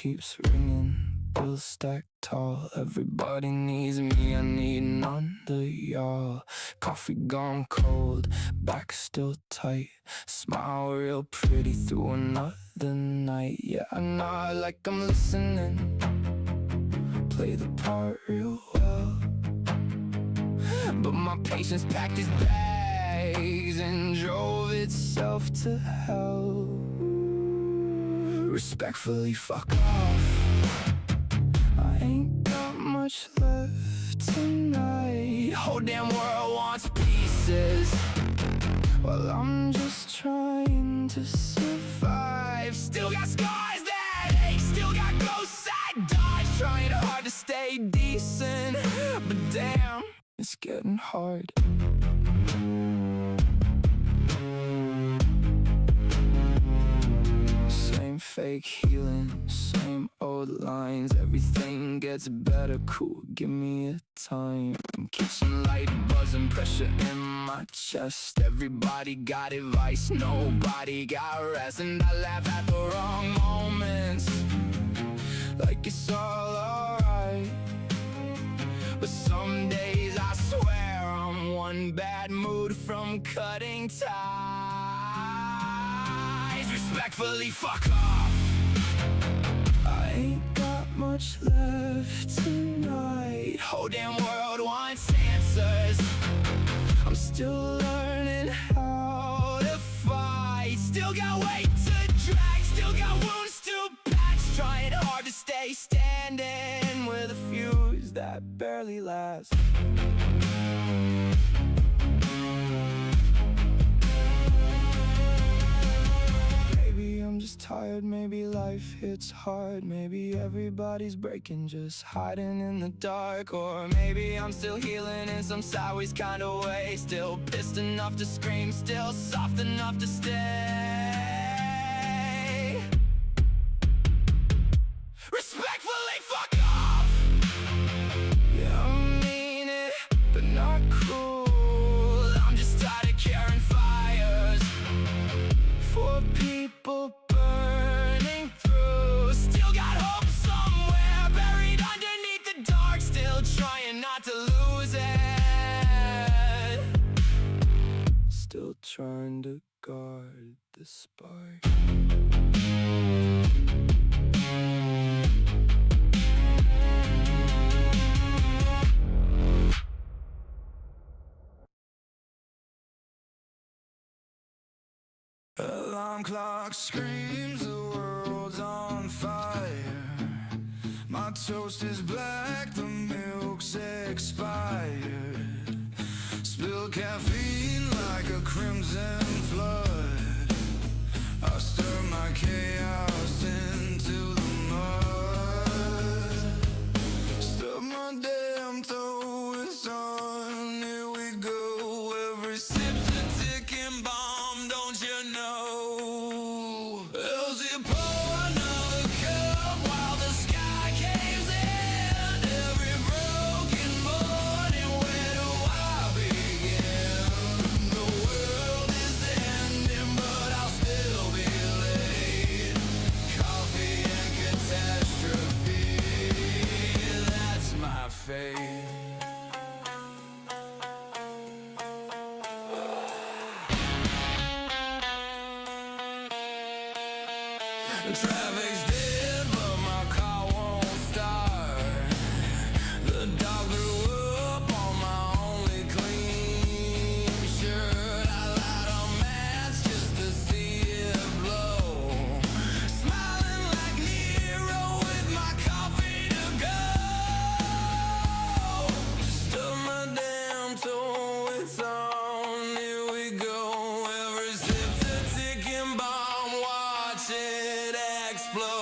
keeps ringing, bills stacked tall. Everybody needs me, I need none of y'all. Coffee gone cold, back still tight. Smile real pretty through another night. Yeah, I nod like I'm listening, play the part real well. But my patience packed its bags and drove itself to hell. Respectfully, fuck off. I ain't got much left tonight. Whole damn world wants pieces, while I'm just trying to survive. Still got scars that ache, still got ghosts I dodge. Trying hard to stay decent, but damn, it's getting hard. Same fake healing, same old lines. Everything gets better, cool, give me a time. Kitchen light buzzing, pressure in my chest. Everybody got advice, nobody got rest. And I laugh at the wrong moments, like it's all alright. But some days I swear I'm one bad mood from cutting ties. Respectfully, fuck off. I ain't got much left tonight. Whole damn world wants answers. I'm still learning how to fight. Still got weight to drag, still got wounds to patch. Trying hard to stay standing with a fuse that barely lasts. Maybe I'm just tired, maybe life hits hard. Maybe everybody's breaking, just hiding in the dark. Or maybe I'm still healing in some sideways kind of way. Still pissed enough to scream, still soft enough to stay. Respectfully, fuck off. Yeah, I mean it, but not cruel. I'm just tired of carrying fires for people burning through. Still got hope somewhere buried underneath the dark. Still trying not to lose it. Still trying to guard the spark. Alarm clock screams, the world's on fire. My toast is black, the milk's expired. Spill caffeine like a crimson flood. I stir my chaos into the mud. Stub my damn toe, it's on, here we go. Every sip's a ticking bomb, don't you know? Else you pour another cup while the sky caves in. Every broken morning, where do I begin? The world is ending, but I'll still be late. Coffee and catastrophe, that's my fate. The traffic's dead, but my car won't start. The dog threw up on my only clean shirt. I light a match just to see it blow. Smiling like Nero with my coffee to go. Stub my damn toe, it's on, here we go. Every sip's a ticking bomb, watch it explode.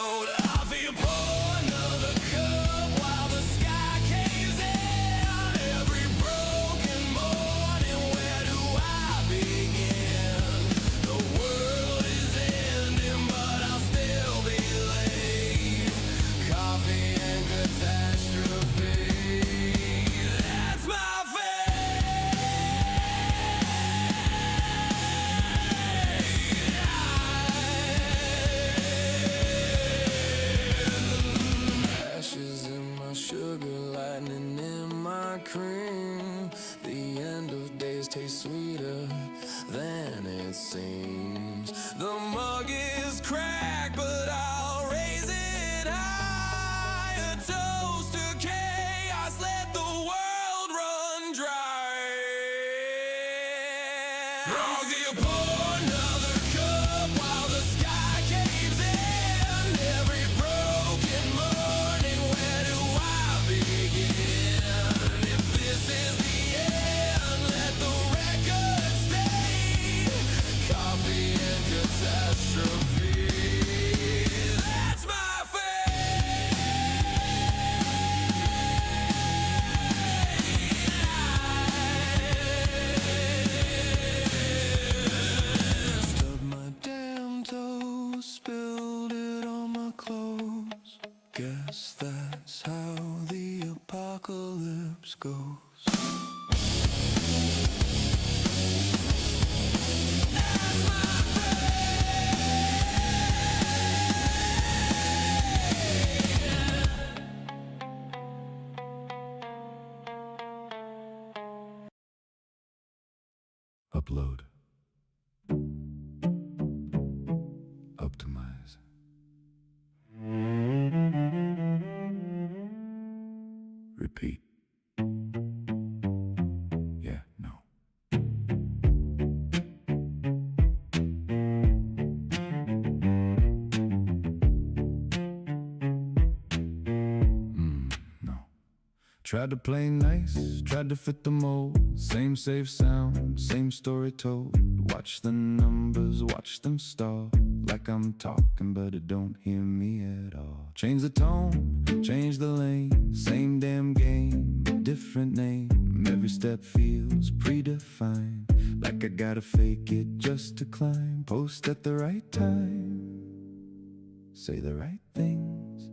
like cream. The end of days tastes sweeter than it seems. The mug is cracked, but I'll raise it high. A toast to chaos, let the world run dry. I'll pour another cup while the sky caves in. Every broken morning, where do I begin? If this is the end, let the record stay. Coffee and catastrophe, that's my Stubbed my damn toe, spilled it on my clothes. Guess that's how the apocalypse goes. Upload. Optimize. Repeat. Yeah, no. No. Tried to play nice, tried to fit the mold. Same safe sound, same story told. Watch the numbers, watch them stall. Like I'm talking, but it don't hear me at all. Change the tone, change the lane. Same damn game, different name. Every step feels predefined. Like I gotta fake it just to climb. Post at the right time, say the right things,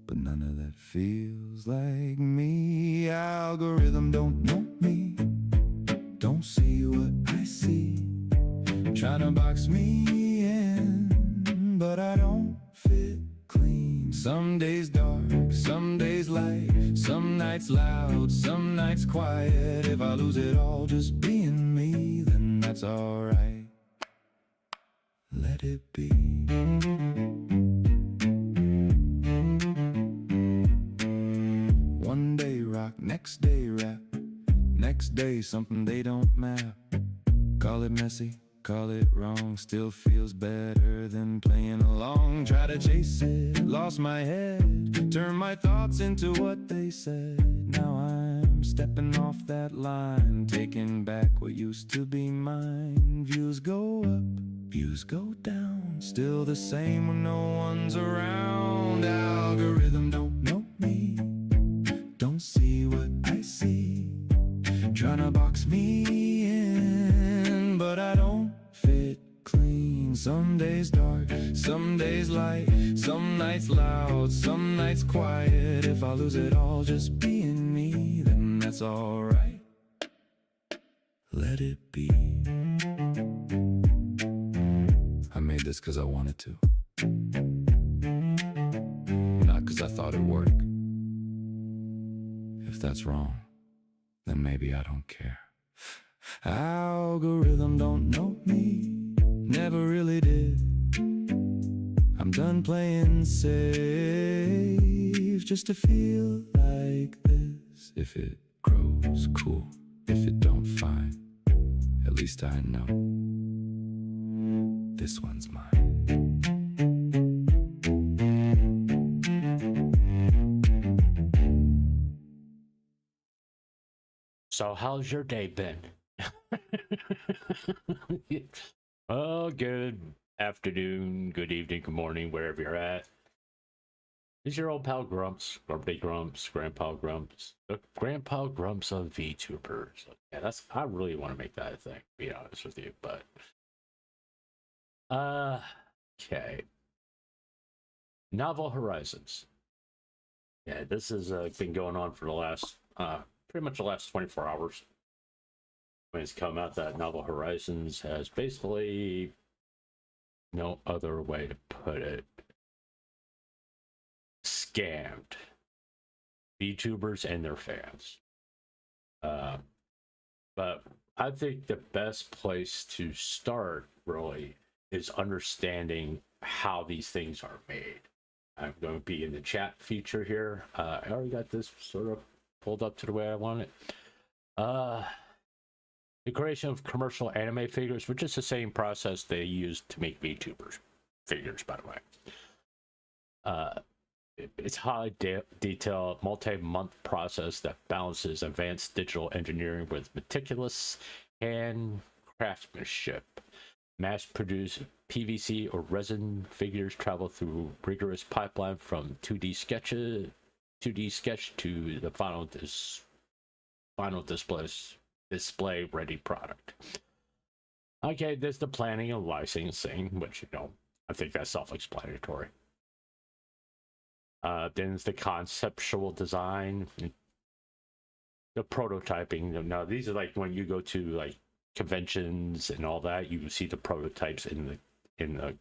but none of that feels like me. Algorithm don't know me, don't see what I see. Trying to box me in, but I don't fit clean. Some days dark, some days light. Some nights loud, some nights quiet. If I lose it all just being me, then that's alright. Let it be. One day rock, next day rap, next day something they don't map. Call it messy, call it wrong, still feels better than playing along. Try to chase it, lost my head, turn my thoughts into what they said. Now I'm stepping off that line, taking back what used to be mine. Views go up, views go down, still the same when no one's around. Algorithm don't know me, don't see what I see. Tryna box me in, but I don't fit clean. Some days dark, some days light. Some nights loud, some nights quiet. If I lose it all just being me, then that's alright. Let it be. I made this cause I wanted to, not cause I thought it'd work. If that's wrong, then maybe I don't care. Algorithm don't know me, never really did. I'm done playing safe just to feel like this. If it grows, cool. If it don't, fine. At least I know this one's mine. So how's your day been? Oh, good afternoon, good evening, good morning, wherever you're at. This is your old pal Grumps, Grumpy Grumps, Grandpa Grumps, the Grandpa Grumps of VTubers. Yeah, I really want to make that a thing, to be honest with you, but okay. Novel Horizons. Yeah, this has been going on for the last pretty much the last 24 hours. When it's come out that Novel Horizons has basically no other way to put it, scammed VTubers and their fans. But I think the best place to start really is understanding how these things are made. I'm going to be in the chat feature here. I already got this sort of pulled up to the way I want it. The creation of commercial anime figures, which is the same process they use to make VTubers figures, by the way. It's highly detailed, multi-month process that balances advanced digital engineering with meticulous hand craftsmanship. Mass-produced PVC or resin figures travel through rigorous pipeline from 2D sketch to the final display-ready product. Okay, there's the planning and licensing, which, you know, I think that's self-explanatory. Then there's the conceptual design, the prototyping. Now, these are like when you go to like conventions and all that, you see the prototypes in the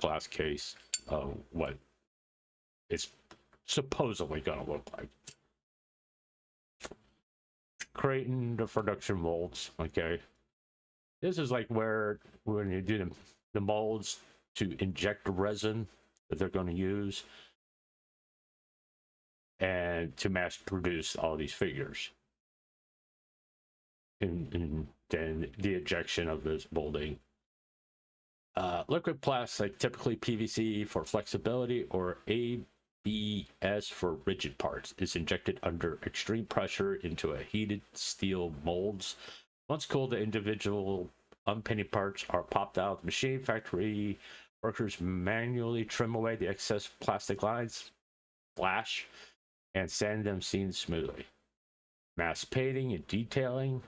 glass case of what it's supposedly going to look like. Creating the production molds. Okay, this is like where when you do the molds to inject the resin that they're going to use and to mass produce all these figures, and then the injection of this molding. Liquid plastic, typically PVC for flexibility or ABS for rigid parts, is injected under extreme pressure into a heated steel molds. Once cooled, the individual unpainted parts are popped out of the machine. Factory workers manually trim away the excess plastic lines, flash, and sand them seams smoothly. Mass painting and detailing,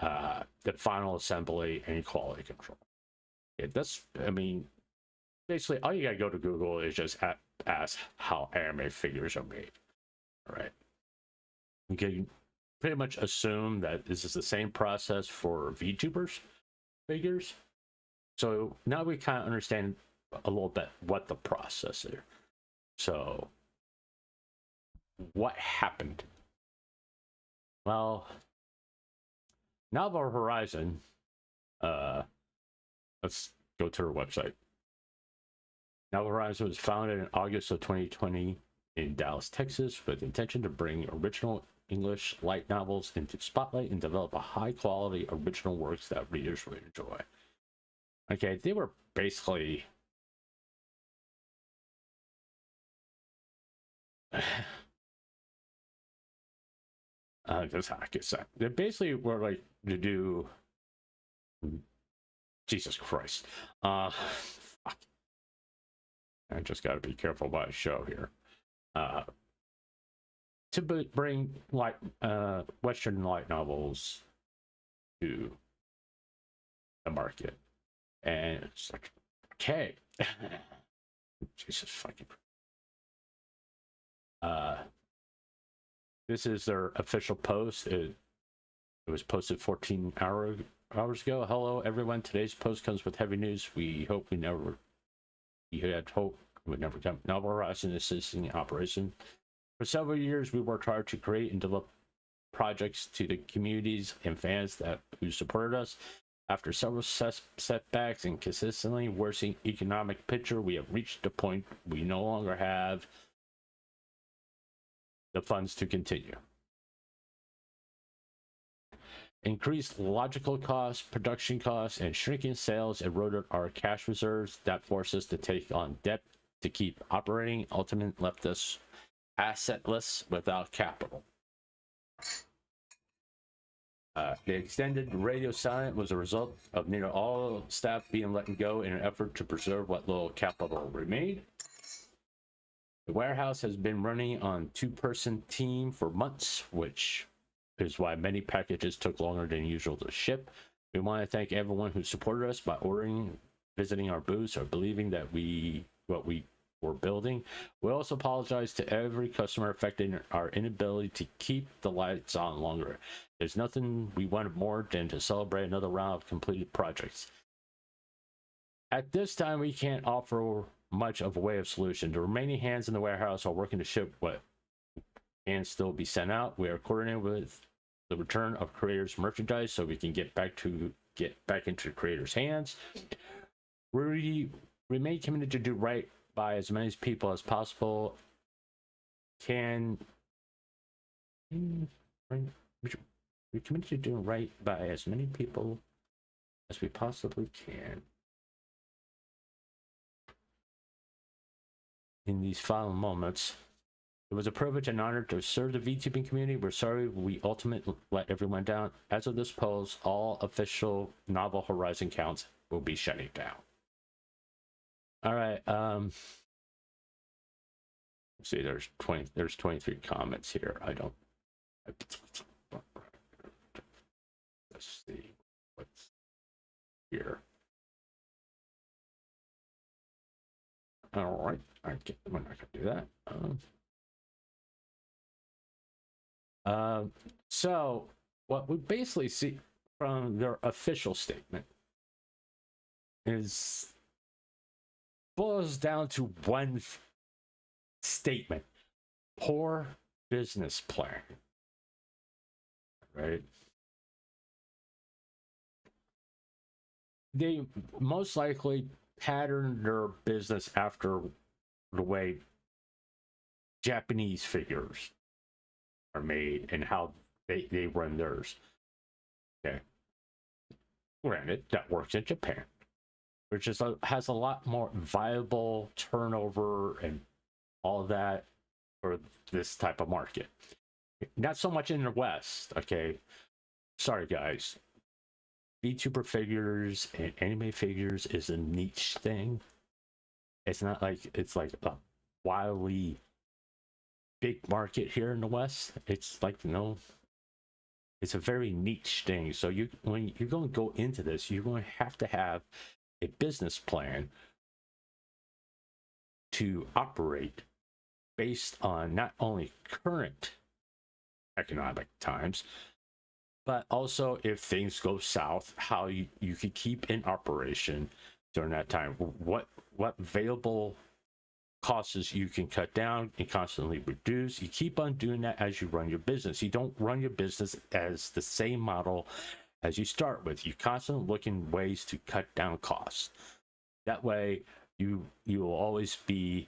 the final assembly and quality control. Yeah, that's, I mean, basically all you gotta go to Google is just ask how anime figures are made. All right. You can pretty much assume that this is the same process for VTubers figures. So now we kind of understand a little bit what the process is. So what happened? Well, Novel Horizon, let's go to her website. Novel Horizon was founded in August of 2020 in Dallas, Texas, with the intention to bring original English light novels into spotlight and develop a high-quality original works that readers would enjoy. Okay, they were basically that's how I could say. They basically were like to do Jesus Christ. Fuck. I just got to be careful what I show here. To bring like Western light novels to the market, and it's like, okay, Jesus fucking. This is their official post. It was posted 14 hours ago. Hello, everyone. Today's post comes with heavy news. We had hope would never come. Novel Horizon is assisting in operation. For several years, we worked hard to create and develop projects to the communities and fans who supported us. After several setbacks and consistently worsening economic picture, we have reached a point we no longer have the funds to continue. Increased logical costs, production costs, and shrinking sales eroded our cash reserves. That forced us to take on debt to keep operating. Ultimately left us assetless without capital. The extended radio silence was a result of nearly all staff being let go in an effort to preserve what little capital remained. The warehouse has been running on two-person team for months, which is why many packages took longer than usual to ship. We want to thank everyone who supported us by ordering, visiting our booths, or believing that what we were building. We also apologize to every customer affected in our inability to keep the lights on longer. There's nothing we wanted more than to celebrate another round of completed projects. At this time, we can't offer much of a way of solution. The remaining hands in the warehouse are working to ship what can still be sent out. We are coordinating with the return of creators' merchandise so we can get back into the creators' hands. We remain committed to do right by as many people as possible. We're committed to doing right by as many people as we possibly can. In these final moments, it was a privilege and honor to serve the VTubing community. We're sorry we ultimately let everyone down. As of this post, all official Novel Horizon counts will be shutting down. All right. Let's see, there's 23 comments here. Let's see what's here. All right. We're not gonna do that. So what we basically see from their official statement is boils down to one statement: poor business plan. Right? They most likely patterned their business after the way Japanese figures are made and how they run theirs. Okay. Granted, that works in Japan, which has a lot more viable turnover and all of that for this type of market. Not so much in the West, okay? Sorry, guys. VTuber figures and anime figures is a niche thing. It's not like it's like a wildly big market here in the West. It's like, it's a very niche thing. So when you're going to go into this, you're going to have a business plan to operate based on not only current economic times, but also if things go south, how you could keep in operation during that time. What available costs you can cut down and constantly reduce. You keep on doing that as you run your business. You don't run your business as the same model as you start with. You constantly looking ways to cut down costs. That way you will always be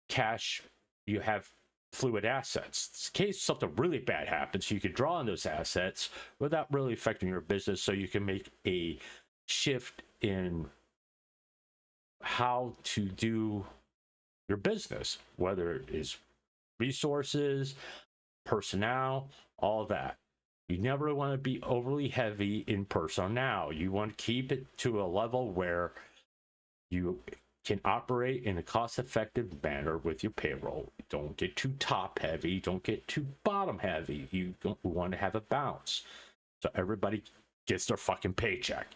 cash. You have fluid assets. In case something really bad happens, you can draw on those assets without really affecting your business, so you can make a shift in how to do your business, whether it is resources, personnel, all that. You never want to be overly heavy in personnel. You want to keep it to a level where you can operate in a cost-effective manner with your payroll. Don't get too top heavy, don't get too bottom heavy. You want to have a balance so everybody gets their fucking paycheck.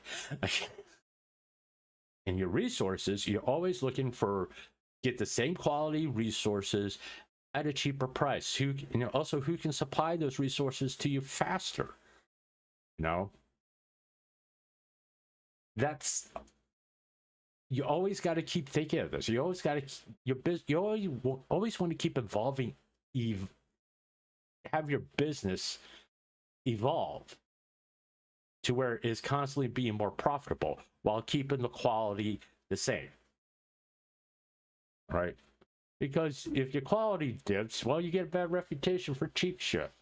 And your resources, you're always looking for get the same quality resources at a cheaper price. Who can supply those resources to you faster? That's, you always got to keep thinking of this. You always got to you always want to keep evolving, have your business evolve to where it is constantly being more profitable while keeping the quality the same. Right? Because if your quality dips, well, you get a bad reputation for cheap shit,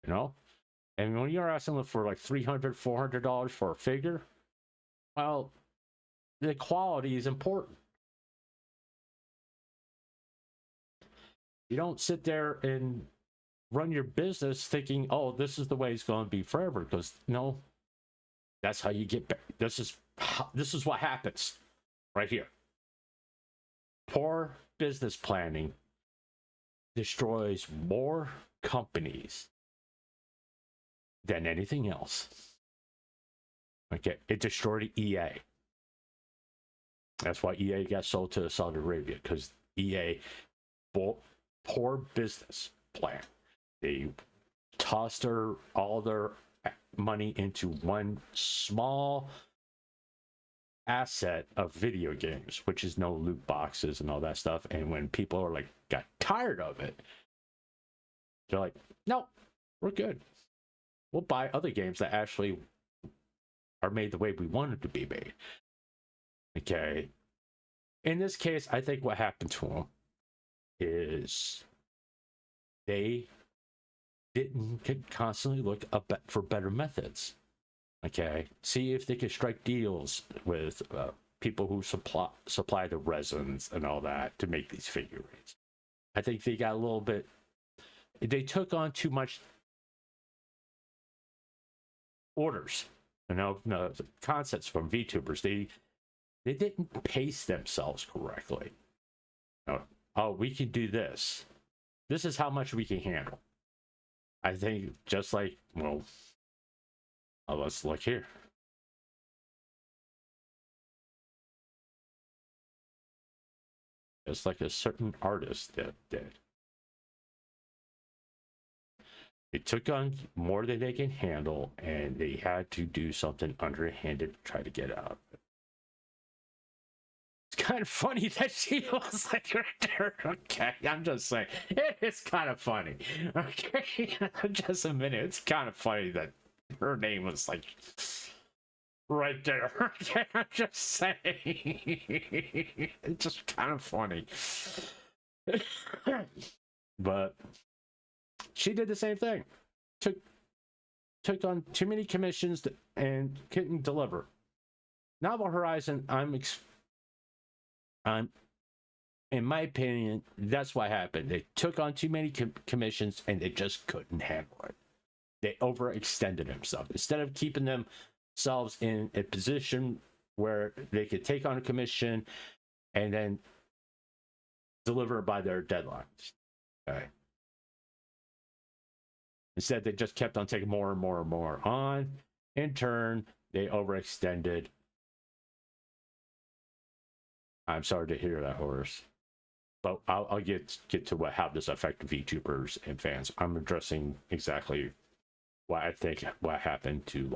And when you're asking for like $300, $400 for a figure, well, the quality is important. You don't sit there and run your business thinking, oh, this is the way it's going to be forever, because that's how you get back. This is what happens right here. Poor business planning destroys more companies than anything else. Okay, it destroyed EA. That's why EA got sold to Saudi Arabia, because EA, poor business plan. They tossed all their money into one small asset of video games, which is no loot boxes and all that stuff. And when people got tired of it, They're like, no, we're good. We'll buy other games that actually are made the way we want them to be made. Okay. In this case, I think what happened to them is they didn't constantly look for better methods. Okay. See if they could strike deals with people who supply the resins and all that to make these figurines. I think they got a little bit. They took on too much orders, no concepts from VTubers. They didn't pace themselves correctly. Oh, we can do this. This is how much we can handle. I think just like, well, let's look here. Just like a certain artist that did. They took on more than they can handle, and they had to do something underhanded to try to get out of it. It's kind of funny that she was like right there. Okay, I'm just saying. It's kind of funny. Okay, just a minute. It's kind of funny that her name was like right there. Okay, I'm just saying. It's just kind of funny. But she did the same thing. Took on too many commissions and couldn't deliver. Novel Horizon, I'm in my opinion, that's what happened. They took on too many commissions and they just couldn't handle it. They overextended themselves. Instead of keeping themselves in a position where they could take on a commission and then deliver by their deadlines. Okay. Instead, they just kept on taking more and more and more on. In turn, they overextended. I'm sorry to hear that, Horace. But I'll get to how this affected VTubers and fans. I'm addressing exactly what I think what happened to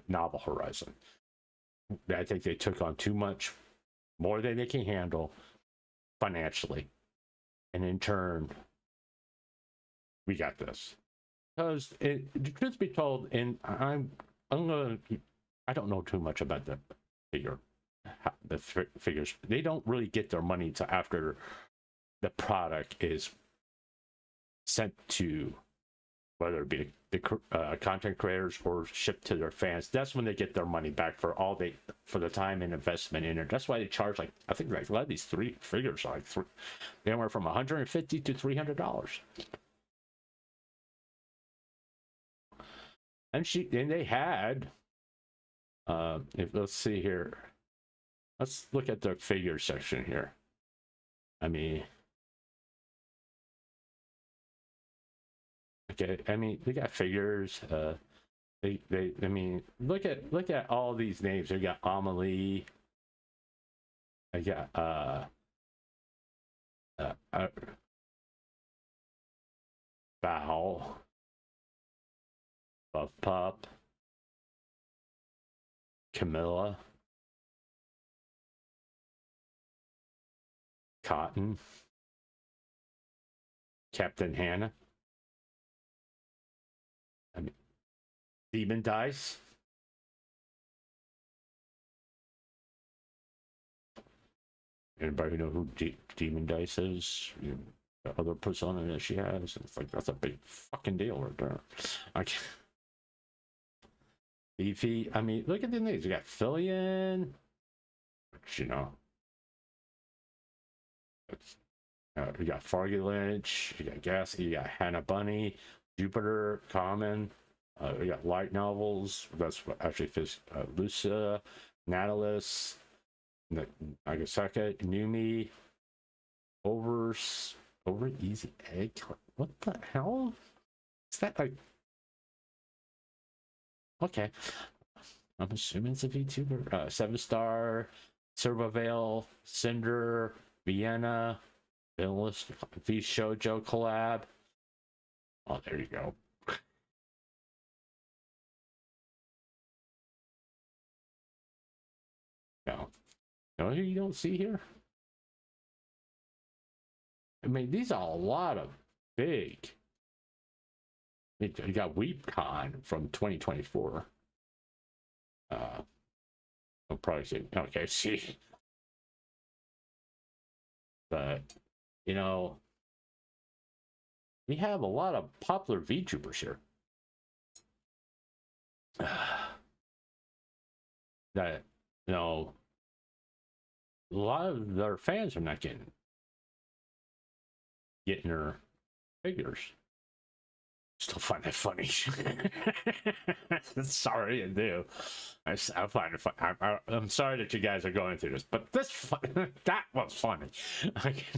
Novel Horizon. I think they took on too much, more than they can handle financially. And in turn, we got this. Because the truth be told, and I don't know too much about the figures. They don't really get their money until after the product is sent to, whether it be the content creators or shipped to their fans. That's when they get their money back for the time and investment in it. That's why they charge like, I think like a lot of these three figures are like anywhere from $150 to $300. And they had, let's see here. Let's look at the figure section here. I mean, okay. I mean, they got figures. I mean, look at all these names. They got Amelie. I got Bow. Buff Pop. Camilla. Cotton. Captain Hannah. I mean, Demon Dice. Anybody know who Demon Dice is? The other persona that she has. It's like, that's a big fucking deal right there. Beefy. I mean, look at the names. You got Fillion. Which, you know. You got Fargy Lynch. You got Gassy. You got Hannah Bunny. Jupiter. Common. You got light novels. That's what actually fits. Lucia. Natalis. Nagasaka. Numi. Over Easy Egg. What the hell? Is that like? Okay. I'm assuming it's a VTuber. 7 Star. Servavale. Cinder. Vienna. Villainous V Shoujo collab. Oh, there you go. No, you don't see here. I mean, these are a lot of big. You got WeepCon from 2024. I'll probably say, okay, see. But, you know, we have a lot of popular VTubers here. That, you know, a lot of their fans are not getting their figures. Still find that funny. Sorry, I do. I find it fun. I'm sorry that you guys are going through this, but that was funny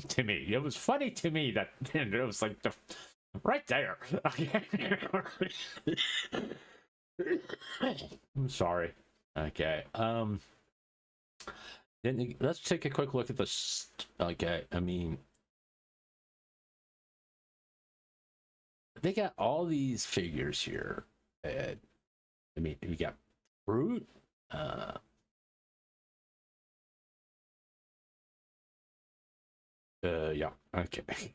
to me. It was funny to me that it was like right there. I'm sorry. Okay. Then let's take a quick look at this. Okay. I mean, they got all these figures here. I mean, we got fruit. Yeah. Okay.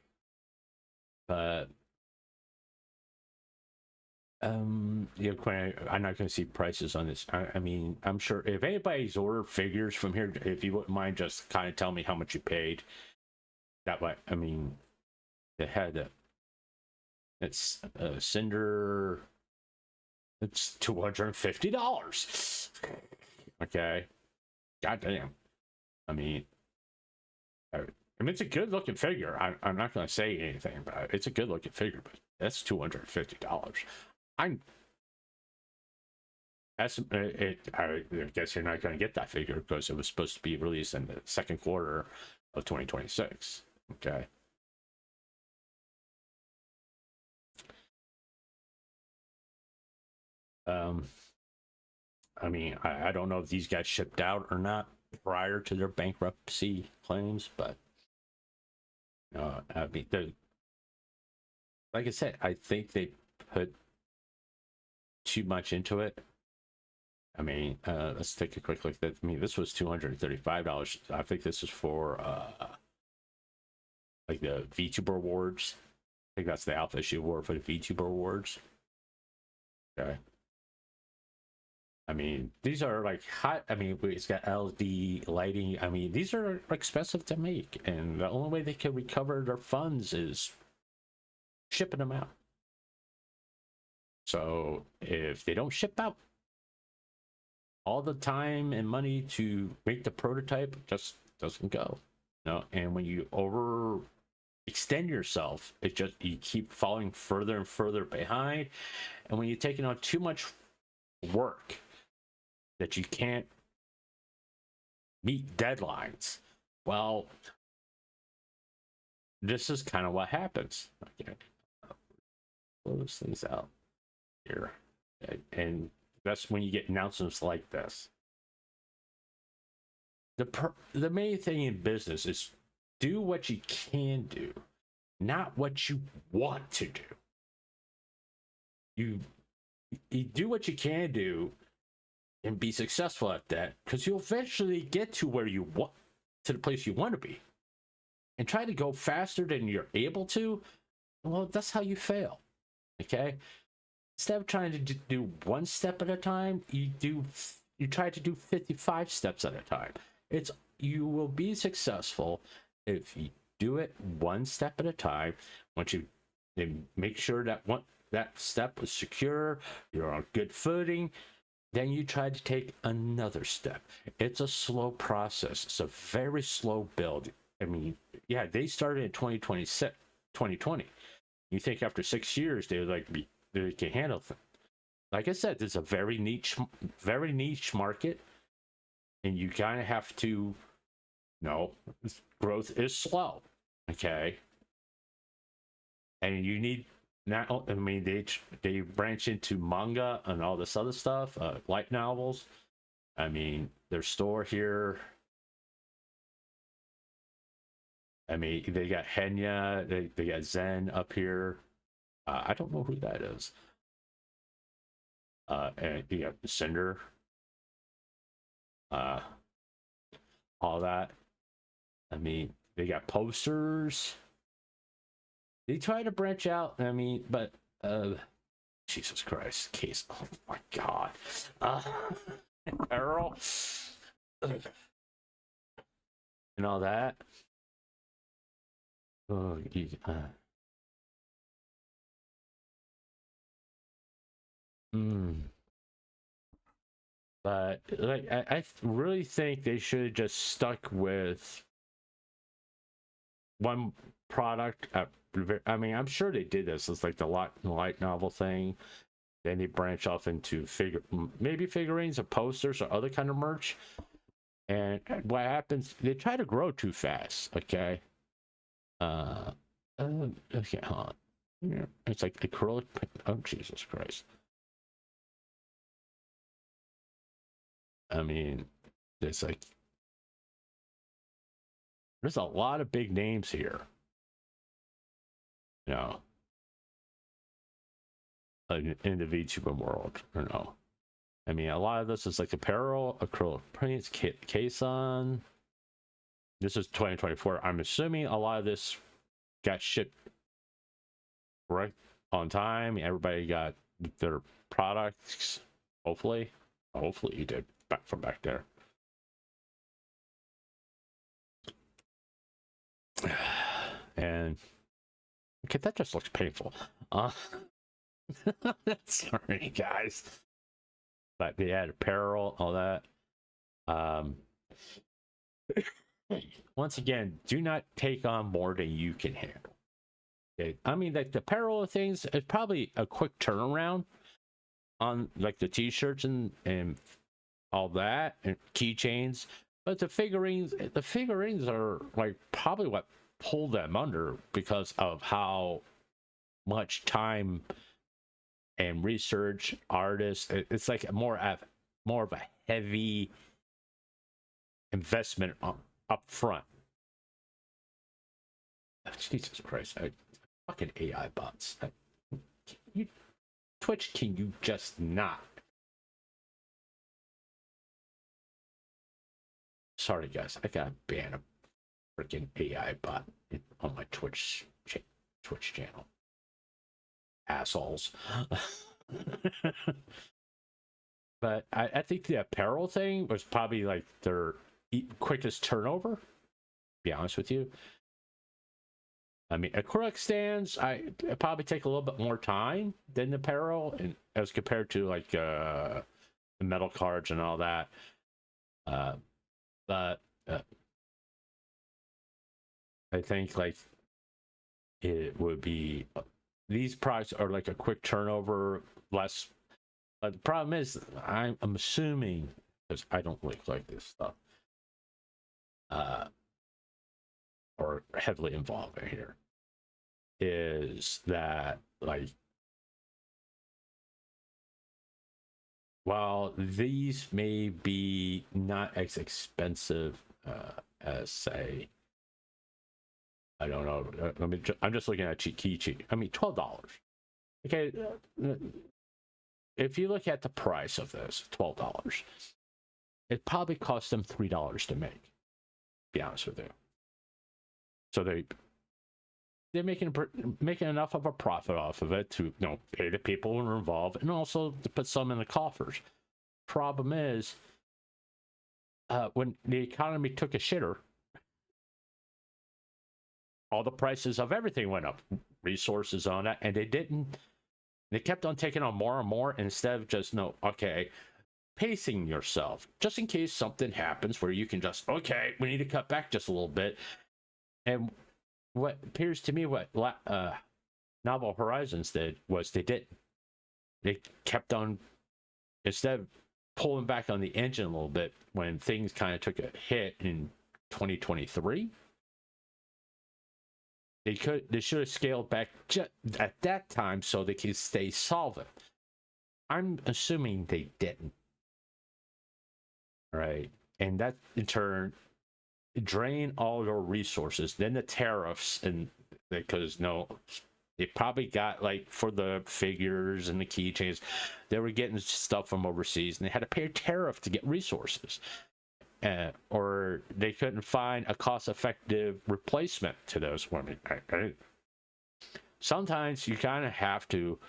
But yeah, I'm not going to see prices on this. I mean, I'm sure if anybody's ordered figures from here, if you wouldn't mind, just kind of tell me how much you paid. That way, I mean, they had it's Cinder. It's $250. Okay, goddamn. I mean, it's a good looking figure. I'm not going to say anything about it. It's a good looking figure, but that's $250. I guess you're not going to get that figure because it was supposed to be released in the second quarter of 2026. Okay. I mean, I don't know if these guys shipped out or not prior to their bankruptcy claims, but I mean, like I said, I think they put too much into it. I mean, let's take a quick look. I mean, this was $235. I think this is for like the VTuber awards. I think that's the Alpha Issue award for the VTuber awards. Okay. I mean, these are like hot. I mean, it's got LED lighting. I mean, these are expensive to make, and the only way they can recover their funds is shipping them out. So if they don't ship out, all the time and money to make the prototype just doesn't go. No, and when you extend yourself, it just you keep falling further and further behind. And when you're taking on too much work that you can't meet deadlines, well, this is kind of what happens. Okay, close things out here, and that's when you get announcements like this. The main thing in business is do what you can do, not what you want to do. You do what you can do and be successful at that, because you'll eventually get to where you want, to the place you want to be. And try to go faster than you're able to, well, that's how you fail. Okay, instead of trying to do one step at a time, you try to do 55 steps at a time. You will be successful if you do it one step at a time. Once you make sure that that step is secure, you're on good footing, then you try to take another step. It's a slow process. It's a very slow build. I mean, yeah, they started in 2020. You think after 6 years they can handle things. Like I said, there's a very niche market, and you kind of have to know growth is slow. Okay, and you need now. I mean, they branch into manga and all this other stuff, light novels. I mean, their store here. I mean, they got Henya, they got Zen up here. I don't know who that is. And you got Cinder. All that. I mean, they got posters. they try to branch out. I mean, but Jesus Christ, case. Oh my God, Earl, and all that. Oh, But like, I really think they should have just stuck with one product. I mean, I'm sure they did this. It's like the light novel thing. Then they branch off into maybe figurines or posters or other kind of merch. And what happens? They try to grow too fast. Okay. Okay, hold on. Yeah, it's like acrylic. Oh, Jesus Christ. I mean, there's a lot of big names here. You know, in the VTuber world, or no. I mean, a lot of this is like apparel, acrylic prints, Kson. This is 2024. I'm assuming a lot of this got shipped right on time. Everybody got their products. Hopefully you did back from back there. And okay, that just looks painful. Sorry, guys. But they had apparel, all that. Once again, do not take on more than you can handle. Okay? I mean, like the apparel things, it's probably a quick turnaround on like the t-shirts and all that and keychains. But the figurines are like probably what pulled them under because of how much time and research artists. It's like more of a heavy investment up front. Jesus Christ! Fucking AI bots. Twitch, can you just not? Sorry, guys. I gotta ban a freaking AI bot on my Twitch channel. Assholes. But I think the apparel thing was probably like their quickest turnover. To be honest with you. I mean, acrylic stands, it probably take a little bit more time than apparel, and as compared to like the metal cards and all that. But I think like it would be these products are like a quick turnover, less. But the problem is, I'm assuming because I don't like this stuff, or heavily involved in here, is that like while these may be not as expensive as say, I don't know. I'm just looking at cheat. I mean, $12. Okay, if you look at the price of this, $12, it probably cost them $3 to make. To be honest with you, so they're making enough of a profit off of it to pay the people who are involved and also to put some in the coffers. Problem is, when the economy took a shitter, all the prices of everything went up, resources on it, and they kept on taking on more and more instead of just pacing yourself just in case something happens where you can just we need to cut back just a little bit. And what appears to me what Novel Horizons did was they kept on, instead of pulling back on the engine a little bit when things kind of took a hit in 2023, they should have scaled back just at that time so they could stay solvent. I'm assuming they didn't. Right. And that in turn drain all your resources. Then the tariffs, and because they probably got like for the figures and the keychains, they were getting stuff from overseas and they had to pay a tariff to get resources. Or they couldn't find a cost-effective replacement to those women. sometimes you kind of have to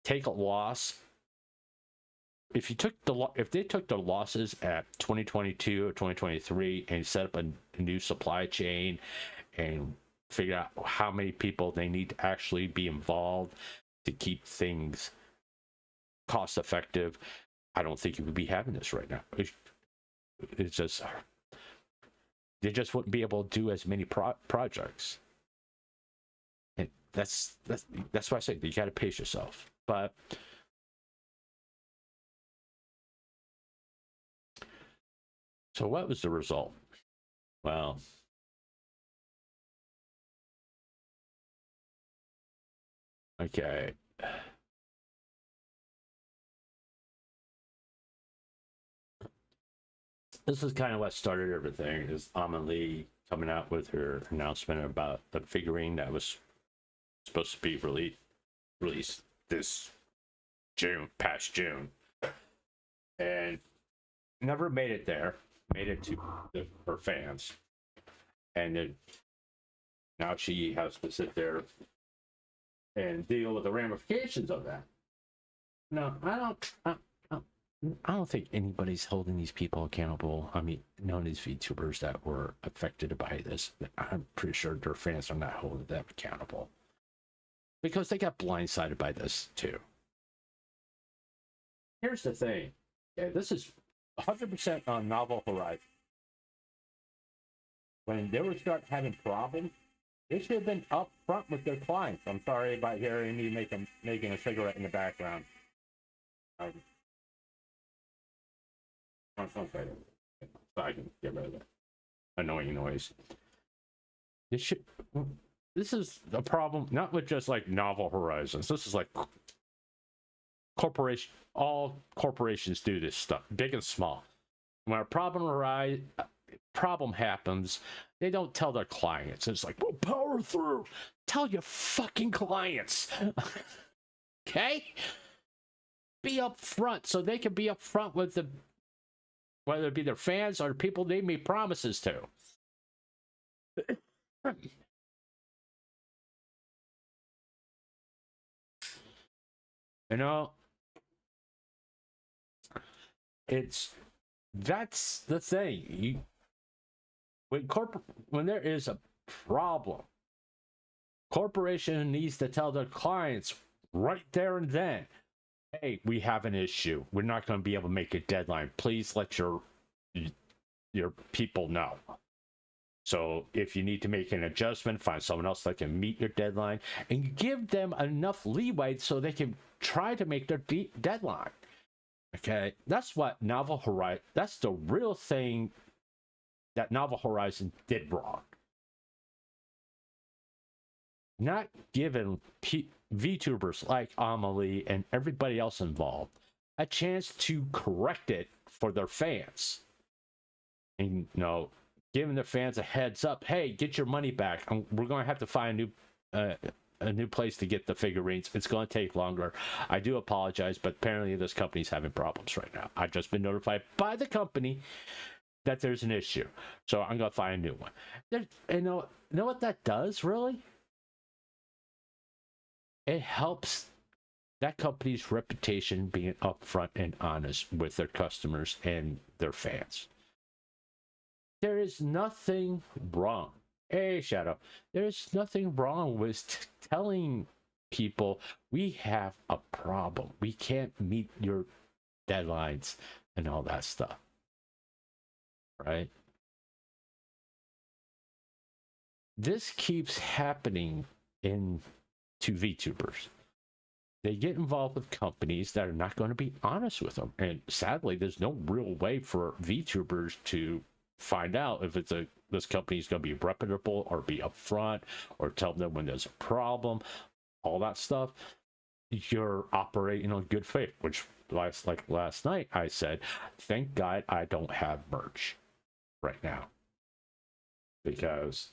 take a loss. If they took the losses at 2022 or 2023 and set up a new supply chain and figure out how many people they need to actually be involved to keep things cost effective, I don't think you would be having this right now. It's just, they just wouldn't be able to do as many projects. And that's why I say you got to pace yourself. But so what was the result? Well, okay. This is kind of what started everything, is Amelie coming out with her announcement about the figurine that was supposed to be released this past June, and never made it there, made it to her fans, and then now she has to sit there and deal with the ramifications of that. No, I don't think anybody's holding these people accountable. I mean, none of these VTubers that were affected by this, I'm pretty sure their fans are not holding them accountable, because they got blindsided by this too. Here's the thing. Okay, this is 100% on Novel Horizon. When they would start having problems, they should have been upfront with their clients. I'm sorry about hearing me making a cigarette in the background. So I can get rid of that annoying noise. This is a problem, not with just like Novel Horizons. This is like all corporations do this stuff, big and small. When a problem happens, they don't tell their clients. It's like, we'll power through. Tell your fucking clients. Okay? Be upfront so they can be upfront with whether it be their fans or people they made promises to. You know, that's the thing. When there is a problem, corporation needs to tell their clients right there and then, hey, we have an issue. We're not going to be able to make a deadline. Please let your people know. So if you need to make an adjustment, find someone else that can meet your deadline, and give them enough leeway so they can try to make their deadline. Okay, that's what Novel Horizon. That's the real thing that Novel Horizon did wrong. Not giving VTubers like Amelie and everybody else involved a chance to correct it for their fans. And, giving their fans a heads up, hey, get your money back. We're going to have to find a new place to get the figurines. It's going to take longer. I do apologize, but apparently this company's having problems right now. I've just been notified by the company that there's an issue. So I'm going to find a new one. You know what that does, really? It helps that company's reputation being upfront and honest with their customers and their fans. There is nothing wrong. Hey, Shadow. There's nothing wrong with telling people we have a problem. We can't meet your deadlines and all that stuff. Right? This keeps happening to VTubers. They get involved with companies that are not going to be honest with them. And sadly, there's no real way for VTubers to find out if this company is going to be reputable or be upfront or tell them when there's a problem, all that stuff. You're operating on good faith, which last night I said, thank God I don't have merch right now, because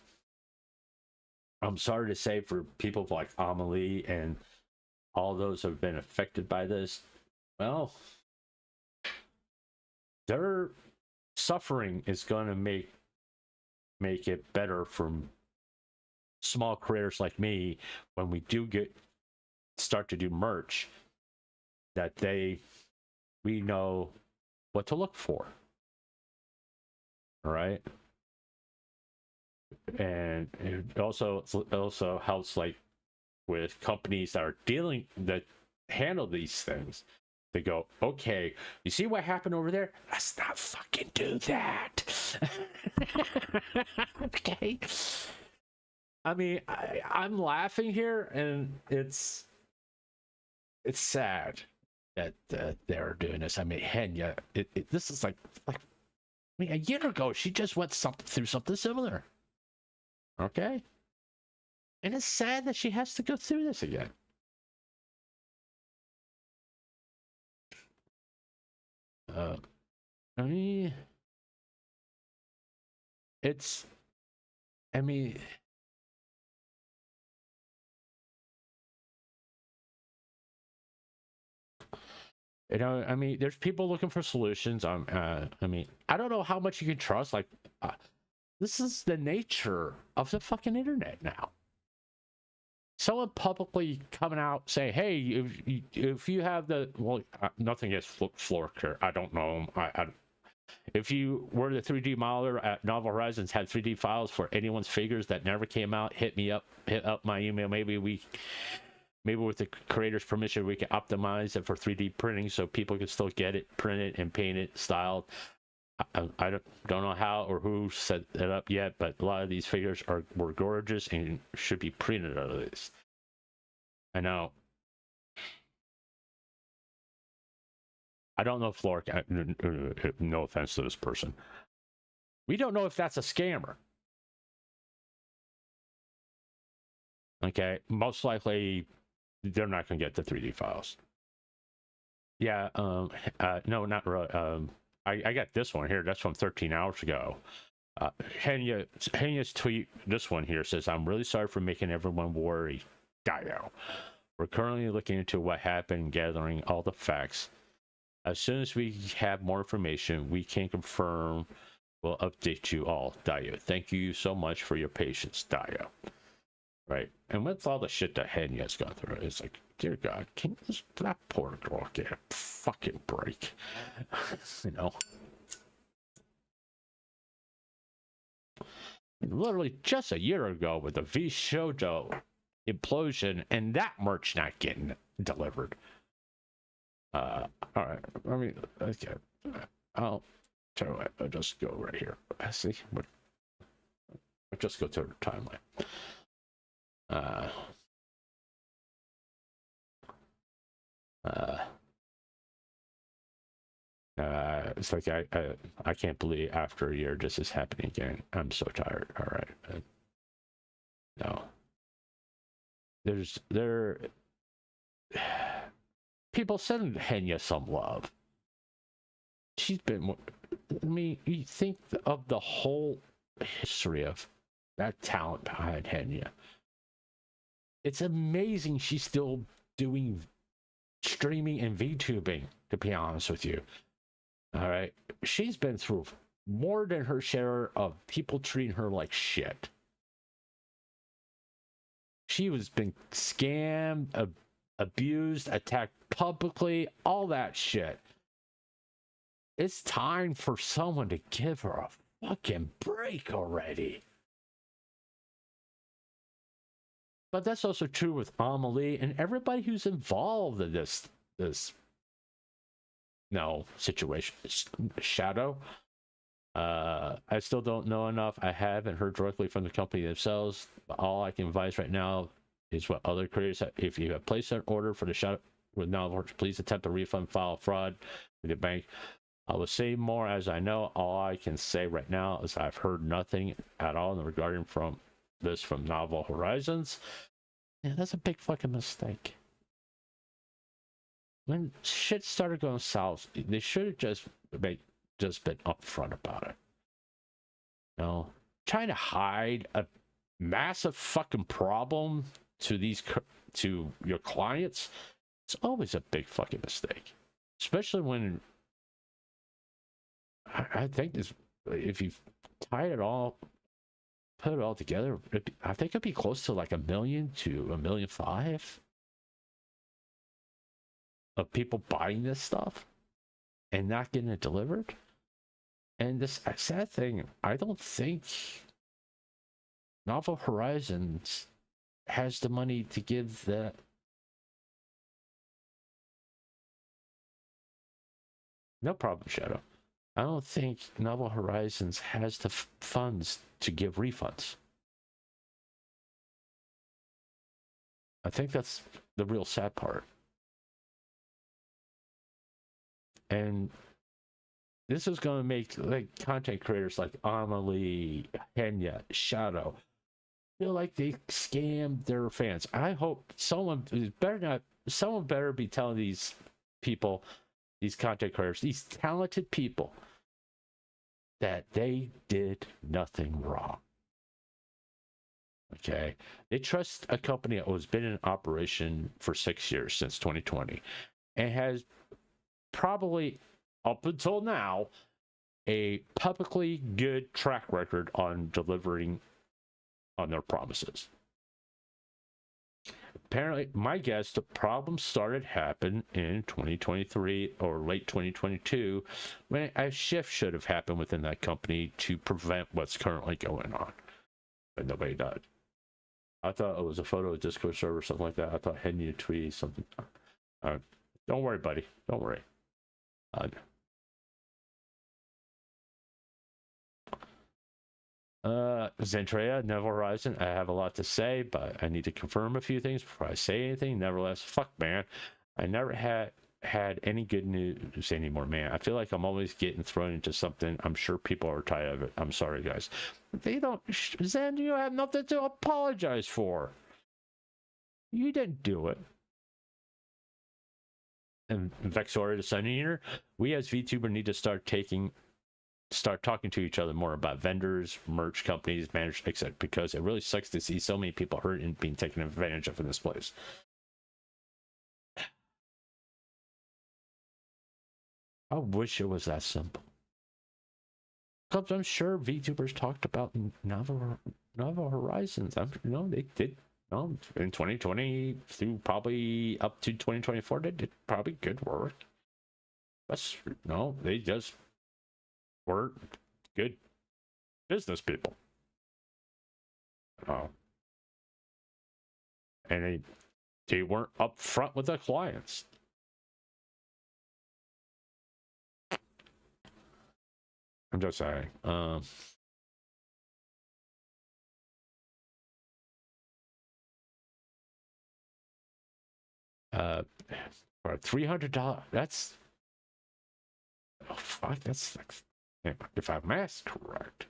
I'm sorry to say, for people like Amelie and all those who have been affected by this, well, their suffering is going to make it better for small creators like me, when we do start to do merch, that we know what to look for. All right. And it also helps, like, with companies that handle these things. They go, okay, you see what happened over there? Let's not fucking do that. Okay. I mean, I'm laughing here, and it's sad that they're doing this. I mean, Henya, this is like I mean, a year ago she just went through something similar. Okay, and it's sad that she has to go through this again. I mean, it's. I mean. You know, I mean, there's people looking for solutions. I mean, I don't know how much you can trust. Like, this is the nature of the fucking internet now. Someone publicly coming out saying, "Hey, if you have the nothing against Florker, I don't know him. If you were the 3D modeler at Novel Horizons, had 3D files for anyone's figures that never came out, hit up my email. Maybe with the creator's permission, we can optimize it for 3D printing so people can still get it printed and painted, styled." I don't know how or who set it up yet, but a lot of these figures were gorgeous and should be printed out of this. I know. I don't know if no offense to this person. We don't know if that's a scammer. Okay, most likely they're not going to get the 3D files. Yeah, no, not really. I got this one here. That's from 13 hours ago. Henya's tweet, this one here, says, "I'm really sorry for making everyone worry. Dio. We're currently looking into what happened and gathering all the facts. As soon as we have more information, we can confirm. We'll update you all. Dio. Thank you so much for your patience, Dio." Right. And with all the shit that Henya's gone through, it's like, dear God, can that poor girl get a fucking break? You know? Literally just a year ago with the V Shoujo implosion and that merch not getting delivered. All right. I mean, okay. I'll tell you what, I'll just go right here. I see. I'll just go to the timeline. It's like I can't believe after a year this is happening again. I'm so tired. All right. No. People send Henya some love. She's been. I mean, you think of the whole history of that talent behind Henya. It's amazing she's still doing streaming and VTubing, to be honest with you. All right. She's been through more than her share of people treating her like shit. She was been scammed, abused, attacked publicly, all that shit. It's time for someone to give her a fucking break already. But that's also true with Amelie and everybody who's involved in this situation. Shadow. I still don't know enough. I haven't heard directly from the company themselves. All I can advise right now is what other creators have. If you have placed an order for the Shadow with Novel, please attempt a refund, file fraud with your bank. I will say more as I know. All I can say right now is I've heard nothing at all regarding from Novel Horizons. Yeah, that's a big fucking mistake. When shit started going south, they should have just been upfront about it. You know, trying to hide a massive fucking problem to your clients, it's always a big fucking mistake. Especially when I think this, if you tie it all put it all together, I think it'd be close to like 1 million to 1.5 million of people buying this stuff and not getting it delivered. And this sad thing, I don't think Novel Horizons has the money to give that. No problem, Shadow. I don't think Novel Horizons has the funds to give refunds. I think that's the real sad part. And this is going to make like content creators like Amelie, Henya, Shadow feel like they scammed their fans. I hope someone better be telling these people, these content creators, these talented people, that they did nothing wrong. Okay, they trust a company that has been in operation for 6 years, since 2020, and has probably up until now a publicly good track record on delivering on their promises. Apparently, my guess, the problem started happen in 2023 or late 2022, when a shift should have happened within that company to prevent what's currently going on. But nobody died. I thought it was a photo of Discord server or something like that. I thought Henya tweeted something. Don't worry, buddy. Don't worry. Zentrea, Neville Horizon, I have a lot to say, but I need to confirm a few things before I say anything. Nevertheless, fuck, man. I never had any good news anymore, man. I feel like I'm always getting thrown into something. I'm sure people are tired of it. I'm sorry, guys. They don't... Zen, you have nothing to apologize for. You didn't do it. And Vexora, the Sun Eater, we as VTuber need to start talking to each other more about vendors, merch companies, managers, etc. Because it really sucks to see so many people hurt and being taken advantage of in this place. I wish it was that simple. Because I'm sure VTubers talked about Novel Horizons. They did. In 2020 through probably up to 2024, they did probably good work. But they just were good business people. And they weren't upfront with their clients. I'm just saying. For $300, that's... Oh, fuck, that's like... If I'm math correct,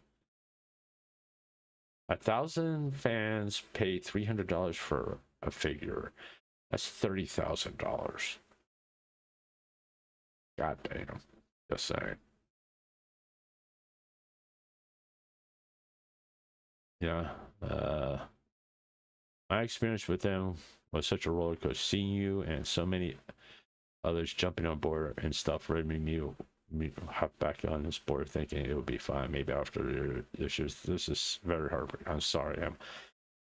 1,000 fans pay $300 for a figure. That's $30,000. God damn. Just saying. Yeah. My experience with them was such a roller coaster. Seeing you and so many others jumping on board and stuff made me hop back on this board thinking it would be fine. Maybe after this is very hard. I'm sorry.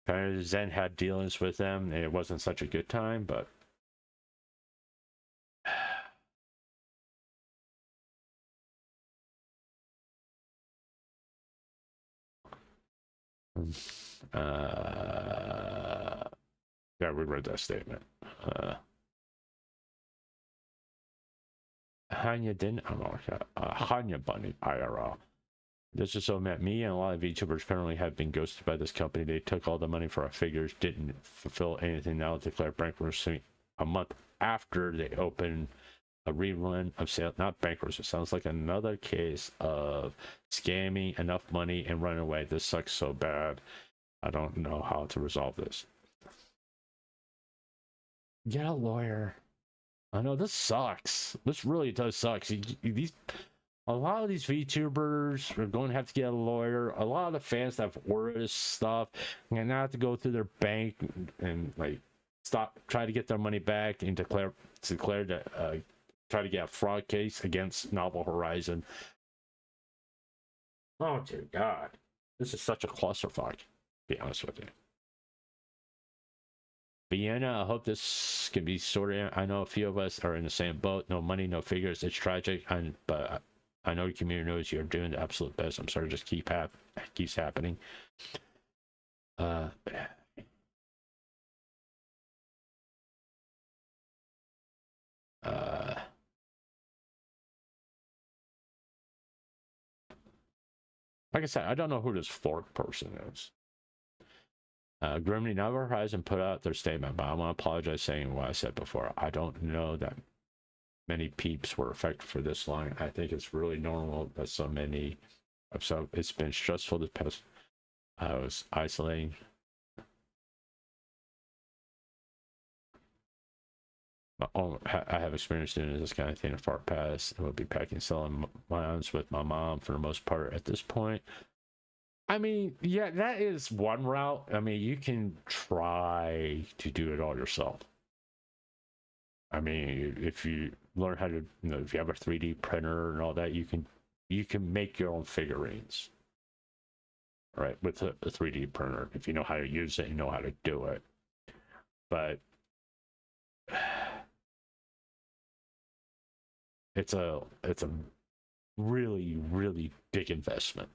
Kind of Zen had dealings with them and it wasn't such a good time, but yeah, we read that statement. Hanya didn't. Hanya Bunny IRL. This is so meant me and a lot of VTubers apparently have been ghosted by this company. They took all the money for our figures, didn't fulfill anything. Now declared bankruptcy a month after they opened a rerun of sale. Not bankruptcy. It sounds like another case of scamming enough money and running away. This sucks so bad. I don't know how to resolve this. Get a lawyer. I know this sucks. This really does suck. A lot of these VTubers are going to have to get a lawyer. A lot of the fans that have ordered this stuff and now have to go through their bank and like try to get their money back and declare that try to get a fraud case against Novel Horizon. Oh dear God, This is such a clusterfuck, to be honest with you. Vienna, I hope this can be sorted out. I know a few of us are in the same boat. No money, no figures. It's tragic, but I know the community knows you're doing the absolute best. I'm sorry, just keeps happening. Like I said, I don't know who this fork person is. Grimly Never Horizon put out their statement, but I want to apologize saying what I said before. I don't know that many peeps were affected for this long. I think it's really normal that so many. So it's been stressful this past. I was isolating. I have experience doing this kind of thing in far past. I will be packing selling my arms with my mom for the most part at this point. I mean, yeah, that is one route. I mean, you can try to do it all yourself. I mean, if you learn how to, if you have a 3D printer and all that, you can make your own figurines, right? With a 3D printer, if you know how to use it, you know how to do it. But it's a really, really big investment.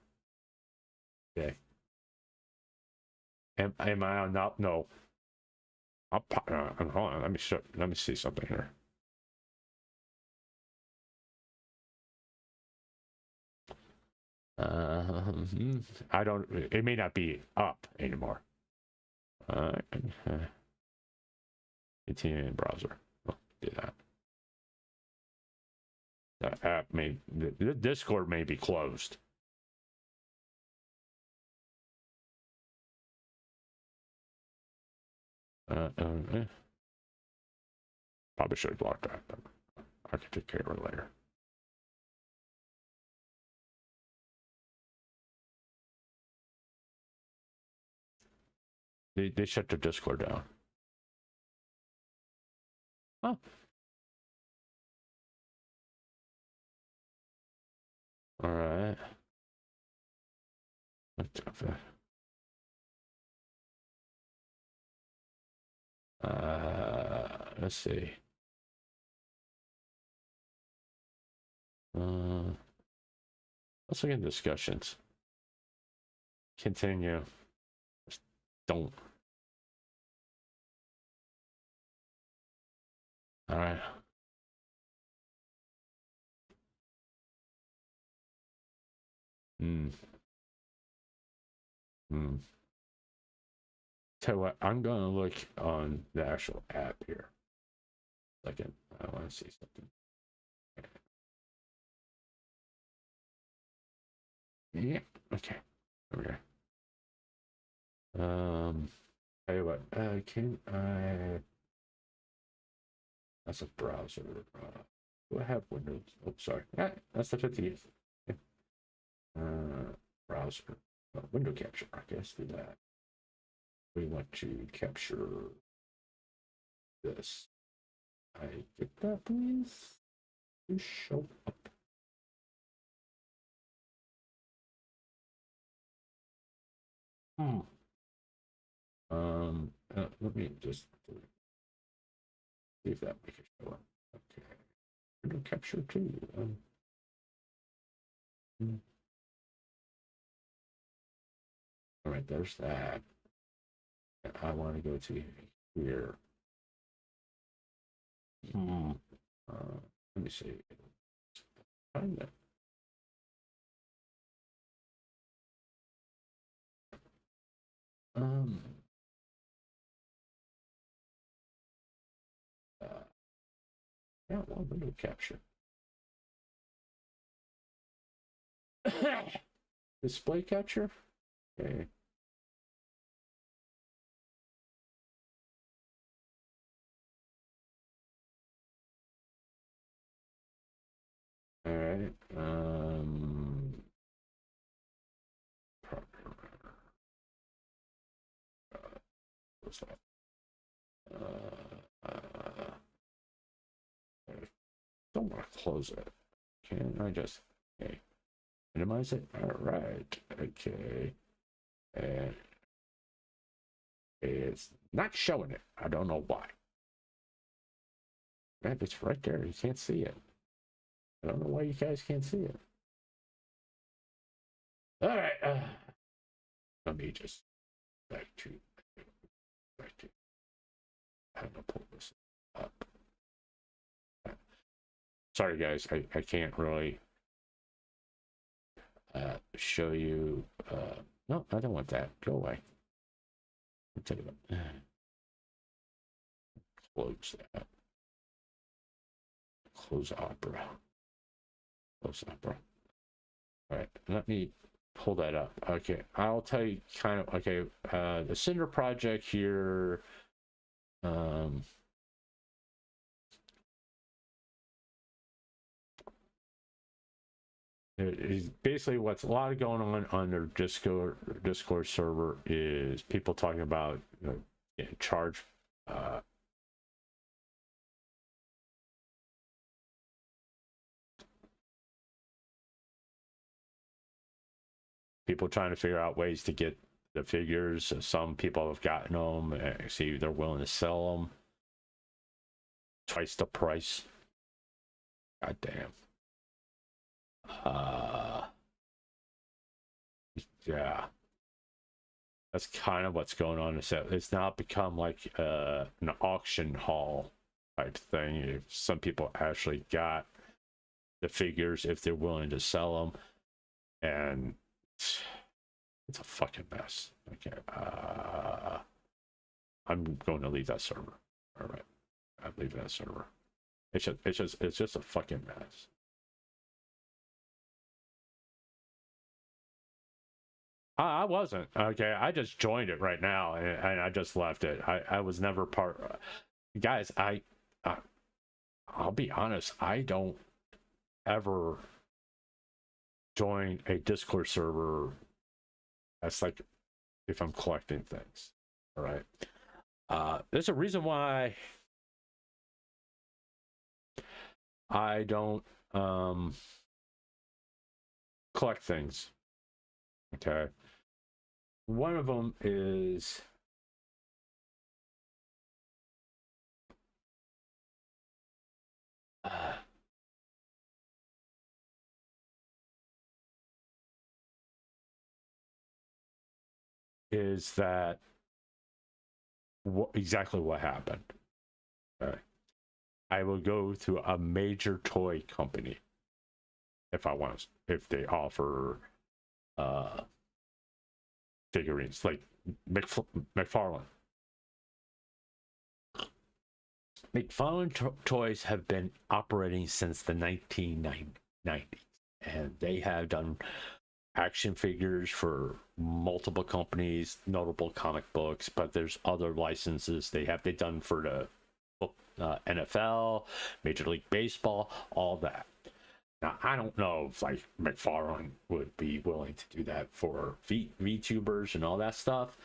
Okay. Am I on up? No. Hold on. Let me see something here. I don't. It may not be up anymore. Continue in browser. Do that. The app the Discord may be closed. Probably should block that, but I can take care of it later. They shut their Discord down. Oh. All right. Let's see. Let's look at discussions. Continue. Just don't. All right. Tell you what, I'm gonna look on the actual app here. Second, I want to see something. Yeah. Okay. Okay. Tell you what. Can I? That's a browser. Do I have Windows? Oh, sorry. That's the 50th. Browser. Window capture. I guess do that. We want to capture this. I get that, please. You show up. Let me just see if that we can show up. Okay. Window capture too. All right, there's that. I want to go to here. Let me see. Find that. Yeah, well, window capture. Display capture? Okay. All right. What's that? Don't want to close it. Can I just minimize it? All right. Okay. and it's not showing it. I don't know why. Man, it's right there. You can't see it. I don't know why you guys can't see it. All right. Let me just back to. I'm gonna pull this up. Sorry, guys. I can't really show you. No, I don't want that. Go away. I'll take it up. Close that. Close Opera. Close Opera. All right, let me pull that up. Okay, I'll tell you kind of, okay, the Cinder project here, is basically what's a lot of going on their Discord server is people talking about, you know, charge people trying to figure out ways to get the figures. Some people have gotten them. See, they're willing to sell them twice the price. God damn. Yeah, that's kind of what's going on. It's now become like an auction hall type thing. Some people actually got the figures if they're willing to sell them, and it's a fucking mess. Okay, I'm going to leave that server. All right, I'm leaving that server. It's just a fucking mess. I wasn't. Okay, I just joined it right now, and I just left it. I was never part. Guys, I'll be honest. I don't ever join a Discord server. That's like if I'm collecting things. All right. There's a reason why I don't collect things. Okay. One of them is that exactly what happened. Okay. I will go to a major toy company if they offer figurines like McFarlane. McFarlane toys have been operating since the 1990s, and they have done action figures for multiple companies, notable comic books, but there's other licenses they've done for the NFL, Major League Baseball, all that. Now, I don't know if like McFarlane would be willing to do that for VTubers and all that stuff,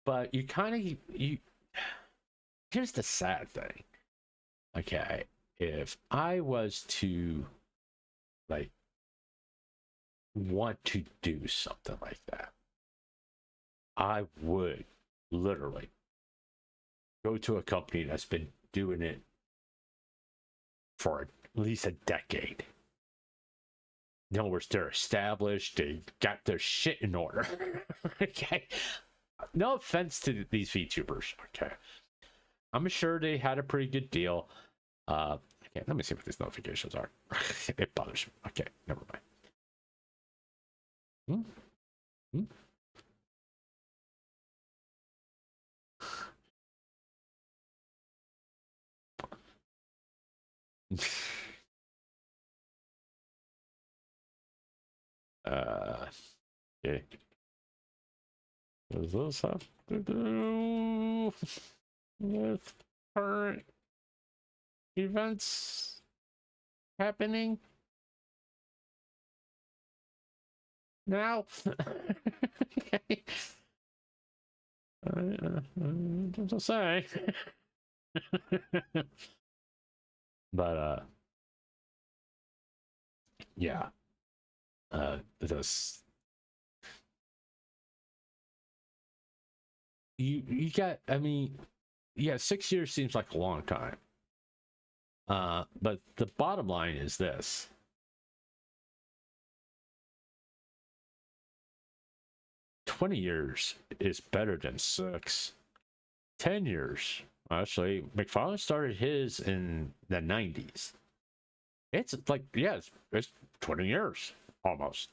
but here's the sad thing. Okay, if I was to like want to do something like that, I would literally go to a company that's been doing it for at least a decade. In other words, they're established, they got their shit in order. Okay. No offense to these VTubers. Okay. I'm sure they had a pretty good deal. Okay, let me see what these notifications are. It bothers me. Okay, never mind. Okay. Does this have to do with current events happening now? Okay. Don't say. But yeah. This you got, I mean, yeah, 6 years seems like a long time. But the bottom line is this. 20 years is better than 6. 10 years. Actually, McFarlane started his in the 90s. It's like, yeah, it's 20 years almost.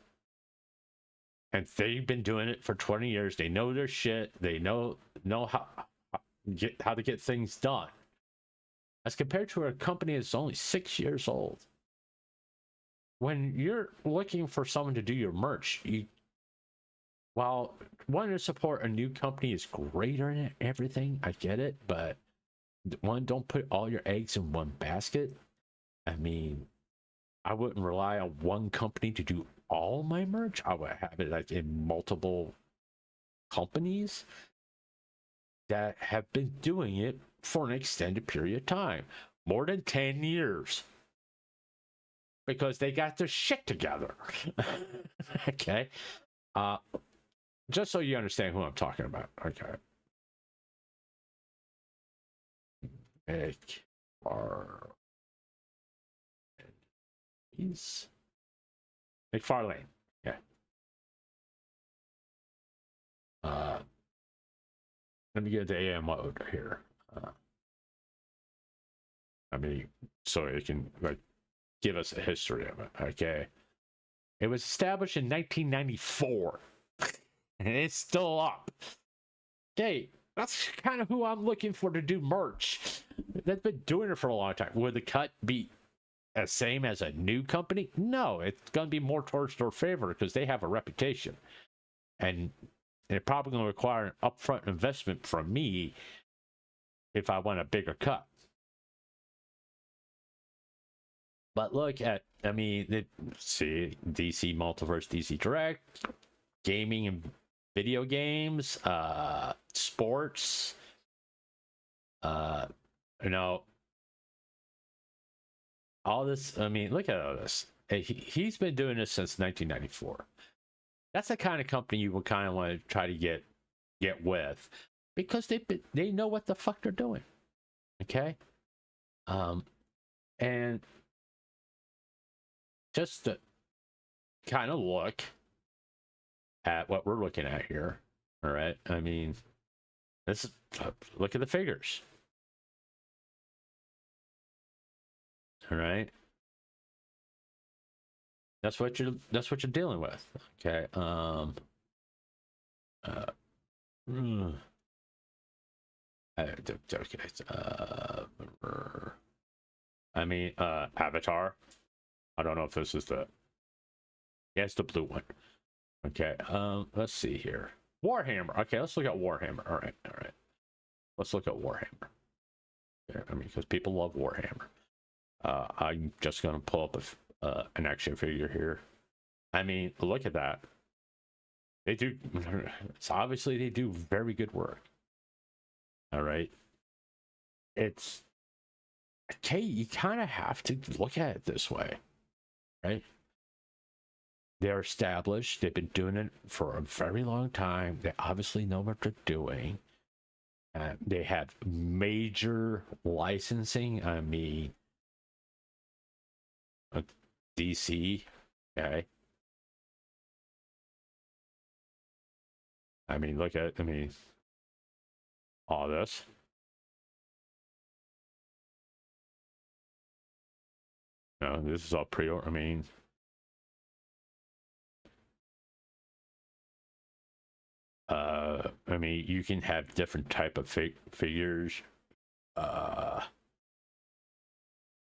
And they've been doing it for 20 years. They know their shit. They know how to get things done. As compared to a company that's only 6 years old. When you're looking for someone to do your merch, while wanting to support a new company is greater than everything, I get it, but one, don't put all your eggs in one basket. I mean, I wouldn't rely on one company to do all my merch. I would have it like in multiple companies that have been doing it for an extended period of time, more than 10 years, because they got their shit together. Okay. Just so you understand who I'm talking about. Okay. He's McFarlane. Yeah. Let me get the AM mode here. I mean, so it can like give us a history of it. Okay. It was established in 1994, and it's still up. Okay, that's kind of who I'm looking for to do merch. That's been doing it for a long time. Would the cut be the same as a new company? No, it's going to be more towards their favor because they have a reputation, and it's probably going to require an upfront investment from me if I want a bigger cut. But look at, I mean, see, DC Multiverse, DC Direct, gaming and video games, sports, you know, all this. I mean, look at all this. He's been doing this since 1994. That's the kind of company you would kind of want to try to get with, because they know what the fuck they're doing. Okay, and just to kind of look at what we're looking at here. All right, I mean, look at the figures. All right, that's what you're dealing with. Okay. I mean, Avatar. I don't know if this is the. Yeah, it's the blue one. Okay. Let's see here. Warhammer. Okay, let's look at Warhammer. All right. Let's look at Warhammer. Okay, I mean, because people love Warhammer. I'm just gonna pull up an action figure here. I mean, look at that. They do. It's obviously they do very good work. All right. It's okay. You kind of have to look at it this way, right? They're established. They've been doing it for a very long time. They obviously know what they're doing. They have major licensing. I mean, DC. Okay. I mean, look at. I mean, all this. No, this is all pre-order. I mean, you can have different type of figures.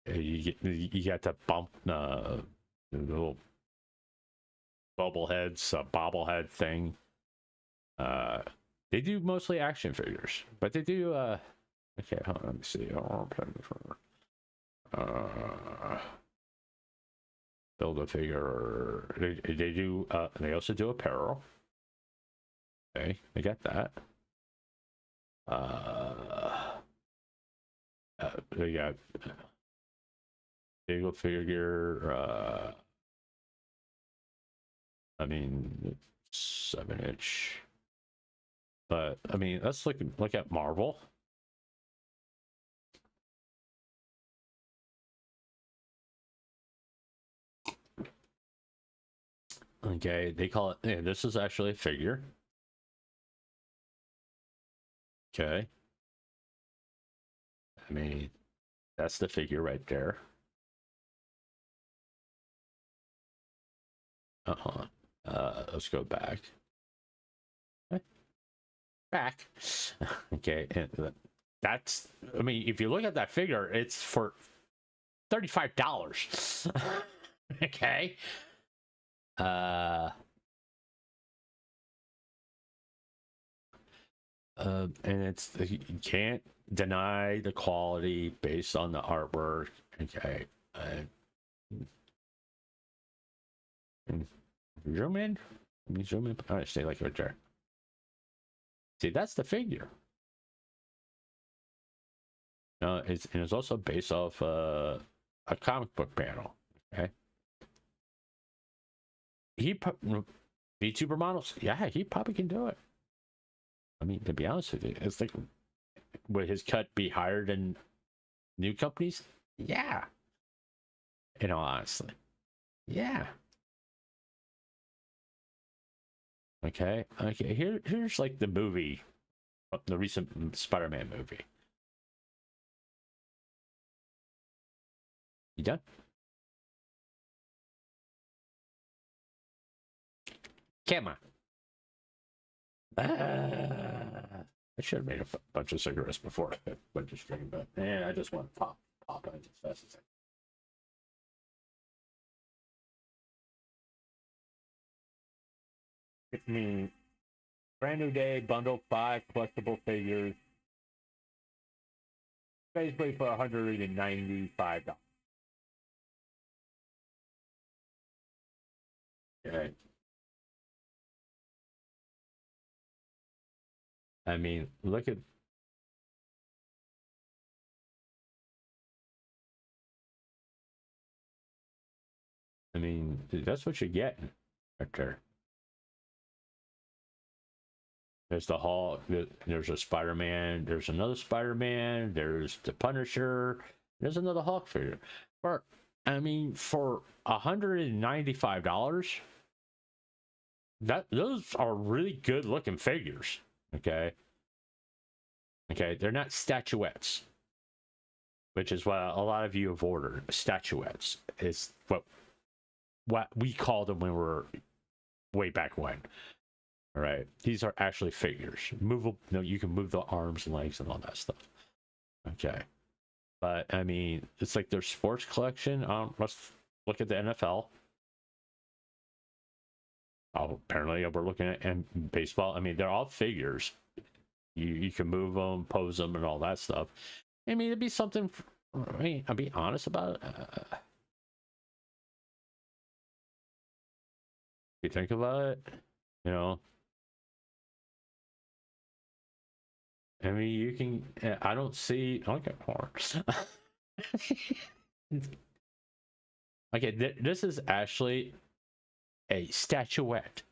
You got the bump, the little bobblehead thing. They do mostly action figures, but they do. Okay, hold on, let me see. Build a figure. They do. They also do apparel. Okay, they got that. They got Eagle figure. I mean, 7-inch. But I mean, let's look at Marvel. Okay, they call it. Yeah, this is actually a figure. Okay. I mean, that's the figure right there. Let's go back. Back. Okay, and that's. I mean, if you look at that figure, it's for $35. Okay. And it's you can't deny the quality based on the artwork. Okay. Zoom in. Let me zoom in. All right, stay like right there. See, that's the figure. It's also based off a comic book panel. Okay. VTuber models. Yeah, he probably can do it. I mean, to be honest with you, it's like, would his cut be higher than new companies? Yeah. In all honesty. Yeah. Okay. Here's like the movie, the recent Spider-Man movie. You done? Come on. I should have made a bunch of cigarettes before I went to stream, but I just want to pop in as fast as I mean, brand new day, bundle 5 collectible figures, basically for $195. Okay. I mean, look at. I mean, that's what you're getting right there. There's the Hulk. There's a Spider-Man. There's another Spider-Man. There's the Punisher. There's another Hulk figure. But I mean, for $195, those are really good looking figures. Okay. Okay, they're not statuettes, which is what a lot of you have ordered. Statuettes is what we called them when we were way back when. All right, these are actually figures. Movable. You can move the arms and legs and all that stuff. Okay, but I mean, it's like their sports collection. Let's look at the NFL. Oh, apparently we're looking at baseball. I mean, they're all figures. You can move them, pose them, and all that stuff. I mean, it'd be something. I mean, I'll be honest about it. You think about it, you know. I mean, you can. I don't see. I get horns. Okay, this is actually a statuette.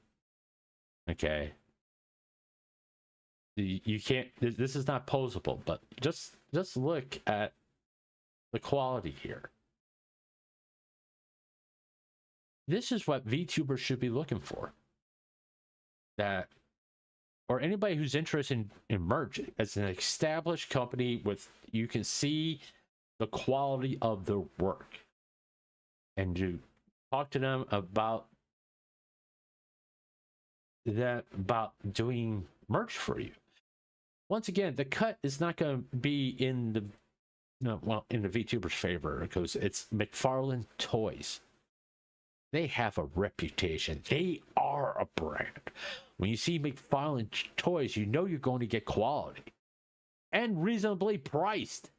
Okay, you can't. This is not posable, but just look at the quality here. This is what VTubers should be looking for. That, or anybody who's interested in merch, as an established company with, you can see the quality of the work, and to talk to them about doing merch for you. Once again, the cut is not going to be in the in the VTubers' favor, because it's McFarlane Toys. They have a reputation. They are a brand. When you see McFarlane Toys, you know you're going to get quality and reasonably priced.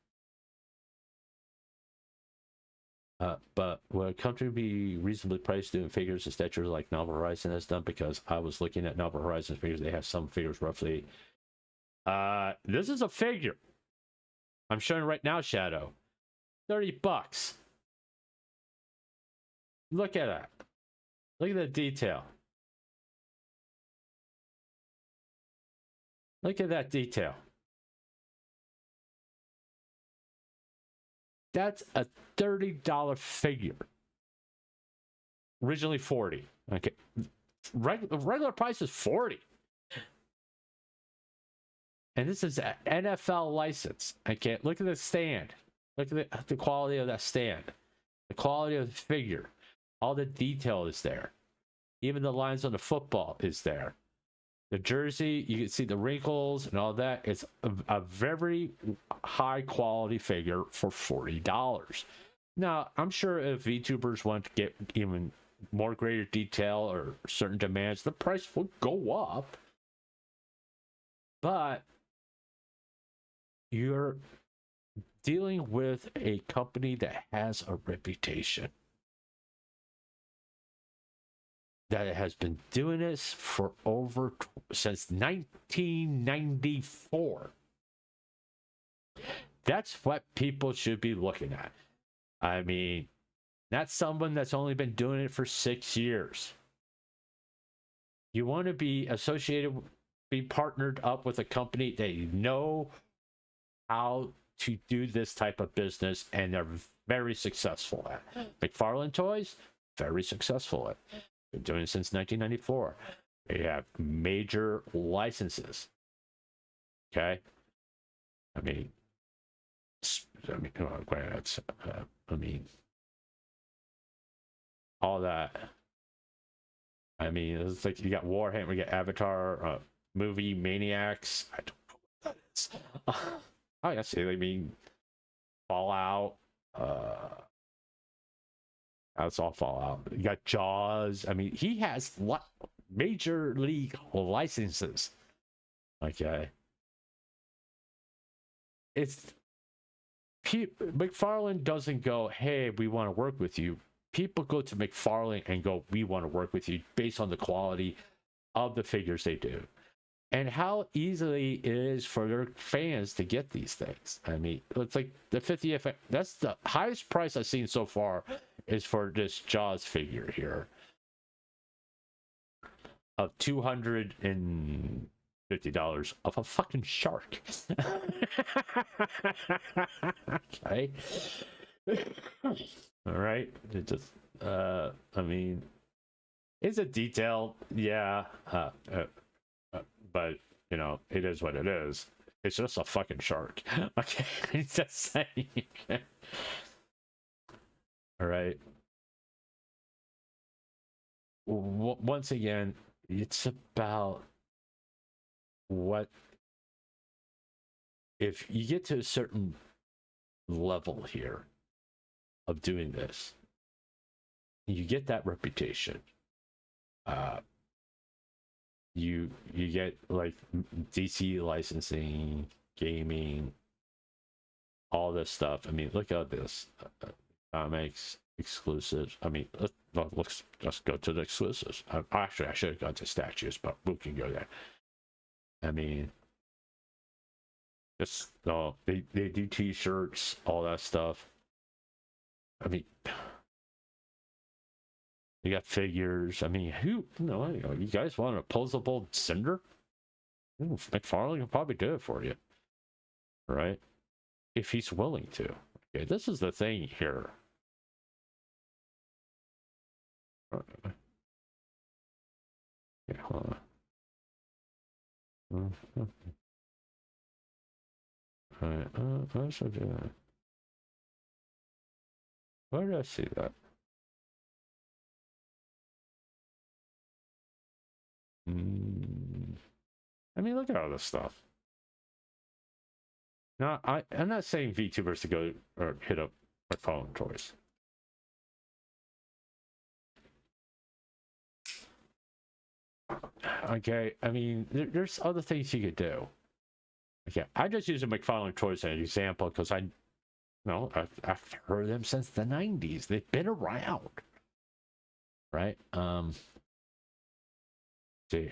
But will a company be reasonably priced doing figures and statues like Novel Horizon has done? Because I was looking at Novel Horizon figures. They have some figures roughly. This is a figure I'm showing right now, Shadow. $30. Look at that. Look at the detail. Look at that detail. That's a $30 figure. Originally 40. Okay. Regular price is 40. And this is an NFL license. Okay. Look at the stand. Look at the quality of that stand. The quality of the figure. All the detail is there. Even the lines on the football is there. The jersey, you can see the wrinkles and all that. It's a very high quality figure for $40. Now, I'm sure if VTubers want to get even more greater detail or certain demands, the price will go up. But you're dealing with a company that has a reputation, that has been doing this for since 1994. That's what people should be looking at. I mean, not someone that's only been doing it for 6 years. You want to be associated, be partnered up with a company that you know how to do this type of business, and they're very successful at. McFarlane Toys, very successful at. Been doing it since 1994. They have major licenses. Okay, I mean, all that. I mean, it's like you got Warhammer, you got Avatar, movie Maniacs. I don't know what that is. I guess I mean Fallout. That's all Fallout. You got Jaws. I mean, he has major league licenses. Okay. It's McFarlane doesn't go, hey, we want to work with you. People go to McFarlane and go, we want to work with you based on the quality of the figures they do. And how easily it is for their fans to get these things. I mean, it's like the 50th. That's the highest price I've seen so far is for this Jaws figure here of $250 of a fucking shark. Okay. All right. It just, I mean, it's a detail, yeah. But you know, it is what it is. It's just a fucking shark. Okay, it's just saying. All right. Once again, it's about what if you get to a certain level here of doing this, you get that reputation. You get like DC licensing, gaming, all this stuff. I mean, look at this comics exclusives. I mean, let's just go to the exclusives. Actually, I should have gone to statues, but we can go there. I mean, just they do T-shirts, all that stuff. I mean, you got figures. I mean, you guys want a posable Cinder? Ooh, McFarlane can probably do it for you, right? If he's willing to. Okay, this is the thing here. Yeah, hold on. All right, I should do that. Where did I see that? I mean, look at all this stuff. Now, I'm not saying VTubers to go or hit up McFarlane Toys. Okay, I mean, there's other things you could do. Okay, I just use a McFarlane Toys as an example because I've heard them since the 90s. They've been around, right? See,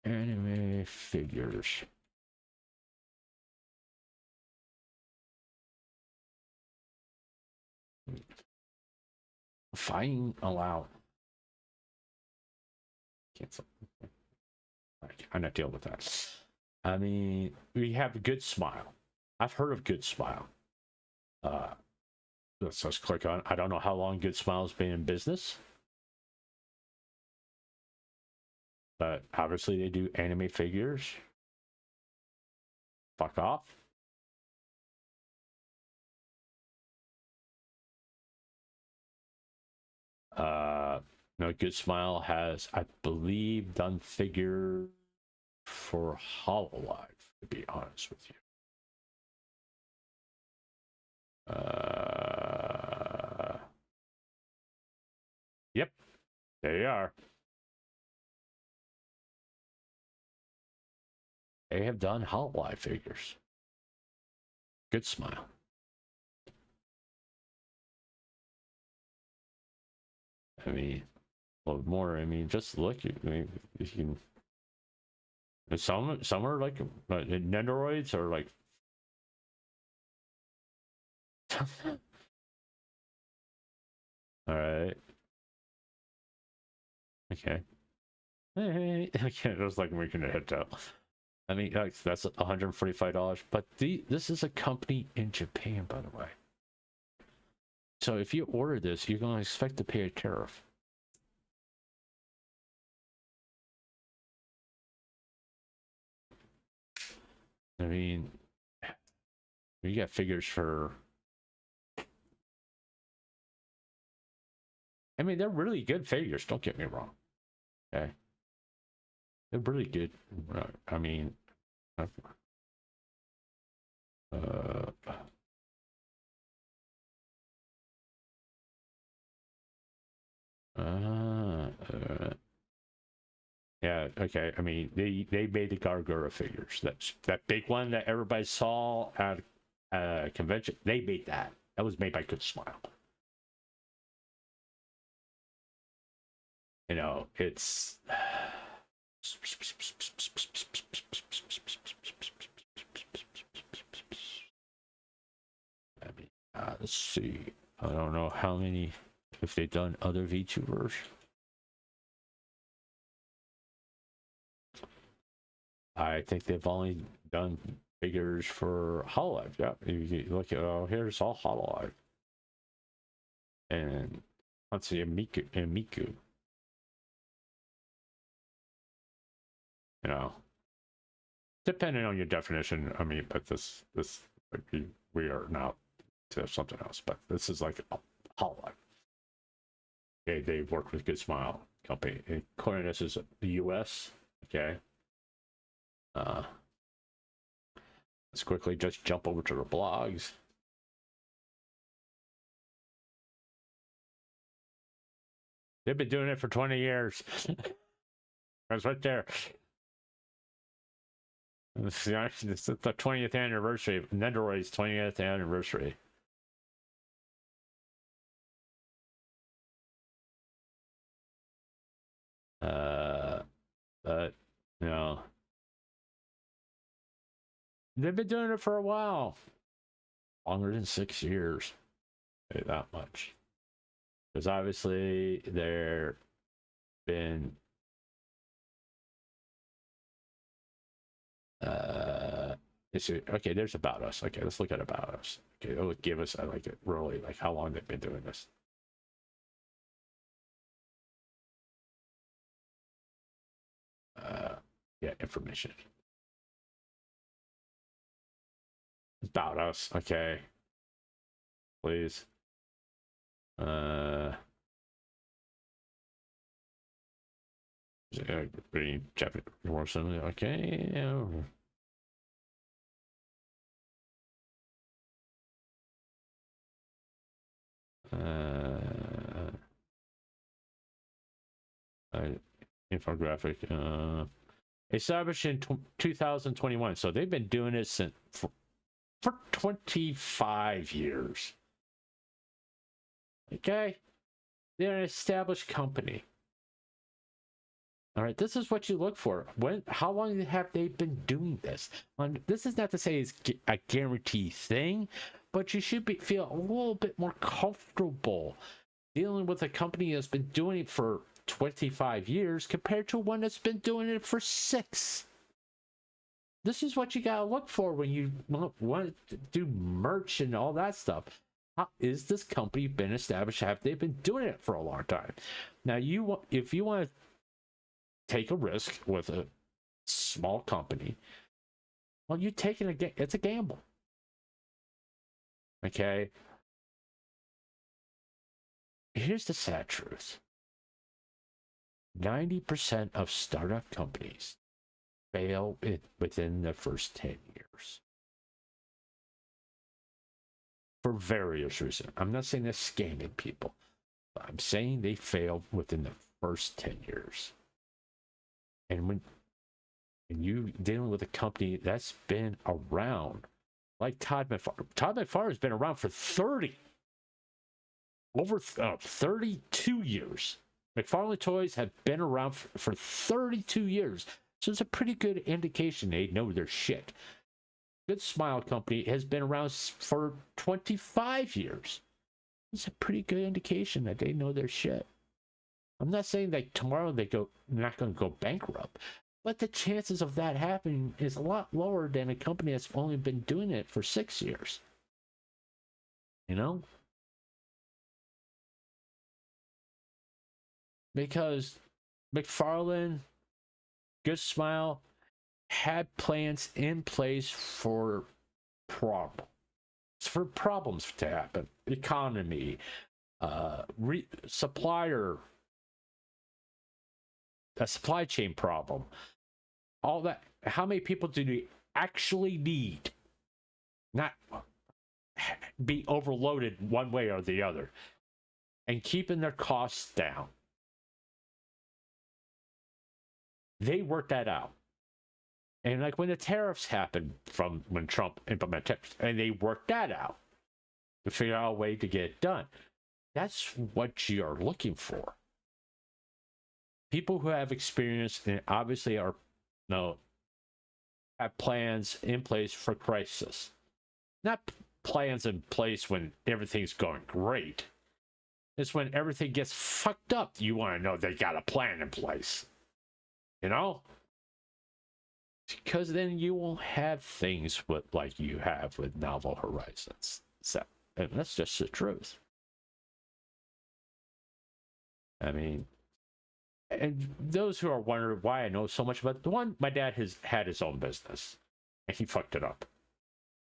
anime figures. Fine, allow. Cancel. Like, I'm not dealing with that. I mean, we have Good Smile. I've heard of Good Smile. Let's just click on. I don't know how long Good Smile's been in business, but obviously they do anime figures. Fuck off. No, Good Smile has, I believe, done figure for Hololive, to be honest with you. Yep, there you are. They have done Hololive figures. Good Smile. I mean, well, more. I mean, just look. I mean, you can. Some are like Nendoroids are like. All right. Okay. Hey, okay, it was like making a head tap. I mean, that's $145. But this is a company in Japan, by the way. So if you order this, you're going to expect to pay a tariff. I mean, you got figures for. I mean, they're really good figures. Don't get me wrong. Okay, they're really good. I mean, yeah. Okay. I mean, they made the Gargura figures. That big one that everybody saw at convention. They made that. That was made by Good Smile. You know, it's. I mean, let's see. I don't know how many. If they've done other VTubers. I think they've only done figures for Hololive. Yeah, you look at, oh, here's all Hololive. And let's see, Miku. You know, depending on your definition, I mean, but this we are now to something else, but this is like a Hololive. Okay, they work with Good Smile Company. And according to this is the US. Okay. Let's quickly just jump over to the blogs. They've been doing it for 20 years. That's right there. This is the 20th anniversary of Nendoroid's 20th anniversary. But you know, they've been doing it for a while, longer than 6 years. Say that much, because obviously they're been. Okay, there's About Us. Okay, let's look at About Us. Okay, it'll give us like really like how long they've been doing this. Yeah, information. About Us. Okay, please. Pretty Japanese or something. Okay. Infographic. Established in 2021, so they've been doing it since for 25 years. Okay, they're an established company. All right, this is what you look for. How long have they been doing this? This is not to say it's a guaranteed thing, but you should feel a little bit more comfortable dealing with a company that's been doing it for 25 years compared to one that's been doing it for 6. This is what you gotta look for when you want to do merch and all that stuff. How is this company been established? Have they been doing it for a long time? Now, if you want to take a risk with a small company, well, you're taking it's a gamble. Okay. Here's the sad truth. 90% of startup companies fail within the first 10 years. For various reasons. I'm not saying they're scamming people, but I'm saying they fail within the first 10 years. And when you dealing with a company that's been around, like Todd McFarlane has been around for 32 years. McFarlane Toys have been around for 32 years. So it's a pretty good indication they know their shit. Good Smile Company has been around for 25 years. It's a pretty good indication that they know their shit. I'm not saying that tomorrow they're not going to go bankrupt, but the chances of that happening is a lot lower than a company that's only been doing it for 6 years. You know? Because McFarlane, Good Smile, had plans in place for problems to happen. Economy, a supply chain problem, all that. How many people do they actually need? Not be overloaded one way or the other, and keeping their costs down. They worked that out. And like when the tariffs happened from when Trump implemented tariffs, and they worked that out to figure out a way to get it done. That's what you are looking for. People who have experience and obviously have plans in place for crisis. Not plans in place when everything's going great. It's when everything gets fucked up. You want to know they got a plan in place. You know? Because then you won't have things like you have with Novel Horizons. So, and that's just the truth. I mean, and those who are wondering why I know so much about the one, my dad has had his own business, and he fucked it up.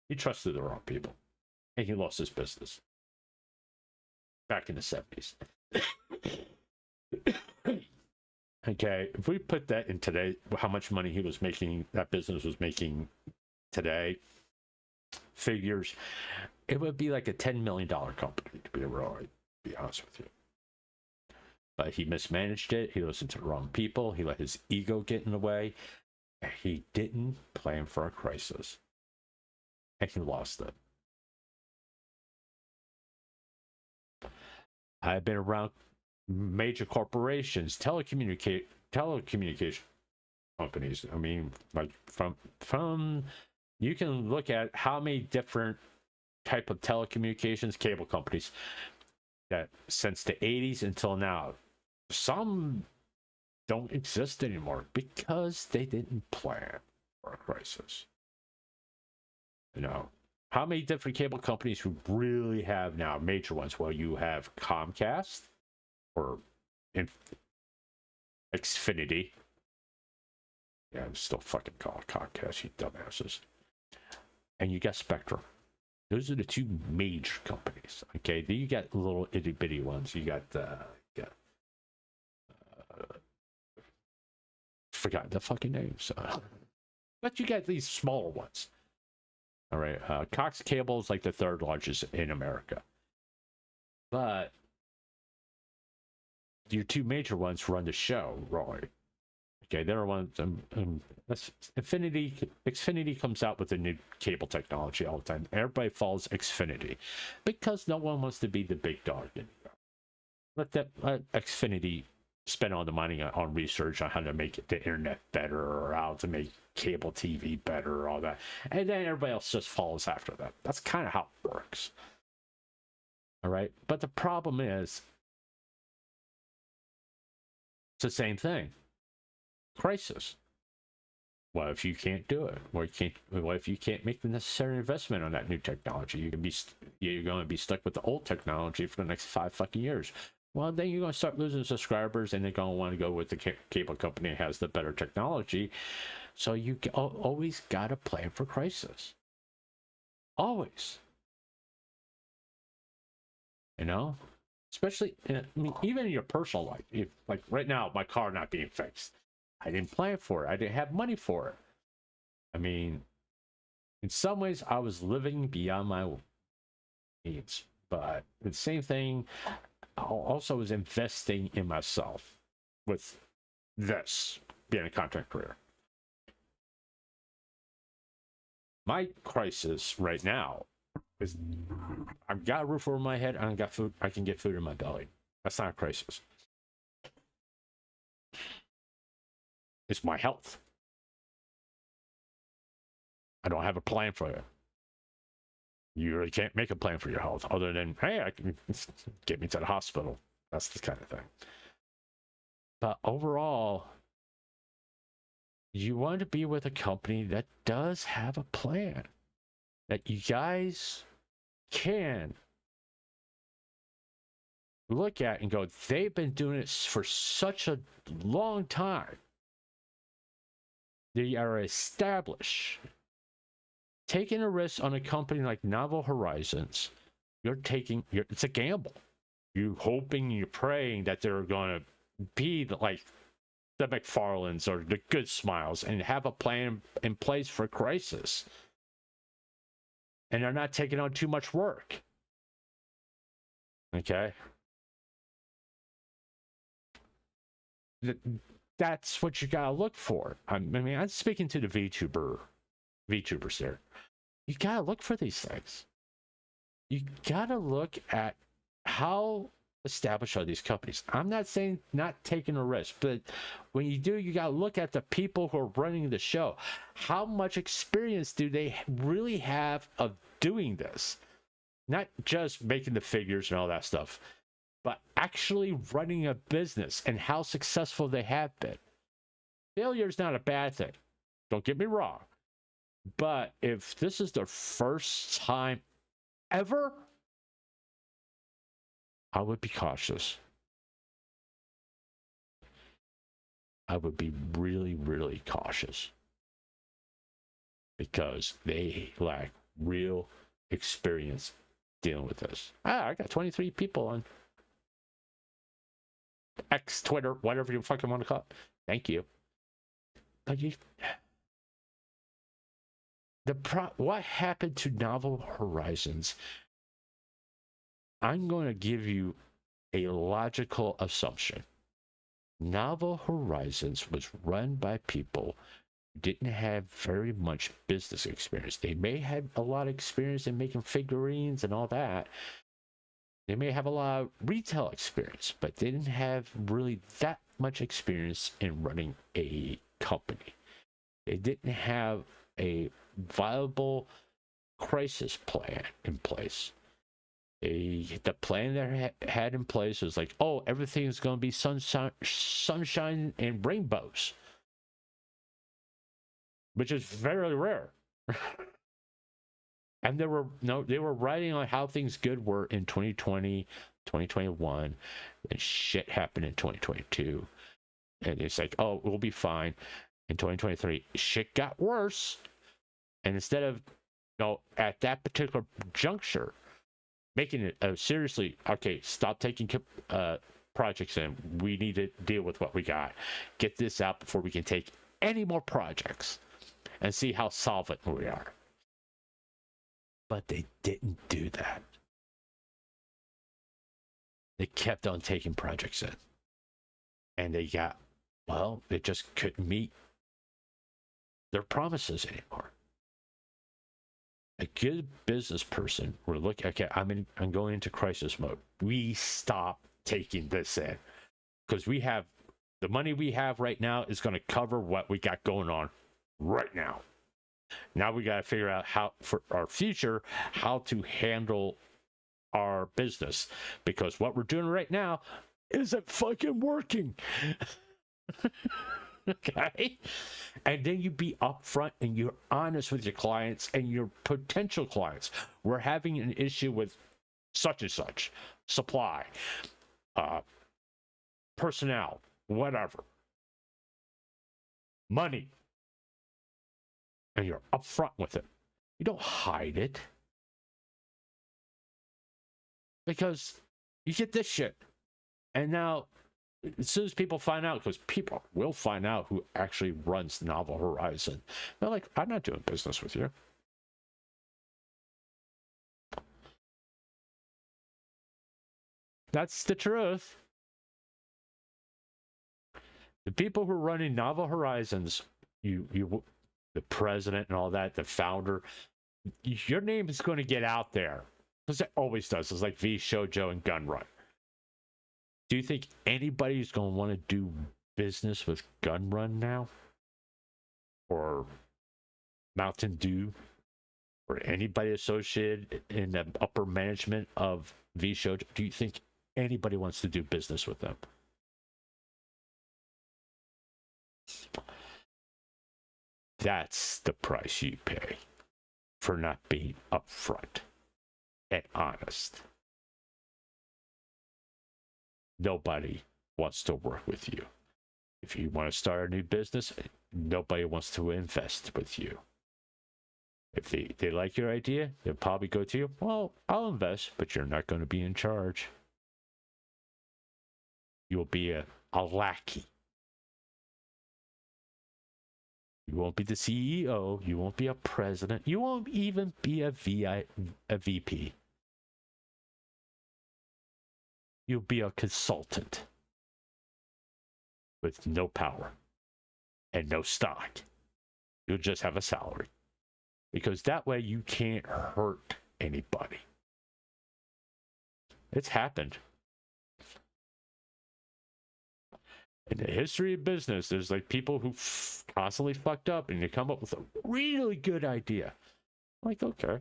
He trusted the wrong people, and he lost his business back in the 70s. Okay, if we put that in today, how much money he was making, that business was making today, figures, it would be like a $10 million company, to be honest with you. But he mismanaged it. He listened to the wrong people. He let his ego get in the way. He didn't plan for a crisis. And he lost it. I've been around major corporations, telecommunication companies. I mean, like from you can look at how many different type of telecommunications cable companies that since the 80s until now, some don't exist anymore because they didn't plan for a crisis. You know, how many different cable companies who really have now major ones? Well, you have Comcast or Xfinity. Yeah, I'm still fucking call it Comcast, you dumbasses. And you got Spectrum. Those are the two major companies. Okay, then you got little itty bitty ones. You got forgot the fucking names. But you got these smaller ones. All right, Cox Cable is like the third largest in America. But your two major ones run the show, Roy. Okay, they're ones. Xfinity comes out with a new cable technology all the time. Everybody follows Xfinity because no one wants to be the big dog anymore. Let Xfinity spend all the money on research on how to make the internet better or how to make cable TV better or all that, and then everybody else just follows after that. That's kind of how it works. All right, but the problem is the same thing. Crisis. What if you can't do it? What if you can't make the necessary investment on that new technology? You're going to be stuck with the old technology for the next 5 fucking years. Well, then you're going to start losing subscribers, and they're going to want to go with the cable company that has the better technology. So you always got to plan for crisis. Always. You know? Especially, even in your personal life. If, like right now, my car not being fixed. I didn't plan for it. I didn't have money for it. I mean, in some ways, I was living beyond my needs. But the same thing, I also was investing in myself with this being a content career. My crisis right now is I've got a roof over my head and I got food. I can get food in my belly. That's not a crisis. It's my health. I don't have a plan for it. You really can't make a plan for your health other than, hey, I can get me to the hospital. That's the kind of thing. But overall, you want to be with a company that does have a plan, that you guys can look at and go, they've been doing it for such a long time. They are established. Taking a risk on a company like Novel Horizons, it's a gamble. You're hoping, you're praying that they're going to be like the McFarlanes or the Good Smiles and have a plan in place for crisis. And they're not taking on too much work. Okay? That's what you gotta look for. I mean, I'm speaking to the VTubers there. You gotta look for these things. You gotta look at how established are these companies. I'm not saying not taking a risk, but when you do, you gotta look at the people who are running the show. How much experience do they really have of doing this? Not just making the figures and all that stuff, but actually running a business and how successful they have been. Failure is not a bad thing. Don't get me wrong. But if this is their first time ever, I would be cautious. I would be really, really cautious. Because they lack real experience dealing with this. I got 23 people on X, Twitter, whatever you fucking want to call it. Thank you. But what happened to Novel Horizons? I'm going to give you a logical assumption. Novel Horizons was run by people who didn't have very much business experience. They may have a lot of experience in making figurines and all that. They may have a lot of retail experience, but they didn't have really that much experience in running a company. They didn't have a viable crisis plan in place. The plan they had in place was like, oh, everything is going to be sunshine and rainbows, which is very rare. And they were writing on how things good were in 2020, 2021, and shit happened in 2022. And it's like, oh, we'll be fine. In 2023, shit got worse. And instead of, at that particular juncture, making it seriously, okay, stop taking projects in. We need to deal with what we got. Get this out before we can take any more projects and see how solvent we are. But they didn't do that. They kept on taking projects in. And they just couldn't meet their promises anymore. A good business person will look, okay, I'm going into crisis mode. We stop taking this in because we have the money we have right now is going to cover what we got going on right now. Now we got to figure out how for our future, how to handle our business, because what we're doing right now isn't fucking working. Okay? And then you be upfront and you're honest with your clients and your potential clients. We're having an issue with such and such supply, personnel, whatever, money. And you're upfront with it. You don't hide it. Because you get this shit. And now, as soon as people find out, because people will find out who actually runs Novel Horizon, they're like, I'm not doing business with you. That's the truth. The people who are running Novel Horizons, the president and all that, the founder, your name is going to get out there. Because it always does. It's like V, Shoujo, and Gunrun. Do you think anybody's going to want to do business with Gunrun now? Or Mountain Dew? Or anybody associated in the upper management of V Shoujo? Do you think anybody wants to do business with them? That's the price you pay for not being upfront and honest. Nobody wants to work with you. If you want to start a new business, nobody wants to invest with you. If they like your idea, they'll probably go to you, well, I'll invest, but you're not going to be in charge. You'll be a lackey. You won't be the CEO. You won't be a president. You won't even be a VP. You'll be a consultant with no power and no stock. You'll just have a salary. Because that way you can't hurt anybody. It's happened. In the history of business, there's like people who constantly fucked up and they come up with a really good idea. Like, okay,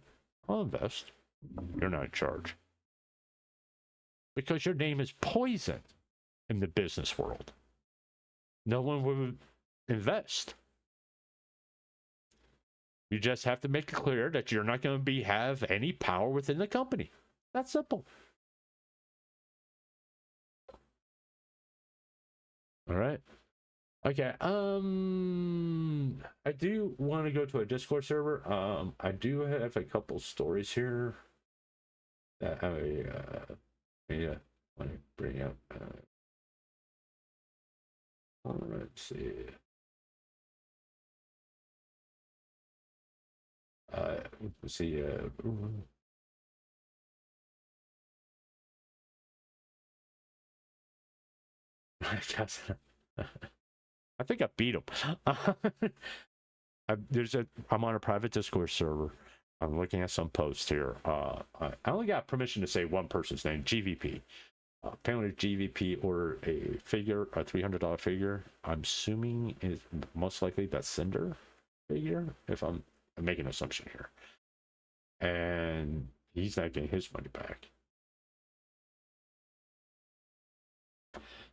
I'll invest. You're not in charge. Because your name is poison in the business world. No one would invest. You just have to make it clear that you're not going to have any power within the company. That's simple. All right. Okay. I do want to go to a Discord server. I do have a couple stories here that I want to bring up. Let's see. Let's see. I think I beat him. I'm on a private Discord server. I'm looking at some posts here. I only got permission to say one person's name, GVP. Apparently, GVP ordered a figure, a $300 figure. I'm assuming is most likely that Cinder figure, if I'm making an assumption here. And he's not getting his money back.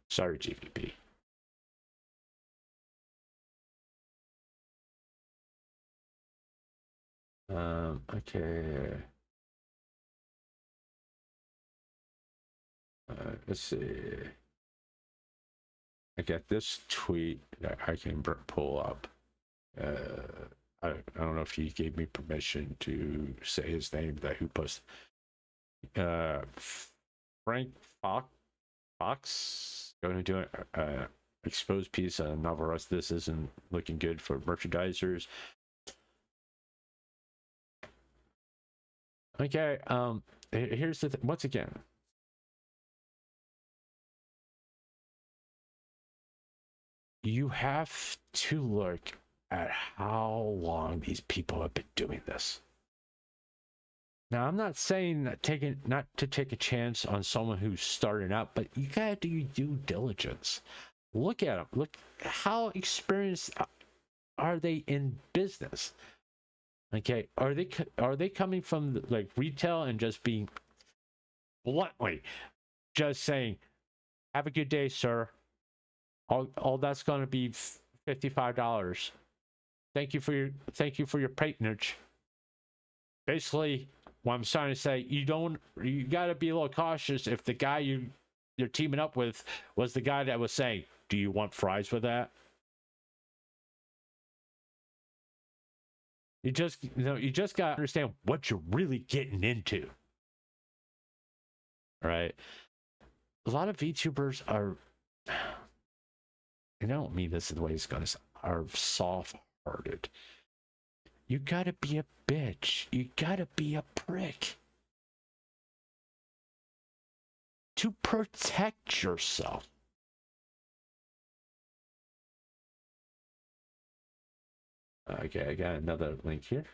Sorry, GVP. Okay. Let's see. I got this tweet that I can pull up. I don't know if he gave me permission to say his name, that who posted. Frank Fox going to do an exposed piece on Novel. This isn't looking good for merchandisers. Okay, here's the once again. You have to look at how long these people have been doing this. Now, I'm not saying that not to take a chance on someone who's starting out, but you gotta do your due diligence. Look at them. Look how experienced are they in business. Okay, are they coming from like retail and just being bluntly just saying, "Have a good day, sir. All that's going to be $55. Thank you for your patronage. Basically, what I'm trying to say, you got to be a little cautious if the guy you're teaming up with was the guy that was saying, "Do you want fries with that?" You just got to understand what you're really getting into. All right. A lot of VTubers are, and I don't mean this in the way it's going to sound, are soft-hearted. You gotta be a bitch. You gotta be a prick to protect yourself. Okay, I got another link here.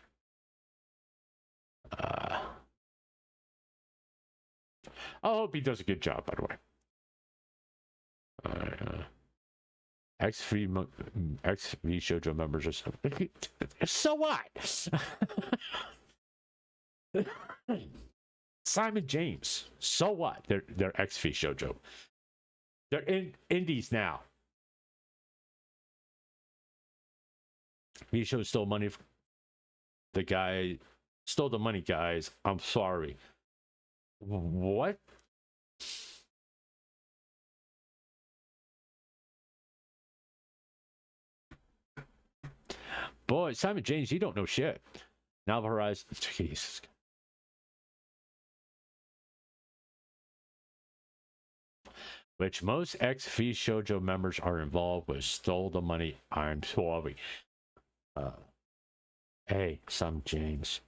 I hope he does a good job, by the way. XV Shoujo members are so what? Simon James, so what? They're XV Shoujo. They're in indies now. Misho stole money. The guy stole the money, guys. I'm sorry. What? Boy, Simon James, you don't know shit. Novel Horizon, Jesus. Which most XV Shoujo members are involved with, stole the money. I'm sorry. Hey, Simon James,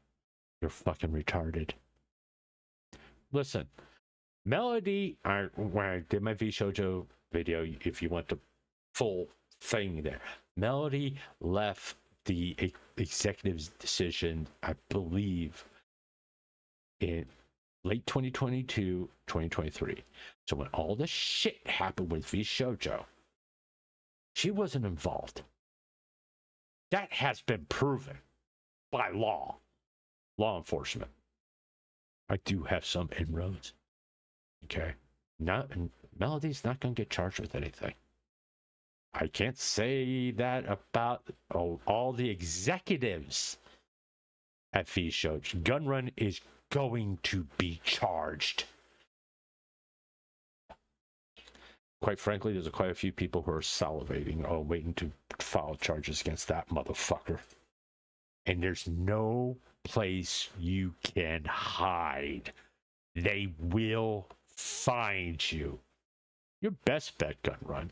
you're fucking retarded. Listen, Melody, when I did my V Shoujo video, if you want the full thing there, Melody left the executive's decision, I believe, in late 2022, 2023. So when all this shit happened with V Shoujo, she wasn't involved. That has been proven by law enforcement. I do have some inroads. Okay. Melody's not going to get charged with anything. I can't say that about all the executives at V Shoujo. Gunrun is going to be charged. Quite frankly, there's quite a few people who are salivating, waiting to file charges against that motherfucker. And there's no place you can hide. They will find you. Your best bet, Gunrun,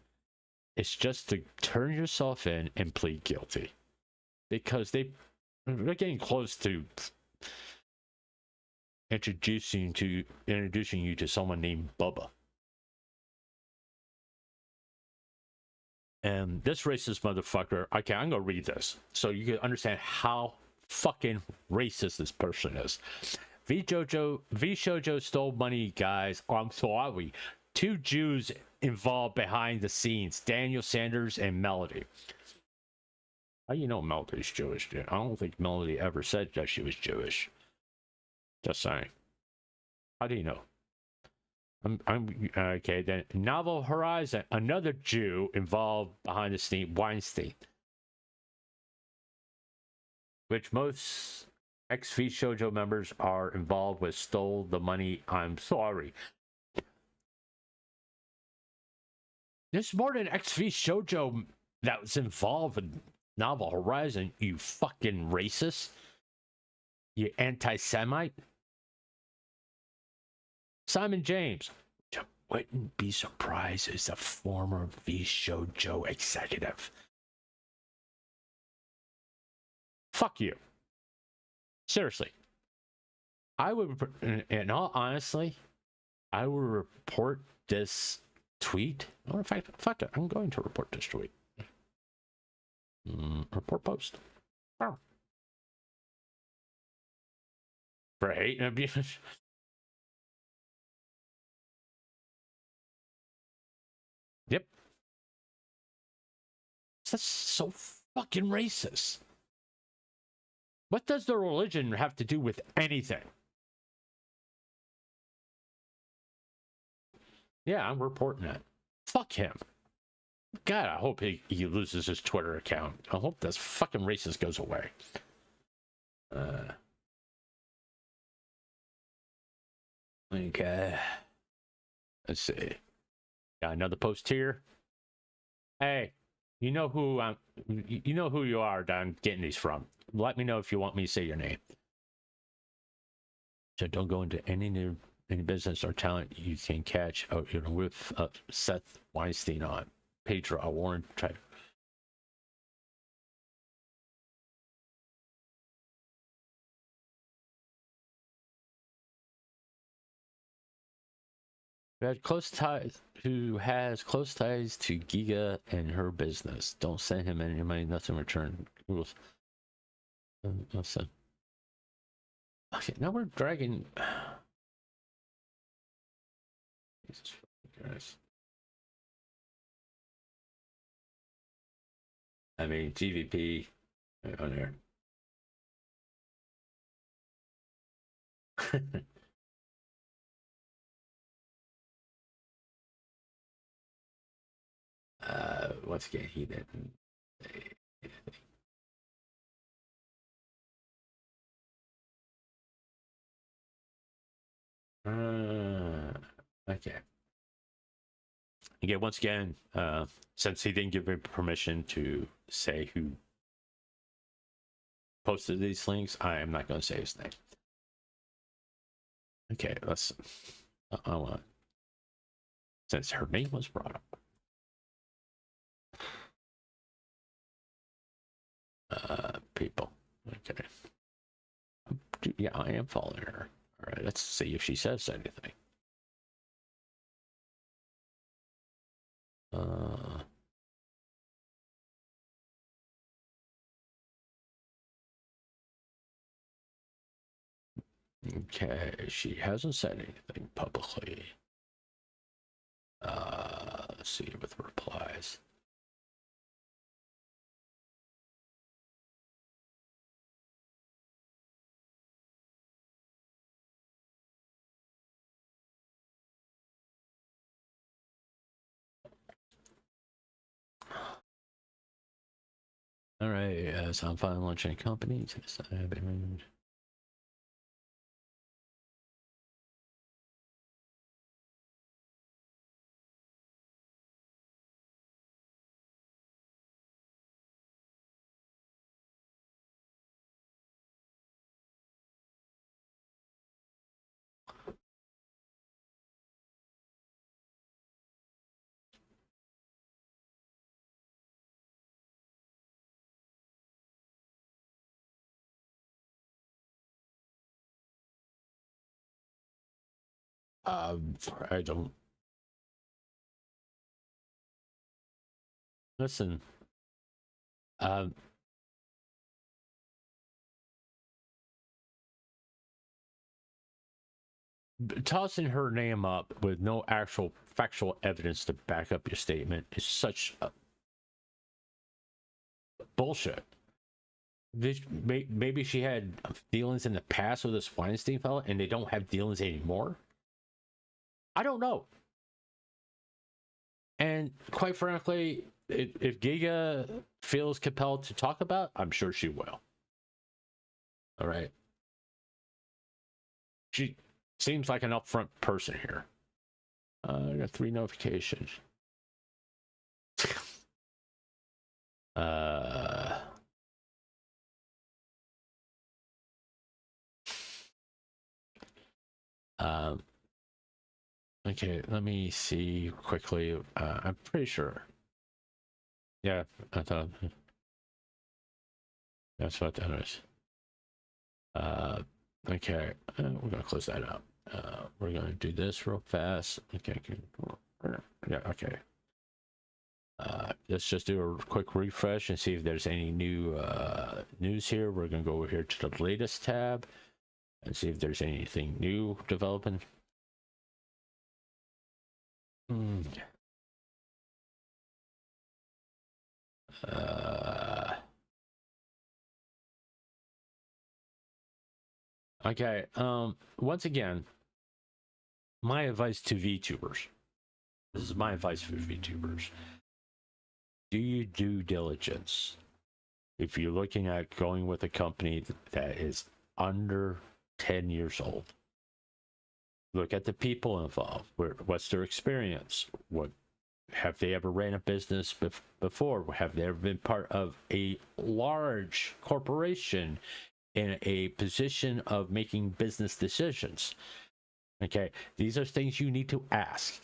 is just to turn yourself in and plead guilty. Because they're getting close to introducing you to someone named Bubba. And this racist motherfucker, okay, I'm gonna read this so you can understand how fucking racist this person is. V Shoujo stole money, guys. I'm sorry. 2 Jews involved behind the scenes, Daniel Sanders and Melody. How you know Melody's Jewish, dude? I don't think Melody ever said that she was Jewish. Just saying. How do you know? I'm okay. Then Novel Horizon, another Jew involved behind the scene, Weinstein, which most XV Shoujo members are involved with, stole the money. I'm sorry. There's more than XV Shoujo that was involved in Novel Horizon. You fucking racist. You anti-Semite. Simon James, which I wouldn't be surprised, is a former V Shoujo executive. Fuck you. Seriously. I would, in all honesty, I would report this tweet. Or in fact, fuck it, I'm going to report this tweet. Report post. Oh. For hate and abuse. Yep. That's so fucking racist. What does their religion have to do with anything? Yeah, I'm reporting that. Fuck him. God, I hope he loses his Twitter account. I hope this fucking racist goes away. Okay. Let's see. Got another post here. Hey, you know who you know who you are that I'm getting these from. Let me know if you want me to say your name. So don't go into any business or talent you can catch out with Seth Weinstein on. Pedro, Warren, try. Who has close ties to Giga and her business. Don't send him any money, nothing in return. Listen. Okay, now we're dragging. Jesus Christ. I mean, GVP on there. Once again, he didn't say anything. Okay. Again, once again, since he didn't give me permission to say who posted these links, I am not going to say his name. Okay, let's. I want. Since her name was brought up. People. Okay. Yeah, I am following her. All right, let's see if she says anything. Okay, she hasn't said anything publicly. Let's see with replies. All right, so I'm finally launching a company. I don't listen. Tossing her name up with no actual factual evidence to back up your statement is such bullshit. Maybe she had dealings in the past with this Weinstein fella and they don't have dealings anymore. I don't know. And quite frankly, if Giga feels compelled to talk about, I'm sure she will. All right. She seems like an upfront person here. I got 3 notifications. Okay, let me see quickly. I'm pretty sure. Yeah, I thought that's what that is. Okay, we're gonna close that out. We're gonna do this real fast. Okay, yeah, okay. Let's just do a quick refresh and see if there's any new news here. We're gonna go over here to the latest tab and see if there's anything new developing. Okay, once again, my advice to VTubers. This is my advice for VTubers. do your due diligence. If you're looking at going with a company that is under 10 years old, look at the people involved. What's their experience? What have they ever ran a business before? Have they ever been part of a large corporation in a position of making business decisions? Okay, these are things you need to ask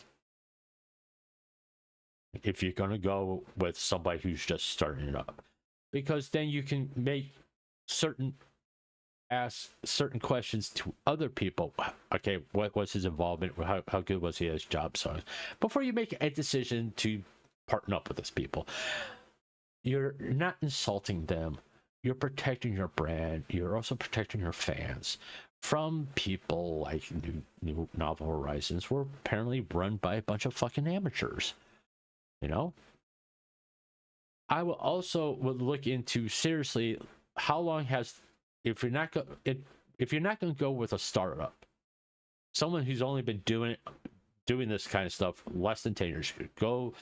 if you're going to go with somebody who's just starting it up, because then you can ask certain questions to other people. Okay, what was his involvement? How good was he at his job? So before you make a decision to partner up with these people, you're not insulting them. You're protecting your brand. You're also protecting your fans from people like New Novel Horizons were apparently run by a bunch of fucking amateurs. You know? I will also would look into seriously how long has if you're not going to go with a startup, someone who's only been doing this kind of stuff less than 10 years, go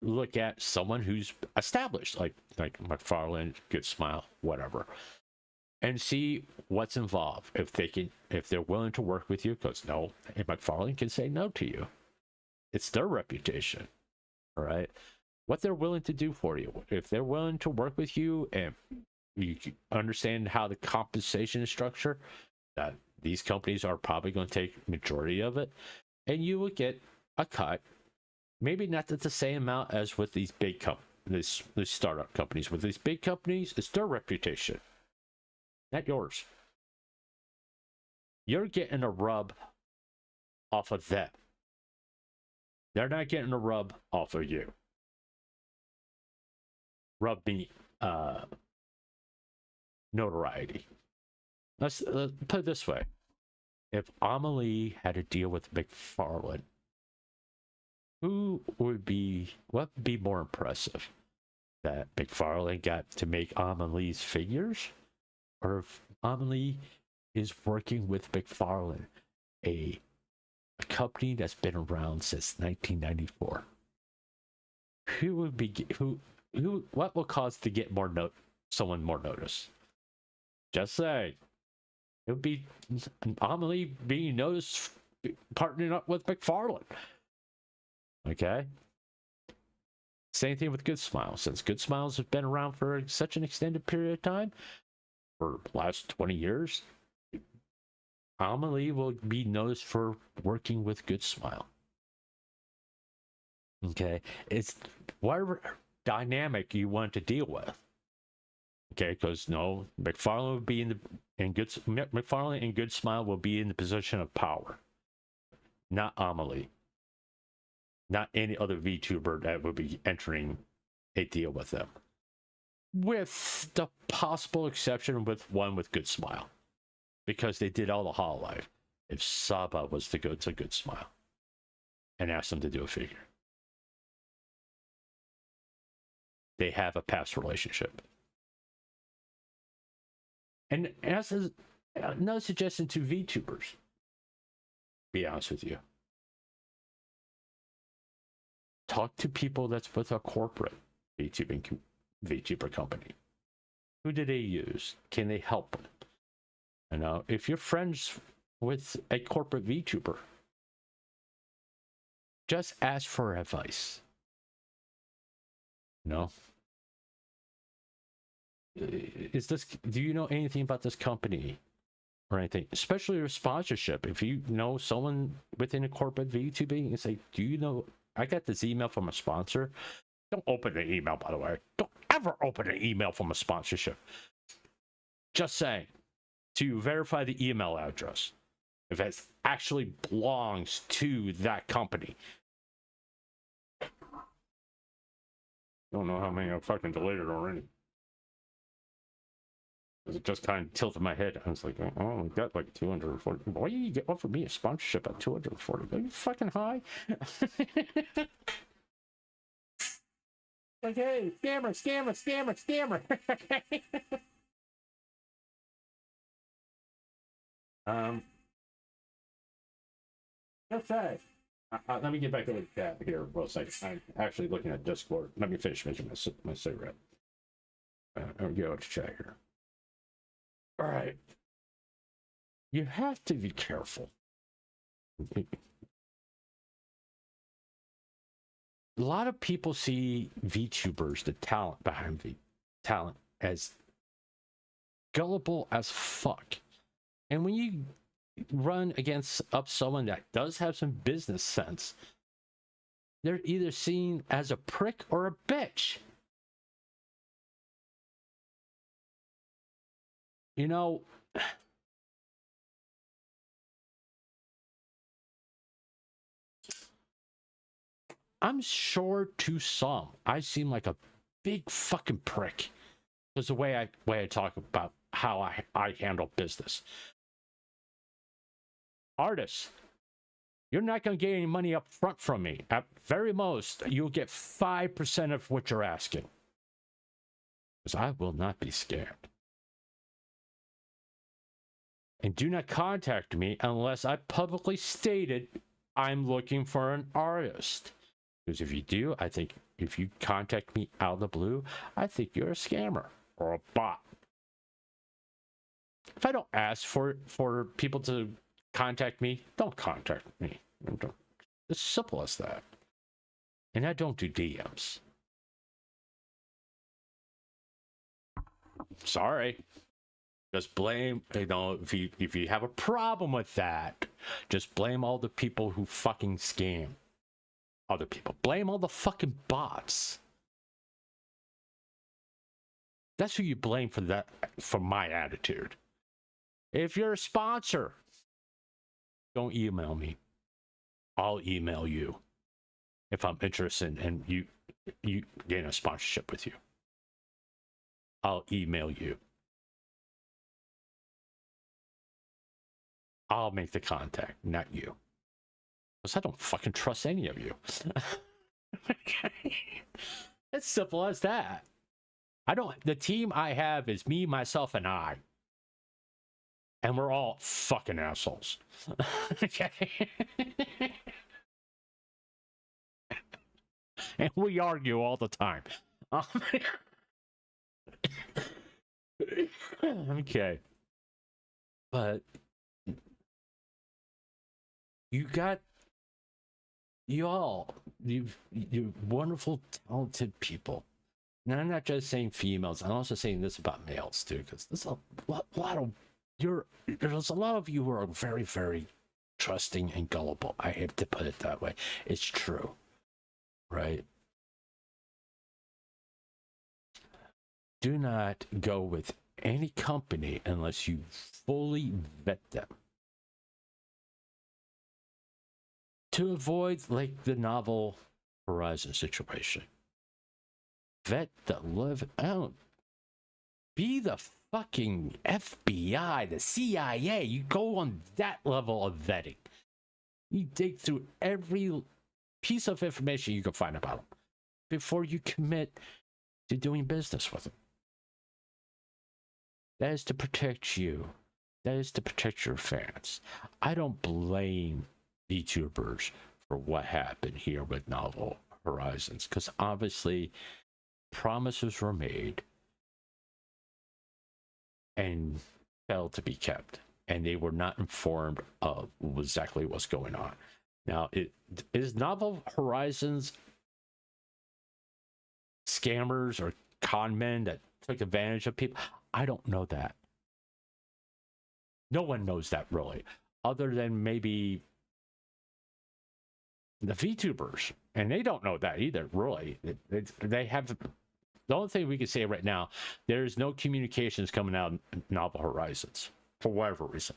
look at someone who's established, like McFarlane, Good Smile, whatever, and see what's involved. If they're willing to work with you, because no, McFarlane can say no to you. It's their reputation, all right? What they're willing to do for you. If they're willing to work with you and you understand how the compensation is structured, that these companies are probably going to take majority of it, and you will get a cut. Maybe not at the same amount as with these big these startup companies. With these big companies, it's their reputation, not yours. You're getting a rub off of them. They're not getting a rub off of you. Rub me notoriety. Let's put it this way. If Amelie had to deal with McFarlane, what would be more impressive? That McFarlane got to make Amelie's figures? Or if Amelie is working with McFarlane, a company that's been around since 1994? What will cause to get someone more notice? Just say it would be Amelie being noticed partnering up with McFarlane. Okay. Same thing with Good Smiles. Since Good Smiles have been around for such an extended period of time, for the last 20 years, Amelie will be noticed for working with Good Smile. Okay. It's whatever dynamic you want to deal with. Okay, because no, McFarlane would be McFarlane and Good Smile will be in the position of power, not Amelie, not any other VTuber that would be entering a deal with them, with the possible exception with one with Good Smile, because they did all the Hololive. If Saba was to go to Good Smile and ask them to do a figure, they have a past relationship. And as another suggestion to VTubers, be honest with you, talk to people that's with a corporate VTuber company. Who do they use? Can they help them? You know, if you're friends with a corporate VTuber, just ask for advice. You know, do you know anything about this company or anything, especially your sponsorship? If you know someone within a corporate VTubing, you say, do you know, I got this email from a sponsor. Don't open an email, by the way. Don't ever open an email from a sponsorship. Just saying, to verify the email address, if it actually belongs to that company. Don't know how many I fucking deleted already. It just kind of tilted my head. I was like, oh, we got like 240. Why do you get offer me a sponsorship at 240? Are you fucking high? Okay, scammer. Just say, Let me get back over the chat here for a second. I'm actually looking at Discord. Let me finish making my cigarette. I'll go to chat here. All right. You have to be careful. A lot of people see VTubers, the talent behind the talent, as gullible as fuck. And when you run against someone that does have some business sense, they're either seen as a prick or a bitch. You know, I'm sure to some I seem like a big fucking prick because the way I talk about how I handle business. Artists, you're not going to get any money up front from me. At very most, you'll get 5% of what you're asking. Because I will not be scared. And do not contact me unless I publicly stated I'm looking for an artist. Because if you do, I think if you contact me out of the blue, I think you're a scammer or a bot. If I don't ask for people to contact me, don't contact me. It's simple as that. And I don't do DMs. Sorry. Just blame, if you have a problem with that, just blame all the people who fucking scam other people. Blame all the fucking bots. That's who you blame for that, for my attitude. If you're a sponsor, don't email me. I'll email you if I'm interested in you getting a sponsorship with you. I'll email you. I'll make the contact, not you. Because I don't fucking trust any of you. Okay. It's simple as that. The team I have is me, myself, and I. And we're all fucking assholes. Okay. And we argue all the time. Okay. But you wonderful, talented people. And I'm not just saying females. I'm also saying this about males too, because there's a lot of you who are very, very trusting and gullible. I hate to put it that way. It's true, right? Do not go with any company unless you fully vet them. To avoid like the novel Horizon situation. Vet the live out. Be the fucking FBI, the CIA. You go on that level of vetting. You dig through every piece of information you can find about them before you commit to doing business with them. That is to protect you. That is to protect your fans. I don't blame VTubers for what happened here with Novel Horizons, because obviously promises were made and failed to be kept, and they were not informed of exactly what's going on. Now, is Novel Horizons scammers or con men that took advantage of people? I don't know that. No one knows that really, other than maybe the VTubers, and they don't know that either. Really, they have. The only thing we can say right now, there's no communications coming out of Novel Horizons for whatever reason.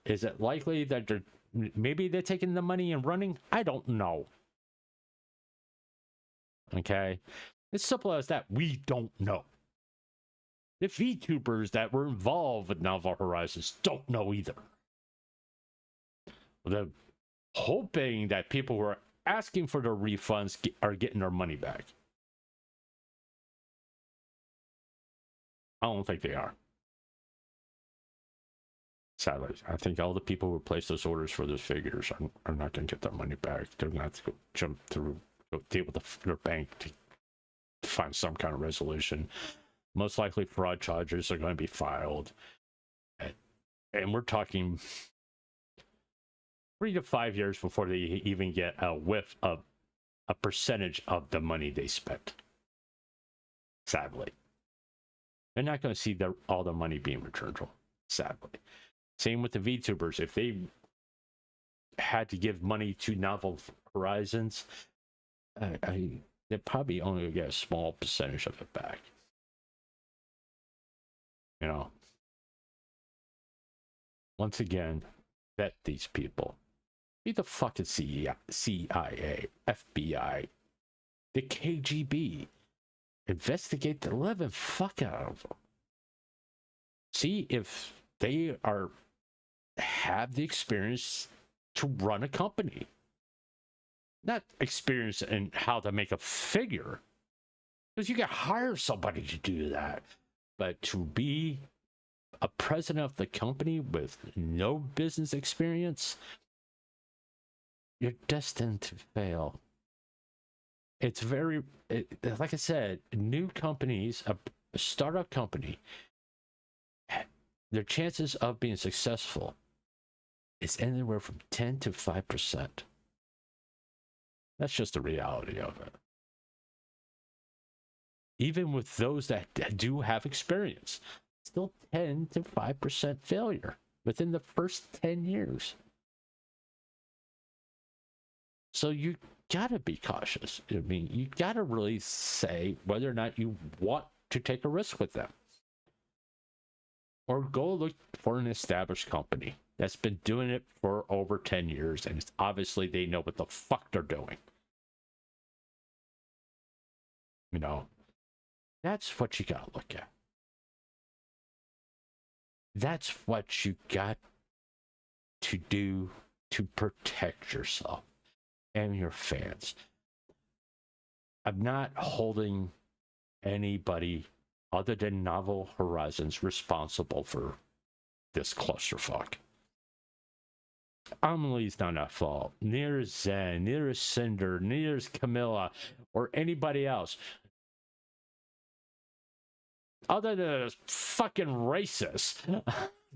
Is it likely that maybe they're taking the money and running? I don't know. Okay, it's simple as that. We don't know. The VTubers that were involved with Novel Horizons don't know either. They're hoping that people who are asking for their refunds are getting their money back. I don't think they are. Sadly, I think all the people who placed those orders for those figures are not going to get their money back. They're going to have to go jump through, go deal with their bank to find some kind of resolution. Most likely, fraud charges are going to be filed, and we're talking 3 to 5 years before they even get a whiff of a percentage of the money they spent. Sadly, they're not going to see all the money being returned. Sadly. Same with the VTubers. If they had to give money to Novel Horizons, they probably only get a small percentage of it back. You know, once again, vet these people. Be the fucking CIA, FBI, the KGB. Investigate the living fuck out of them. See if they have the experience to run a company. Not experience in how to make a figure, because you can hire somebody to do that. But to be a president of the company with no business experience, you're destined to fail. It's like I said, new companies, a startup company, their chances of being successful is anywhere from 10 to 5%. That's just the reality of it. Even with those that do have experience, still 10 to 5% failure within the first 10 years. So you gotta be cautious. I mean, you gotta really say whether or not you want to take a risk with them. Or go look for an established company that's been doing it for over 10 years, and it's obviously they know what the fuck they're doing. You know, that's what you gotta look at. That's what you got to do to protect yourself and your fans. I'm not holding anybody other than Novel Horizons responsible for this clusterfuck. Amelie's not at fault. Neither is Zen, neither is Cinder, neither is Camilla, or anybody else. Other than a fucking racist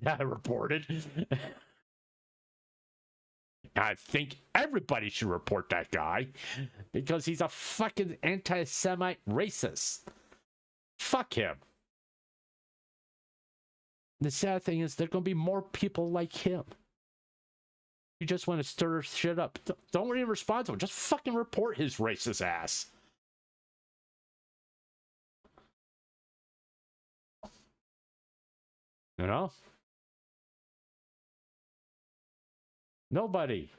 that I reported. I think everybody should report that guy because he's a fucking anti-Semite racist. Fuck him. The sad thing is there are going to be more people like him. You just want to stir shit up. Don't even respond to him. Just fucking report his racist ass. You know? Nobody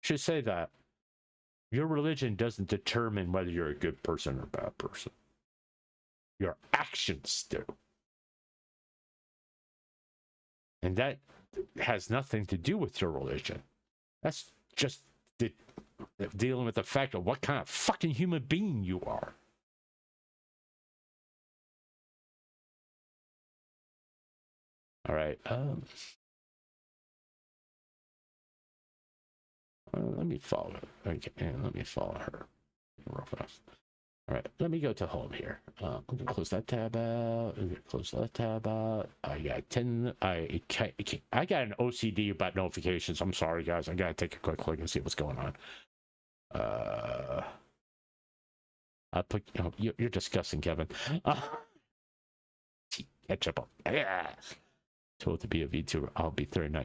should say that. Your religion doesn't determine whether you're a good person or a bad person. Your actions do. And that has nothing to do with your religion. That's just dealing with the fact of what kind of fucking human being you are. All right. Let me follow it. Okay, let me follow her real fast. All right, let me go to home here. I'm gonna close that tab out. I'm gonna close that tab out. I got 10. I got an OCD about notifications. I'm sorry, guys. I gotta take a quick look and see what's going on. I put. Oh, you're disgusting, Kevin. Ketchup. Yeah. Told to be a VTuber. I'll be 39.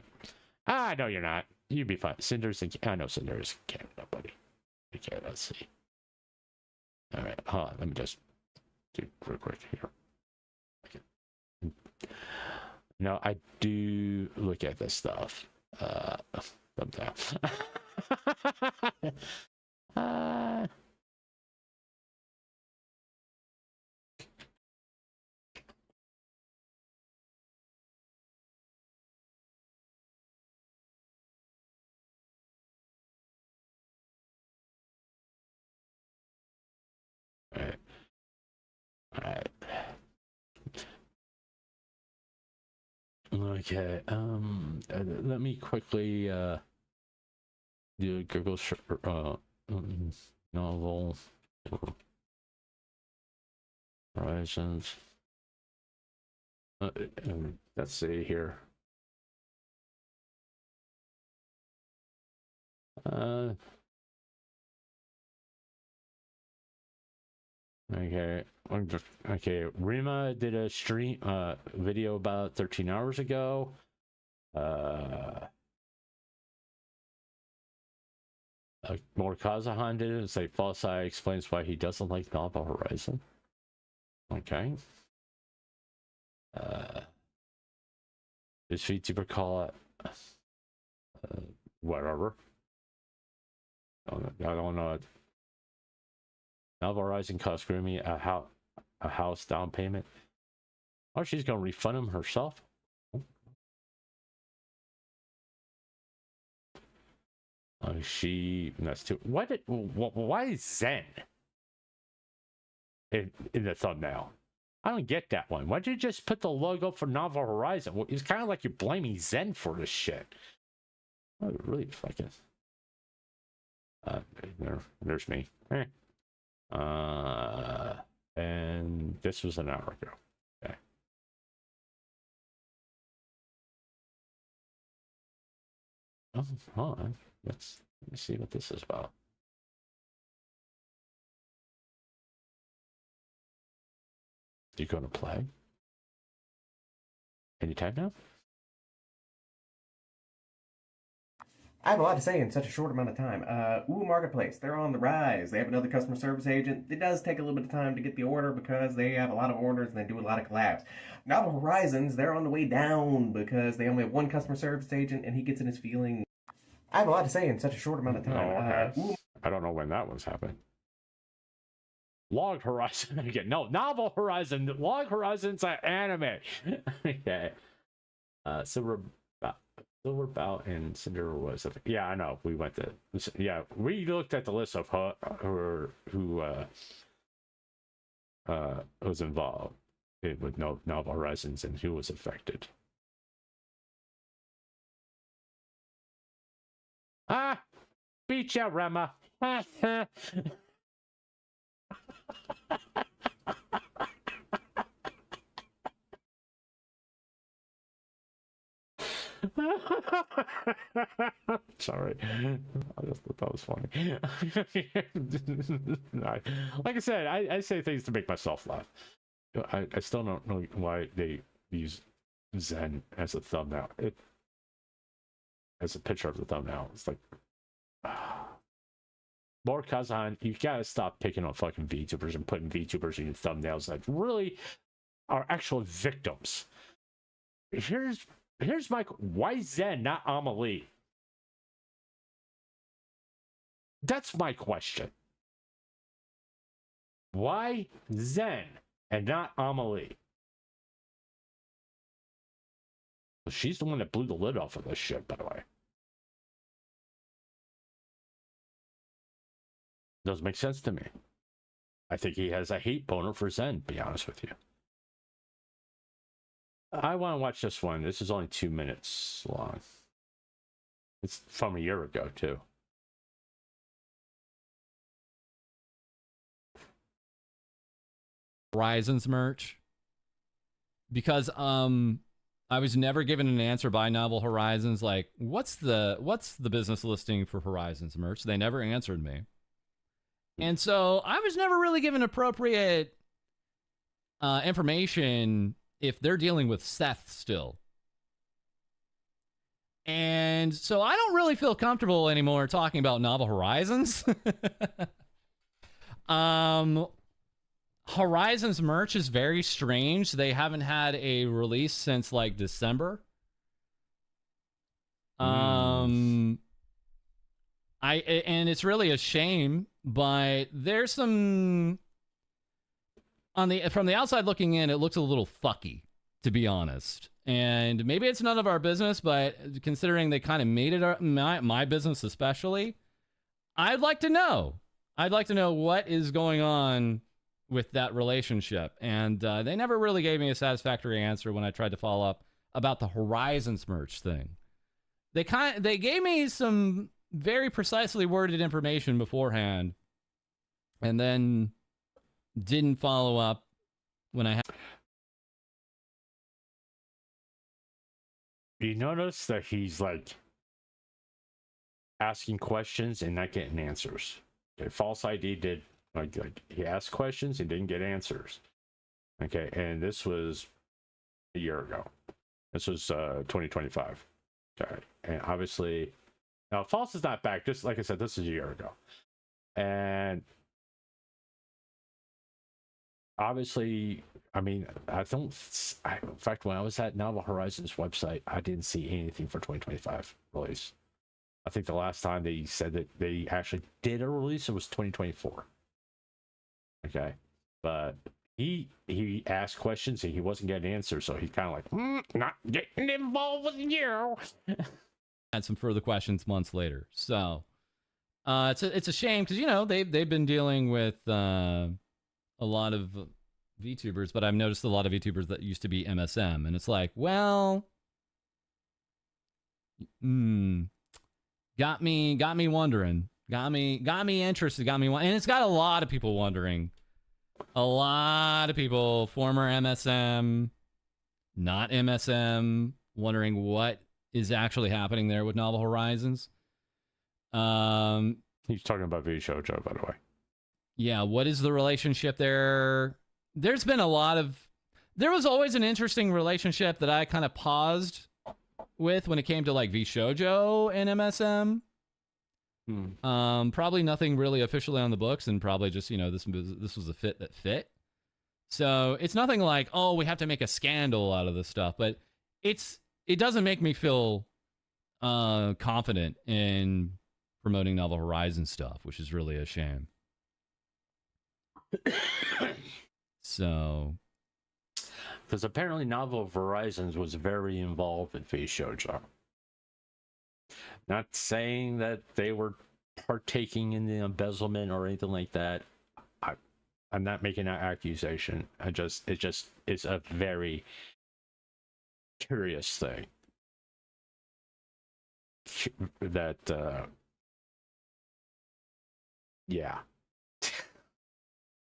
No, you're not. You'd be fine. Cinder's. I know Cinder's Canada, buddy. Okay, let's see. All right, hold on. Let me just do real quick here. Okay. Now, I do look at this stuff. Sometimes. All right. All right. Okay. Let me quickly do a Google novel horizons. Let's see here. Okay. Okay. Rima did a stream video about 13 hours ago. More Kazahan did it. It's like False Eye explains why he doesn't like Novel Horizon. Okay. Does VTuber call it whatever? I don't know. Novel Horizon cost Grimmy a house down payment. Oh, she's gonna refund him herself. That's too. Why is Zen in the thumbnail? I don't get that one. Why'd you just put the logo for Novel Horizon? Well, it's kind of like you're blaming Zen for this shit. Oh, really fucking. There's me. And this was an hour ago. Okay. Oh, hold on. Let me see what this is about. You going to play? Anytime now? I have a lot to say in such a short amount of time. Marketplace, they're on the rise. They have another customer service agent. It does take a little bit of time to get the order because they have a lot of orders and they do a lot of collabs. Novel Horizons, they're on the way down because they only have one customer service agent and he gets in his feeling. I have a lot to say in such a short amount of time. Okay. I don't know when that one's happening. Log Horizon again. No, Novel Horizon. Log Horizon's an anime. Okay. Silverbout and Cinder was. Yeah, I know. We went to. Yeah, we looked at the list of who was involved with Novel Horizons and who was affected. Beat ya, Rema. Sorry, I just thought that was funny. Like I said, I say things to make myself laugh. I still don't know why they use Zen as a thumbnail. As a picture of the thumbnail. It's like, more Kazan, you gotta stop picking on fucking VTubers and putting VTubers in your thumbnails that really are actual victims. Here's my, why Zen, not Amelie? That's my question. Why Zen and not Amelie? She's the one that blew the lid off of this shit, by the way. Doesn't make sense to me. I think he has a hate boner for Zen, to be honest with you. I want to watch this one. This is only 2 minutes long. It's from a year ago, too. Horizons merch. Because I was never given an answer by Novel Horizons like, what's the business listing for Horizons merch? They never answered me. And so I was never really given appropriate information if they're dealing with Seth still. And so I don't really feel comfortable anymore talking about Novel Horizons. Horizons merch is very strange. They haven't had a release since like December. And it's really a shame, but there's some from the outside looking in, it looks a little fucky, to be honest. And maybe it's none of our business, but considering they kind of made it my business especially, I'd like to know. I'd like to know what is going on with that relationship. And they never really gave me a satisfactory answer when I tried to follow up about the Horizons merch thing. They gave me some very precisely worded information beforehand, and then didn't follow up when I had. You notice that he's like asking questions and not getting answers. Okay, false ID did like he asked questions and didn't get answers. Okay, and this was a year ago. This was 2025. Okay, and obviously now false is not back. Just like I said, this is a year ago, and obviously, I mean, in fact, when I was at Novel Horizons website, I didn't see anything for 2025 release. I think the last time they said that they actually did a release, it was 2024. Okay, but he asked questions and he wasn't getting answers, so he's kind of like, not getting involved with you. Had some further questions months later, so it's a shame because, you know, they've been dealing with a lot of VTubers, but I've noticed a lot of VTubers that used to be MSM, and it's like, well, got me wondering, got me interested, and it's got a lot of people wondering. A lot of people, former MSM, not MSM, wondering what is actually happening there with Novel Horizons. He's talking about VShojo, by the way. Yeah, what is the relationship there? There's been there was always an interesting relationship that I kind of paused with when it came to like VShojo and MSM. Probably nothing really officially on the books, and probably just, you know, this was a fit that fit. So it's nothing like, oh, we have to make a scandal out of this stuff, but it doesn't make me feel confident in promoting Novel Horizon stuff, which is really a shame. So, because apparently Novel Horizons was very involved in VShojo. Not saying that they were partaking in the embezzlement or anything like that. I'm not making that accusation. It's a very curious thing that yeah.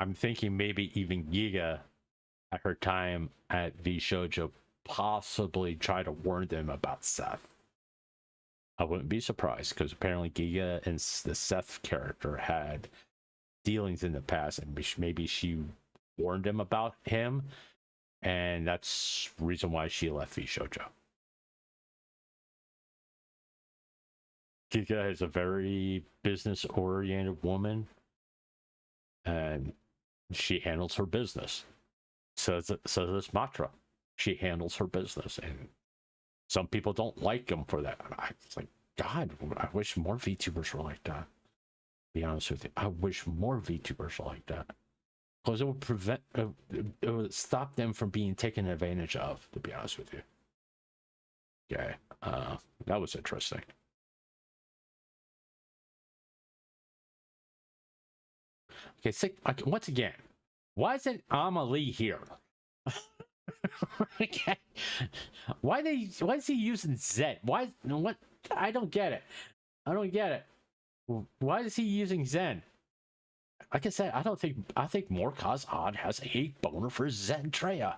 I'm thinking maybe even Giga at her time at VShojo possibly tried to warn them about Seth. I wouldn't be surprised, because apparently Giga and the Seth character had dealings in the past, and maybe she warned him about him, and that's the reason why she left VShojo. Giga is a very business-oriented woman, and she handles her business. So this Matra, she handles her business, and some people don't like him for that. It's like, God, I wish more VTubers were like that. To be honest with you, I wish more VTubers were like that, because it would stop them from being taken advantage of. To be honest with you, okay, that was interesting. Okay, so, once again, why isn't Amelie here? Okay. Why is he using Zen? What? I don't get it. Why is he using Zen? Like I said, I think Morkaz Odd has a boner for Zentreya.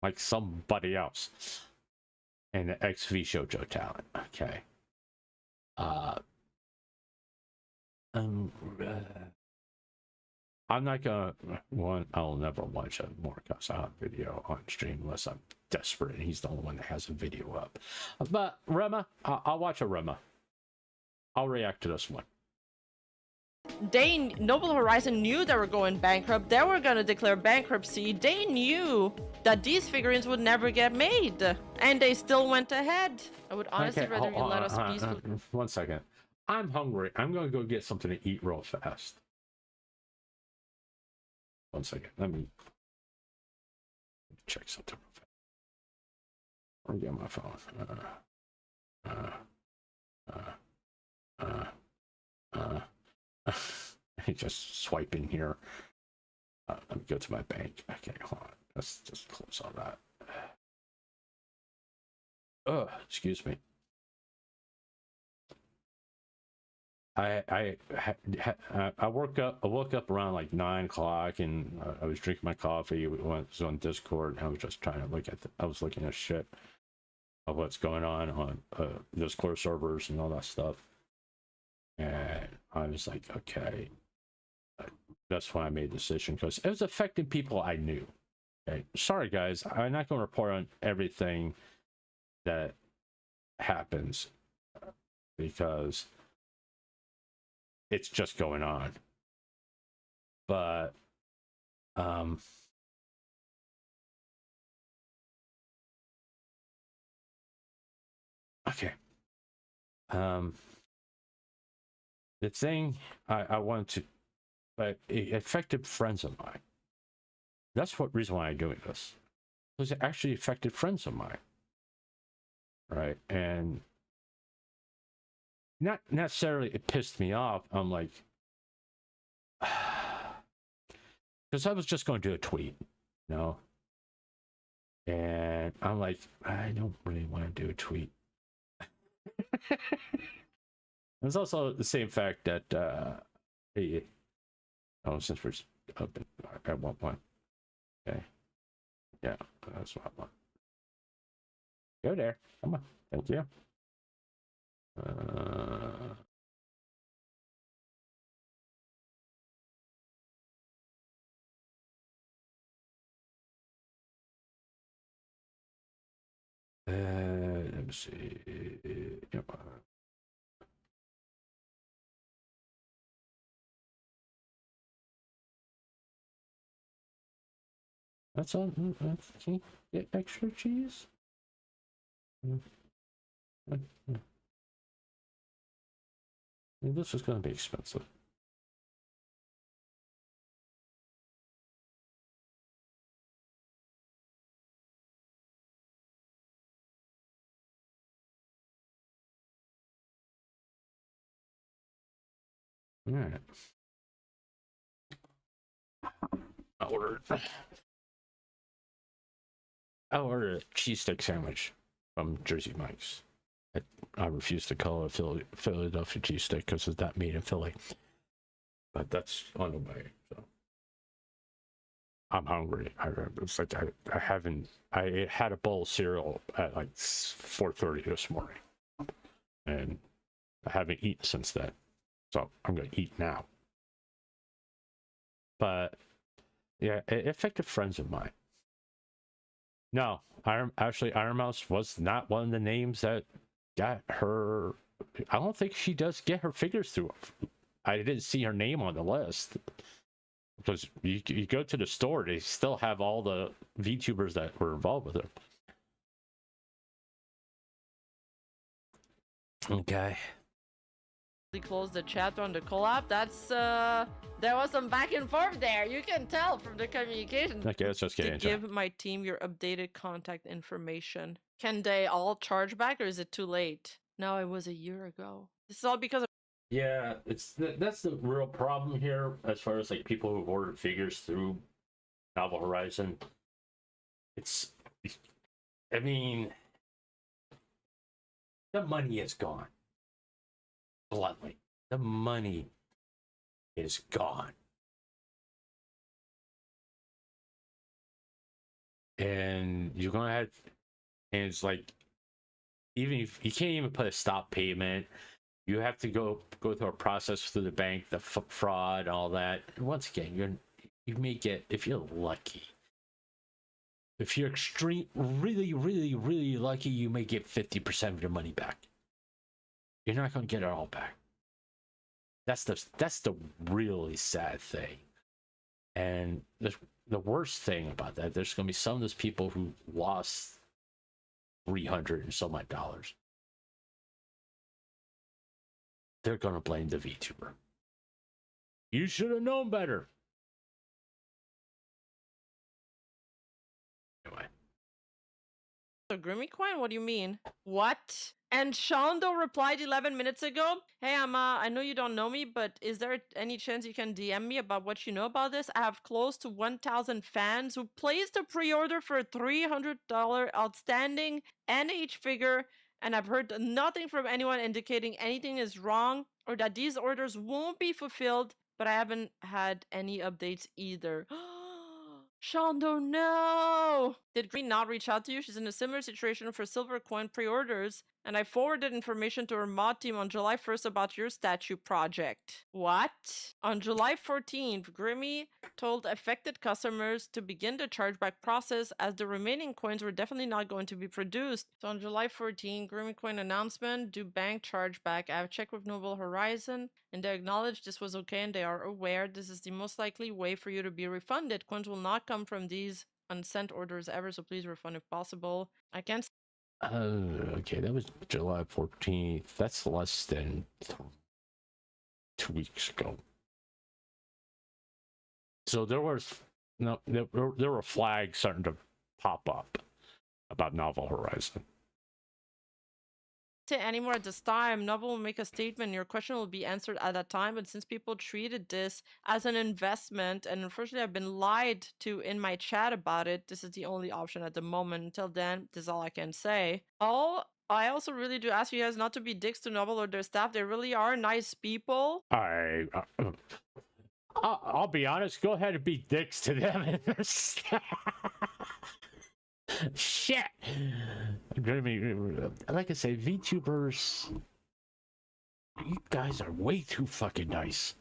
Like somebody else. And the ex-VShojo talent. Okay. I'm not gonna I'll never watch a Morkaz Odd video on stream unless I'm desperate and he's the only one that has a video up. But Rema, I'll watch a Rema. I'll react to this one. Noble Horizon knew they were going bankrupt. They were gonna declare bankruptcy. They knew that these figurines would never get made, and they still went ahead. I would honestly rather you let us peacefully. 1 second. I'm hungry. I'm gonna go get something to eat real fast. 1 second. Let me check something real fast. Or get my phone. Just swiping here. Let me go to my bank. Okay, hold on. Let's just close all that. Excuse me. I woke up around like 9 o'clock, and I was drinking my coffee. Was on Discord, and I was just trying to look at. I was looking at shit of what's going on Discord servers and all that stuff, and I was like, okay, that's why I made the decision, because it was affecting people I knew. Okay, sorry guys, I'm not going to report on everything that happens because it's just going on, but okay, the thing I wanted to, but it affected friends of mine. That's what reason why I'm doing this, because it actually affected friends of mine, right? And not necessarily it pissed me off. I'm like, because I was just going to do a tweet, you know, and I'm like, I don't really want to do a tweet. There's also the same fact that since we're up, I want one. Okay, yeah, that's what I want. Go there, come on, thank you. Let me see. Yep. That's on. Can you get extra cheese? This is going to be expensive. All right. I ordered a cheesesteak sandwich from Jersey Mike's. I refuse to call it Philadelphia cheesesteak because it's not made in Philly. But that's on the way. So I'm hungry. It's like I had a bowl of cereal at like 4:30 this morning, and I haven't eaten since then. So I'm gonna eat now. But yeah, it affected friends of mine. No, Iron Mouse was not one of the names that got her. I don't think she does get her figures through. I didn't see her name on the list because you go to the store, they still have all the VTubers that were involved with her. Okay. Close the chat on the collab. That's there was some back and forth there. You can tell from the communication. Okay, let's just get to into give my team your updated contact information. Can they all charge back, or is it too late? No, it was a year ago. This is all because of. Yeah, that's the real problem here as far as like people who've ordered figures through Novel Horizon. I mean, the money is gone. Bluntly, the money is gone. And you're gonna have, and it's like, even if you can't even put a stop payment, you have to go through a process through the bank, the fraud, all that. And once again, you may get, if you're lucky, if you're really, really, really lucky, you may get 50% of your money back. You're not gonna get it all back. That's the really sad thing. And the worst thing about that, there's going to be some of those people who lost $300 and some odd dollars. They're going to blame the VTuber. You should have known better. Anyway. So Grimmy Coin? What do you mean? What? And Shondo replied 11 minutes ago, "Hey Emma, I know you don't know me, but is there any chance you can DM me about what you know about this? I have close to 1,000 fans who placed a pre-order for a $300 outstanding NH figure, and I've heard nothing from anyone indicating anything is wrong or that these orders won't be fulfilled, but I haven't had any updates either." Shondo, no! Did Green not reach out to you? She's in a similar situation for silver coin pre-orders, and I forwarded information to her mod team on July 1st about your statue project. What? On July 14th, Grimmy told affected customers to begin the chargeback process as the remaining coins were definitely not going to be produced. So on July 14th, Grimmy coin announcement, do bank chargeback. I have checked with Noble Horizon and they acknowledged this was okay and they are aware this is the most likely way for you to be refunded. Coins will not come from these unsent orders ever, so please refund if possible. I can't. Okay, that was July 14th. That's less than 2 weeks ago. So there were flags starting to pop up about Novel Horizon. Say anymore at this time. Novel will make a statement. Your question will be answered at that time. But since people treated this as an investment, and unfortunately I've been lied to in my chat about it, this is the only option at the moment. Until then, this is all I can say. I also really do ask you guys not to be dicks to Novel or their staff. They really are nice people. I'll be honest. Go ahead and be dicks to them and their staff. Shit. Like I say, VTubers, you guys are way too fucking nice.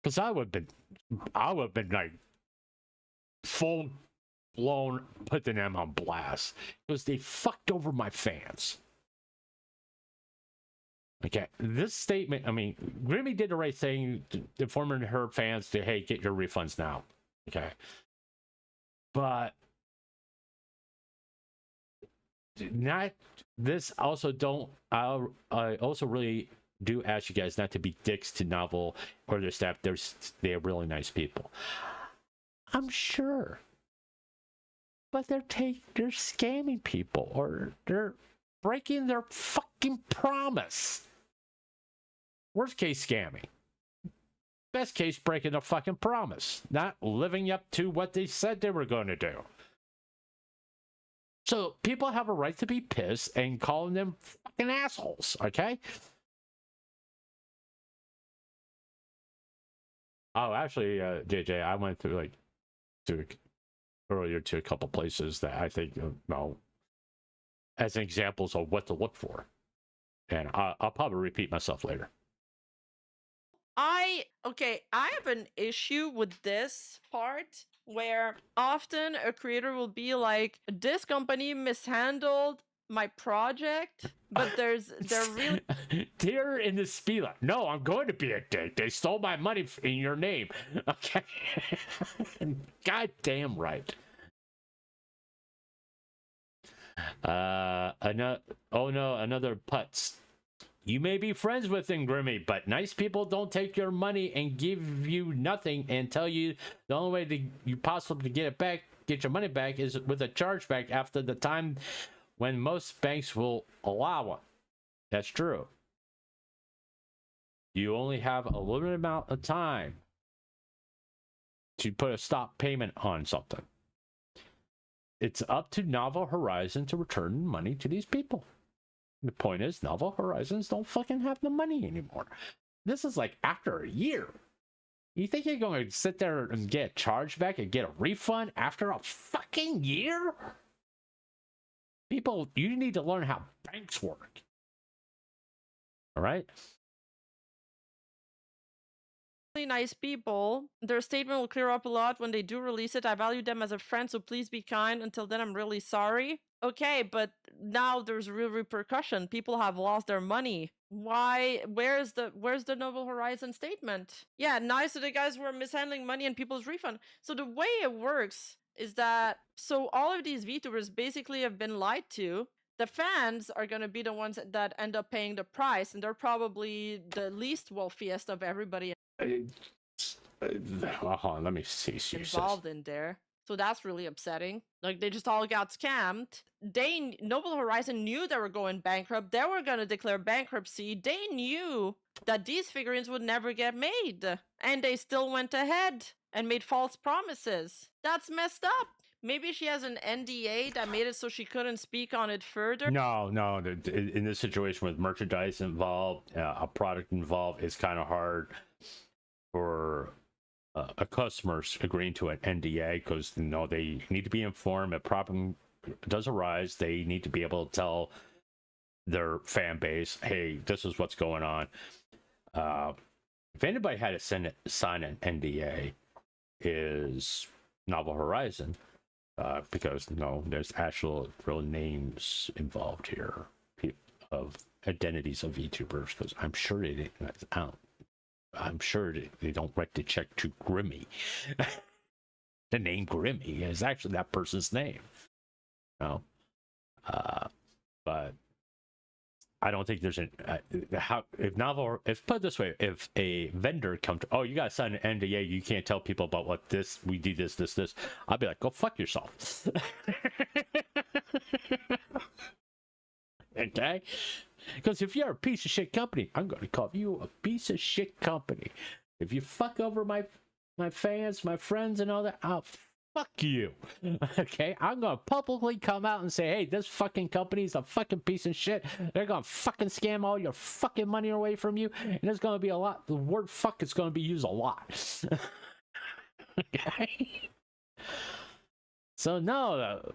Because I would have been like full blown putting them on blast because they fucked over my fans. Okay, this statement, I mean, Grimmy did the right thing, informing her fans to, hey, get your refunds now. Okay. But not this also don't I also really do ask you guys not to be dicks to Novel or their staff. They're really nice people, I'm sure, but they're scamming people or they're breaking their fucking promise. Worst case, scamming. Best case, breaking their fucking promise, not living up to what they said they were going to do. So people have a right to be pissed and calling them fucking assholes, okay? Oh, actually, JJ, I went through earlier to a couple places that I think, as examples of what to look for. And I'll probably repeat myself later. I have an issue with this part where often a creator will be like, this company mishandled my project, but they're really They're in the spila. No, I'm going to be a dick. They stole my money in your name. Okay. Goddamn right. Another putz. You may be friends with them, Grimmy, but nice people don't take your money and give you nothing and tell you the only way you possibly get your money back is with a chargeback after the time when most banks will allow one. That's true. You only have a limited amount of time to put a stop payment on something. It's up to Novel Horizon to return money to these people. The point is, Novel Horizons don't fucking have the money anymore. This is like after a year. You think you're going to sit there and get a chargeback and get a refund after a fucking year? People, you need to learn how banks work. All right? really nice people. Their statement will clear up a lot when they do release it. I value them as a friend, so please be kind. Until then, I'm really sorry. Okay, but now there's real repercussion. People have lost their money. Why? Where's the Noble Horizon statement? Yeah, nice to the guys who are mishandling money and people's refund. So the way it works is that, so all of these VTubers basically have been lied to. The fans are going to be the ones that end up paying the price, and they're probably the least wealthiest of everybody Hold on, let me see. involved in there. So that's really upsetting. Like, they just all got scammed. Noble Horizon knew they were going bankrupt. They were gonna declare bankruptcy. They knew that these figurines would never get made. And they still went ahead and made false promises. That's messed up. Maybe she has an NDA that made it so she couldn't speak on it further. No. In this situation with merchandise involved, a product involved, it's kind of hard for a customer agreeing to an NDA because they need to be informed. If a problem does arise, they need to be able to tell their fan base, "Hey, this is what's going on." If anybody had to sign an NDA, is Novel Horizon. Because there's actual real names involved here of identities of VTubers. Because I'm sure they don't write the check to Grimmy. The name Grimmy is actually that person's name. But I don't think there's if put it this way, if a vendor comes to, you gotta sign an NDA, you can't tell people about what we do this, I'll be like, go fuck yourself. Okay? Because if you're a piece of shit company, I'm gonna call you a piece of shit company. If you fuck over my fans, my friends, and all that, I'll fuck you. Okay, I'm gonna publicly come out and say, hey, this fucking company is a fucking piece of shit. They're gonna fucking scam all your fucking money away from you, and there's gonna be a lot. The word fuck is gonna be used a lot. Okay. So no,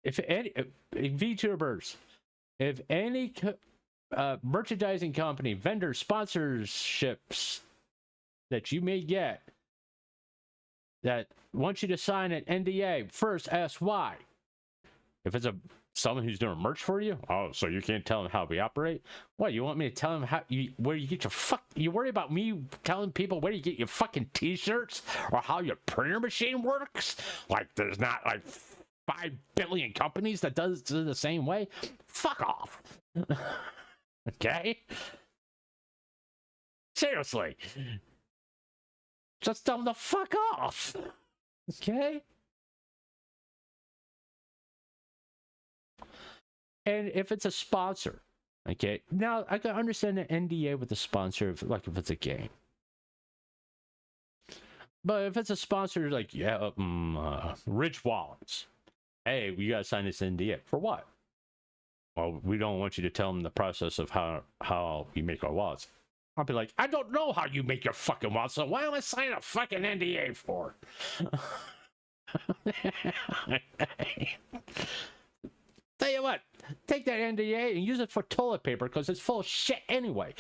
if any VTubers, if any merchandising company, vendor sponsorships that you may get that wants you to sign an NDA, first ask why. If it's someone who's doing merch for you, so you can't tell them how we operate? What, you want me to tell them where you get your you worry about me telling people where you get your fucking t-shirts or how your printer machine works? Like there's not like 5 billion companies that does it the same way? Fuck off. Okay? Seriously. Just tell them to fuck off. Okay? And if it's a sponsor, okay? Now, I can understand an NDA with a sponsor, if it's a game. But if it's a sponsor, like, Rich Wallets. Hey, we gotta sign this NDA. For what? Well, we don't want you to tell them the process of how we make our wallets. I'll be like, I don't know how you make your fucking wallet, so why am I signing a fucking NDA for? Tell you what, take that NDA and use it for toilet paper because it's full of shit anyway.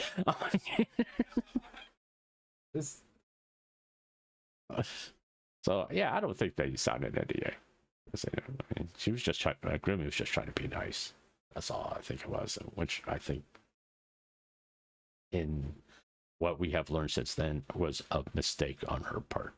So yeah, I don't think that you signed an NDA. She was just trying. Grimmy was just trying to be nice. That's all I think it was, which I think, in what we have learned since then, was a mistake on her part.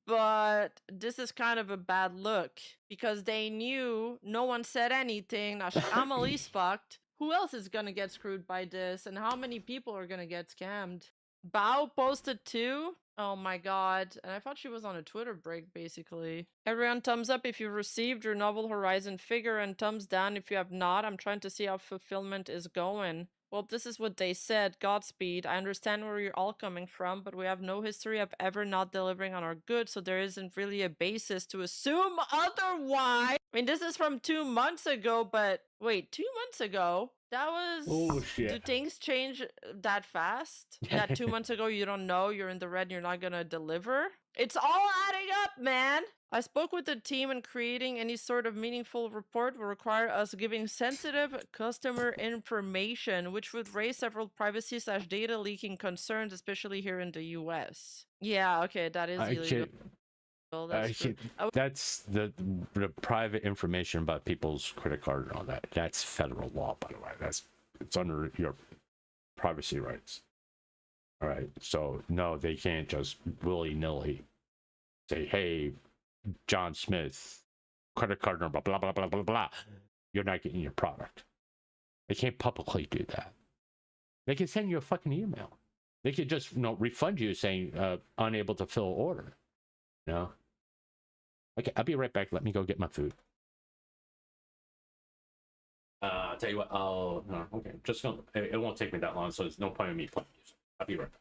But this is kind of a bad look because they knew, no one said anything. Now Amelie's fucked. Who else is gonna get screwed by this? And how many people are gonna get scammed? Bao posted too? Oh my god. And I thought she was on a Twitter break, basically. Everyone, thumbs up if you received your Novel Horizon figure, and thumbs down if you have not. I'm trying to see how fulfillment is going. Well, this is what they said. Godspeed. I understand where you're all coming from, but we have no history of ever not delivering on our goods, so there isn't really a basis to assume otherwise. I mean, this is from 2 months ago, but wait, 2 months ago? That was... Oh, shit. Do things change that fast? That 2 months ago you don't know, you're in the red and you're not gonna deliver? It's all adding up, man! I spoke with the team, and creating any sort of meaningful report will require us giving sensitive customer information, which would raise several privacy/data leaking concerns, especially here in the US. Yeah, okay, that is illegal. That's the private information about people's credit card and all that. That's federal law, by the way. It's under your privacy rights. All right, so no, they can't just willy-nilly say, hey, John Smith, credit card number, blah, blah, blah, blah, blah. You're not getting your product. They can't publicly do that. They can send you a fucking email. They could just, refund you saying unable to fill order. Okay, I'll be right back. Let me go get my food. I'll tell you what. No, okay. Just gonna. It won't take me that long, so there's no point in me playing music. I'll be right back.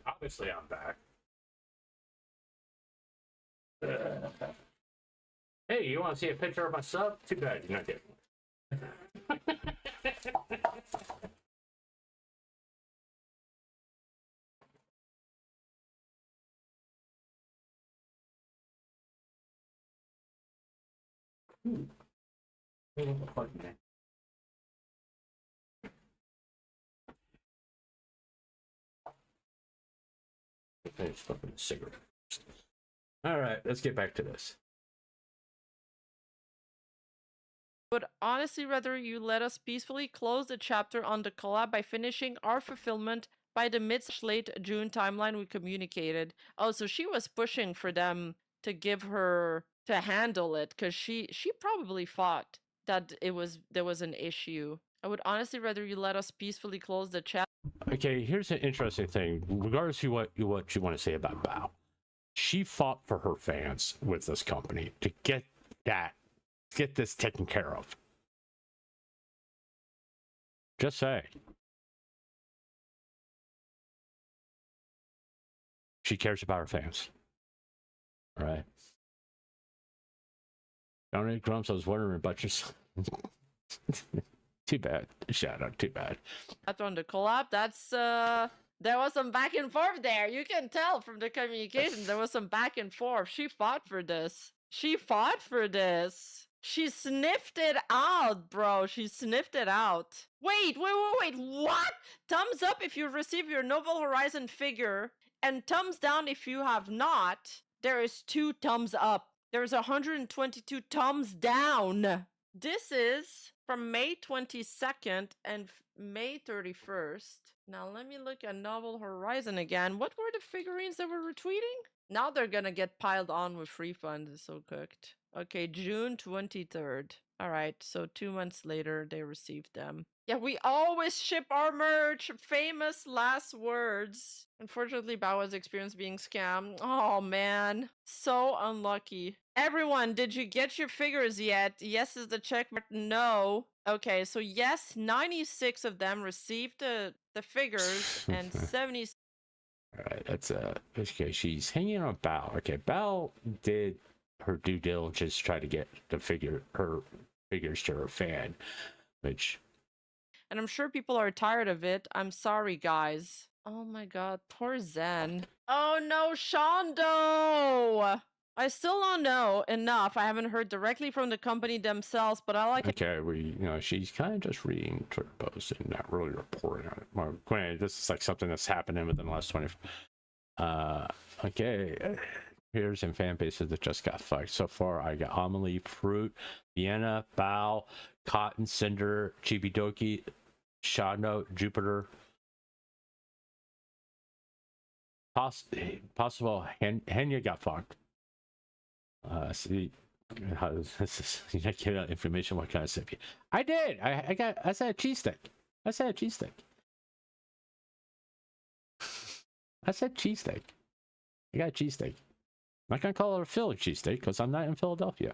Obviously, I'm back. Hey, you want to see a picture of my sub? Too bad you're not getting one. Finish smoking a cigarette. All right, let's get back to this. Would honestly rather you let us peacefully close the chapter on the collab by finishing our fulfillment by the mid-late June timeline we communicated. Oh, so she was pushing for them to give her to handle it because she probably thought that there was an issue. I would honestly rather you let us peacefully close the chapter. Okay, here's an interesting thing. Regardless of what you want to say about Bao, she fought for her fans with this company to get this taken care of. Just say. She cares about her fans. All right. Donate Grumps, I was wondering about your son. Too bad. Shout out, too bad. That's on the collab. That's there was some back and forth there. You can tell from the communication there was some back and forth. She fought for this. She fought for this. She sniffed it out, bro. She sniffed it out. Wait. What? Thumbs up if you receive your Novel Horizon figure, and thumbs down if you have not. There is 2 thumbs up. There's 122 thumbs down. This is from May 22nd and May 31st. Now let me look at Novel Horizon again. What were the figurines that were retweeting? Now they're gonna get piled on with refunds. It's so cooked. Okay, June 23rd. All right, so 2 months later, they received them. Yeah, we always ship our merch. Famous last words. Unfortunately, Bao's experienced being scammed. Oh, man. So unlucky. Everyone, did you get your figures yet? Yes is the check mark. No. Okay, so yes, 96 of them received the figures and 70... All right, that's okay. She's hanging on Bao. Okay, Bao did her due diligence to try to get her figures to her fan, which. And I'm sure people are tired of it. I'm sorry, guys. Oh my god, poor Zen. Oh no, Shondo! I still don't know enough. I haven't heard directly from the company themselves, but I like it. Okay, she's kind of just reading Twitter posts and not really reporting on it. Well, granted, this is like something that's happening within the last 24. Okay. Here's some fan bases that just got fucked. So far, I got Amelie, Fruit, Vienna, Bao, Cotton, Cinder, Chibidoki, Shadno, Jupiter. Possible Henya got fucked. See how this is, you know, get out information. What kind of stuff? I did. I said a cheesesteak. I said cheesesteak. I got a cheesesteak. I'm not gonna call it a Philly cheesesteak because I'm not in Philadelphia.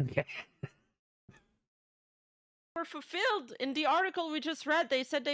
Okay. were fulfilled in the article we just read. They said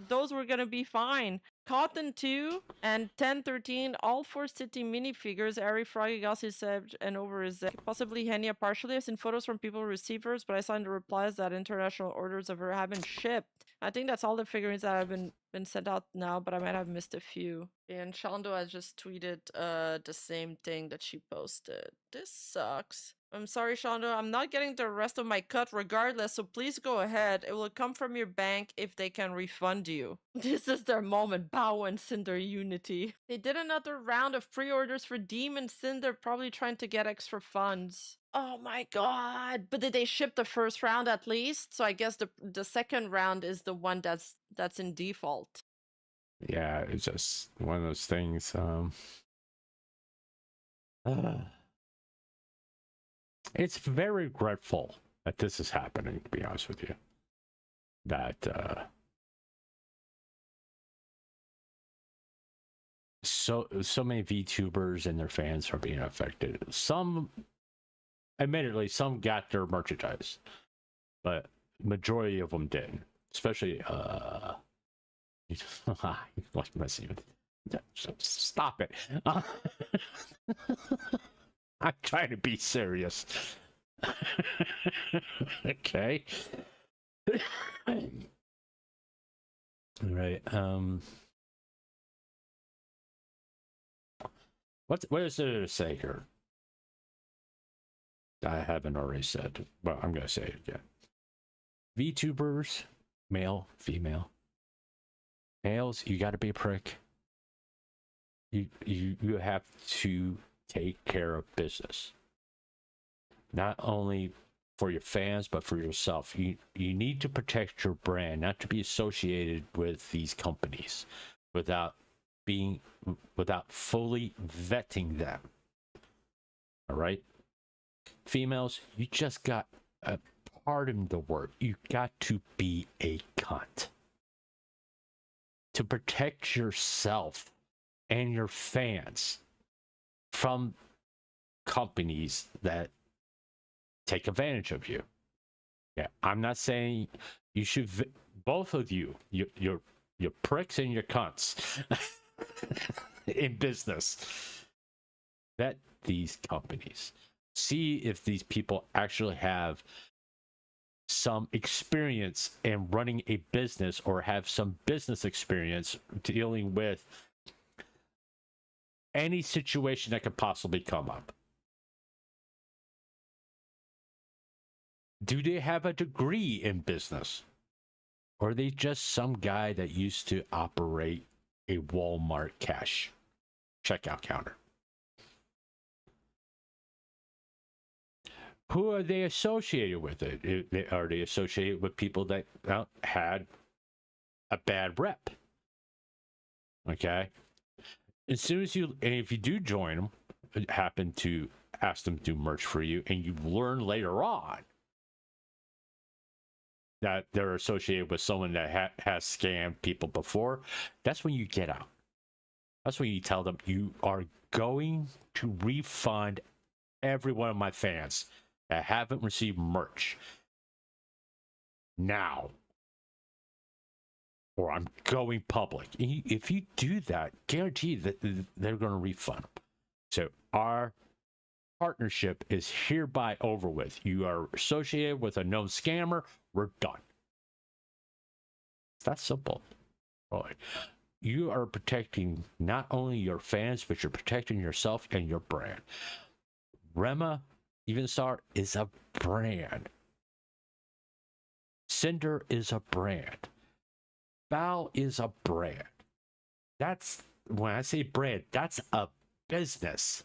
those were gonna be fine. Cotton 2 and 1013, all 4 city minifigures. Ari Froggy Gossi said and over his possibly Henia partially. I've seen photos from people receivers, but I saw in the replies that international orders of her have been shipped. I think that's all the figurines that have been sent out now, but I might have missed a few. And Shando has just tweeted the same thing that she posted. This sucks. I'm sorry, Shando. I'm not getting the rest of my cut regardless, so please go ahead. It will come from your bank if they can refund you. This is their moment. Bao and Cinder unity. They did another round of pre-orders for Demon Cinder, probably trying to get extra funds. Oh my god. But did they ship the first round at least? So I guess the second round is the one that's in default. Yeah, it's just one of those things. It's very regretful that this is happening, to be honest with you. That so many VTubers and their fans are being affected. Some, admittedly, some got their merchandise, but majority of them didn't. Especially like messing with. Stop it. I'm trying to be serious. Okay. All right. What is there to say here? I haven't already said. Well, I'm gonna say it again. VTubers, male, female. Males, you got to be a prick. You have to take care of business, not only for your fans but for yourself. You need to protect your brand, not to be associated with these companies without fully vetting them. All right, females, you just got pardon the word, you got to be a cunt to protect yourself and your fans from companies that take advantage of you. Yeah, I'm not saying you should. Both of you, you're pricks and you're cunts in business. Vet these companies. See if these people actually have some experience in running a business or have some business experience dealing with any situation that could possibly come up. Do they have a degree in business? Or are they just some guy that used to operate a Walmart cash checkout counter? Who are they associated with? Are they associated with people that had a bad rep? Okay. As soon as if you do join them, happen to ask them to do merch for you, and you learn later on that they're associated with someone that has scammed people before, that's when you get out. That's when you tell them you are going to refund every one of my fans that haven't received merch now, or I'm going public. If you do that, guarantee that they're going to refund them. So our partnership is hereby over with. You are associated with a known scammer. We're done. It's that simple. Boy, you are protecting not only your fans, but you're protecting yourself and your brand. Rema Evenstar is a brand. Cinder is a brand. Bao is a brand. That's, when I say brand, that's a business.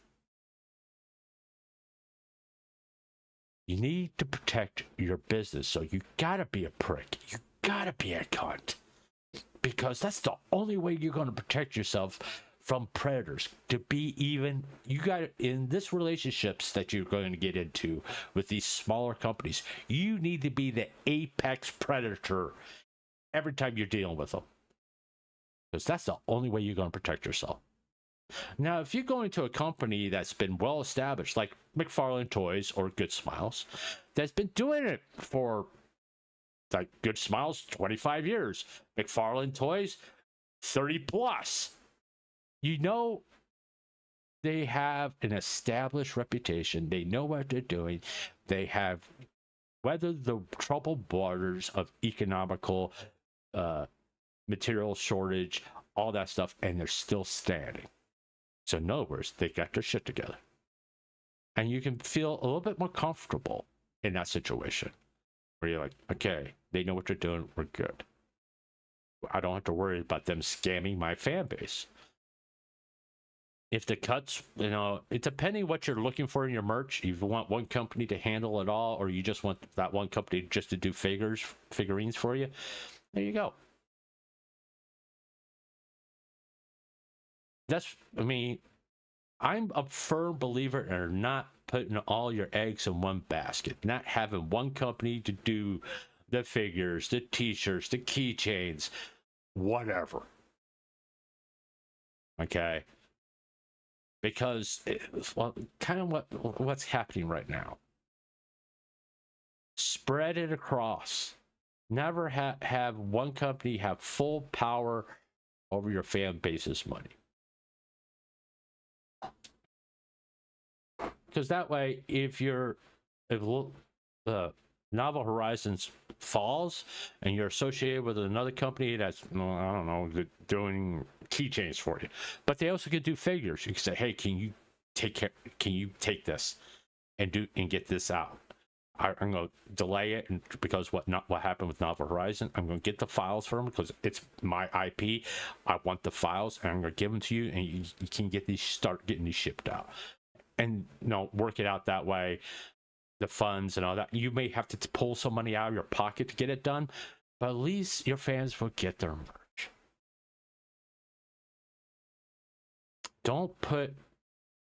You need to protect your business, so you gotta be a prick. You gotta be a cunt. Because that's the only way you're gonna protect yourself from predators. To be even, you got in this relationships that you're going to get into with these smaller companies, you need to be the apex predator every time you're dealing with them, because that's the only way you're going to protect yourself. Now, if you're going to a company that's been well established, like McFarlane Toys or Good Smiles, that's been doing it for like Good Smiles, 25 years. McFarlane Toys, 30 plus. You know, they have an established reputation. They know what they're doing. They have weathered the troubled waters of economical material shortage, all that stuff, and they're still standing. So in other words, they got their shit together. And you can feel a little bit more comfortable in that situation where you're like, okay, they know what they're doing. We're good. I don't have to worry about them scamming my fan base. If the cuts, you know, it's depending what you're looking for in your merch. If you want one company to handle it all, or you just want that one company just to do figurines for you, there you go. I mean, I'm a firm believer in not putting all your eggs in one basket, not having one company to do the figures, the t-shirts, the keychains, whatever. Okay? Because, well, kind of what's happening right now. Spread it across. Never have one company have full power over your fan base's money. Because that way, if Novel Horizons falls and you're associated with another company that's, I don't know, doing keychains for you, but they also can do figures. You can say, hey, can you take this and get this out? I'm going to delay it, and because what happened with Novel Horizon, I'm going to get the files from them because it's my IP. I want the files, and I'm going to give them to you, and you can start getting these shipped out. And work it out that way, the funds and all that. You may have to pull some money out of your pocket to get it done, but at least your fans will get their merch. Don't put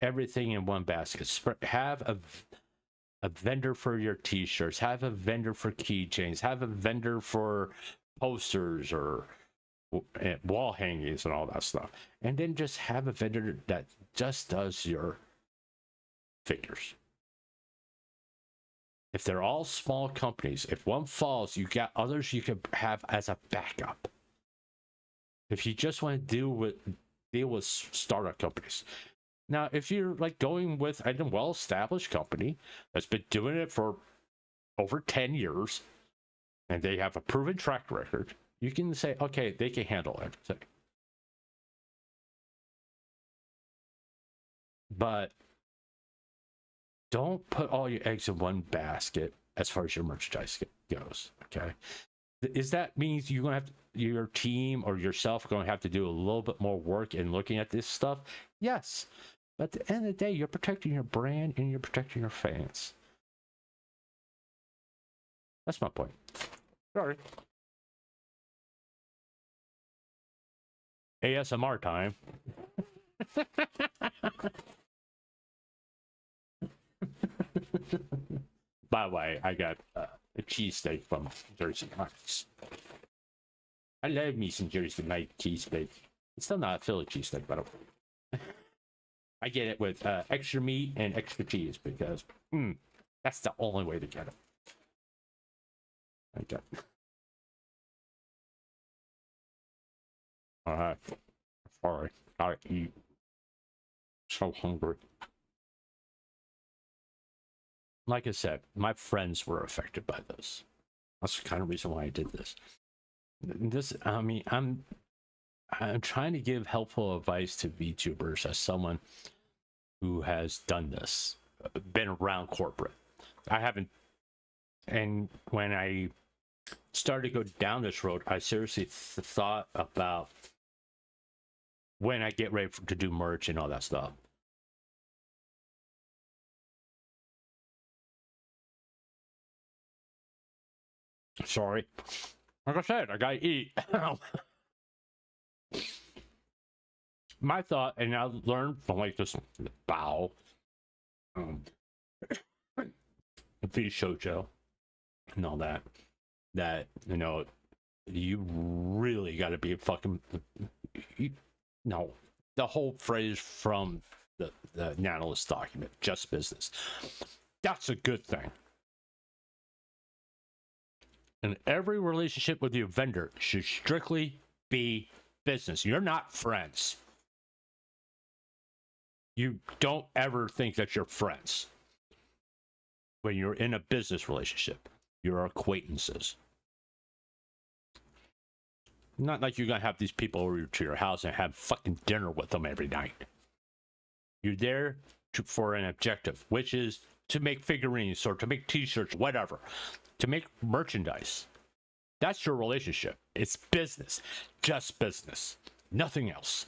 everything in one basket. Have a vendor for your t-shirts, have a vendor for keychains, have a vendor for posters or wall hangings and all that stuff. And then just have a vendor that just does your figures. If they're all small companies, if one falls, you got others you can have as a backup. If you just want to deal with startup companies. Now, if you're like going with a well-established company that's been doing it for over 10 years and they have a proven track record, you can say, okay, they can handle everything. But don't put all your eggs in one basket as far as your merchandise goes, okay? That means you're going to your team or yourself are going to have to do a little bit more work in looking at this stuff? Yes. But at the end of the day, you're protecting your brand and you're protecting your fans. That's my point. Sorry. ASMR time. By the way, I got a cheesesteak from Jersey Mike's. I love me some Jersey Mike cheesesteak. It's still not a Philly cheesesteak, but I get it with extra meat and extra cheese because that's the only way to get it. Okay. Alright. Sorry. I eat. So hungry. Like I said, my friends were affected by this. That's the kind of reason why I did this. I'm trying to give helpful advice to VTubers as someone who has done this, been around corporate. I haven't, and when I started to go down this road, I seriously thought about when I get ready to do merch and all that stuff. Sorry. Like I said, I gotta eat. My thought, and I learned from like this bow, the shoujo, and all that, you really gotta be fucking, the whole phrase from the analyst document, just business. That's a good thing. And every relationship with your vendor should strictly be business. You're not friends. You don't ever think that you're friends. When you're in a business relationship, you're acquaintances. Not like you're gonna have these people over to your house and have fucking dinner with them every night. You're there for an objective, which is to make figurines or to make t-shirts, whatever, to make merchandise. That's your relationship. It's business, just business, nothing else.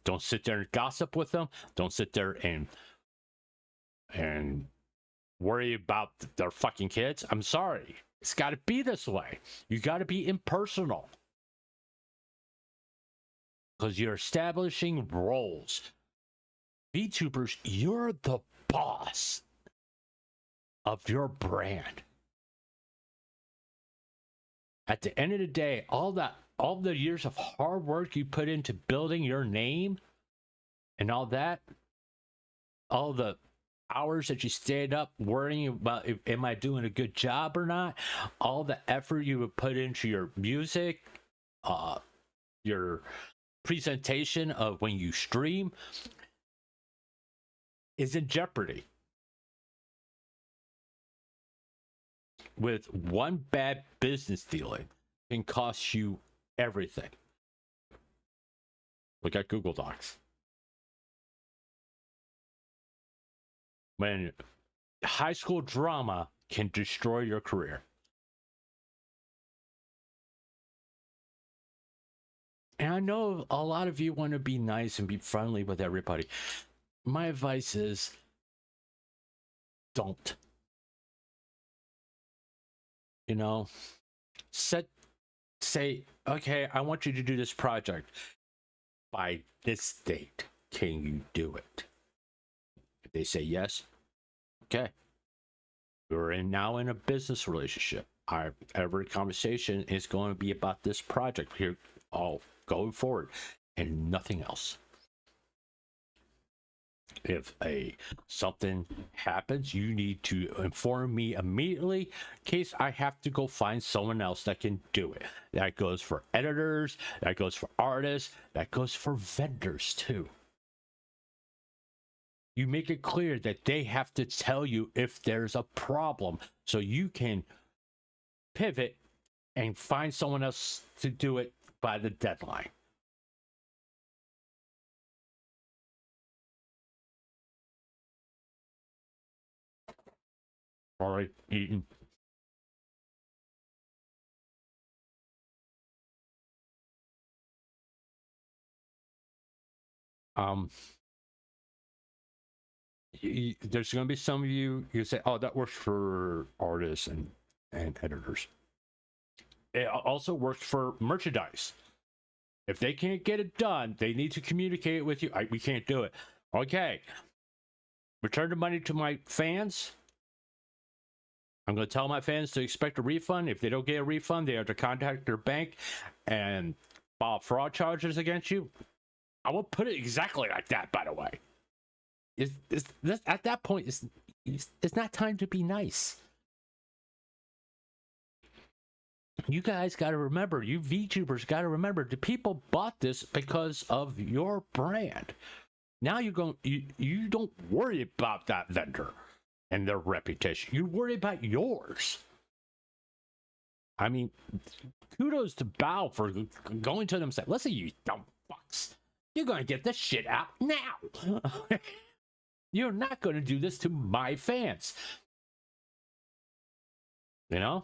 Don't sit there and gossip with them. Don't sit there and worry about their fucking kids. I'm sorry. It's got to be this way. You got to be impersonal. Because you're establishing roles. VTubers, you're the boss of your brand. At the end of the day, all the years of hard work you put into building your name and all that, all the hours that you stayed up worrying about am I doing a good job or not, all the effort you would put into your music, your presentation of when you stream is in jeopardy. With one bad business dealing can cost you everything. Look at Google Docs. When high school drama can destroy your career. And I know a lot of you want to be nice and be friendly with everybody. My advice is don't. You know, say, okay, I want you to do this project by this date. Can you do it? If they say yes, okay. We're now in a business relationship. Every conversation is going to be about this project here, all going forward, and nothing else. If something happens, you need to inform me immediately in case I have to go find someone else that can do it. That goes for editors, that goes for artists, that goes for vendors too. You make it clear that they have to tell you if there's a problem so you can pivot and find someone else to do it by the deadline. All right, eating. There's going to be some of you say, "Oh, that works for artists and editors." It also works for merchandise. If they can't get it done, they need to communicate with you. We can't do it. Okay, return the money to my fans. I'm going to tell my fans to expect a refund. If they don't get a refund, they have to contact their bank and file fraud charges against you. I will put it exactly like that, by the way. At that point, it's not time to be nice. You guys got to remember, you VTubers got to remember, the people bought this because of your brand. Now you don't worry about that vendor and their reputation. You worry about yours. I mean, kudos to Bao for going to them and saying, "Listen, you dumb fucks, you're going to get this shit out now." You're not going to do this to my fans. You know?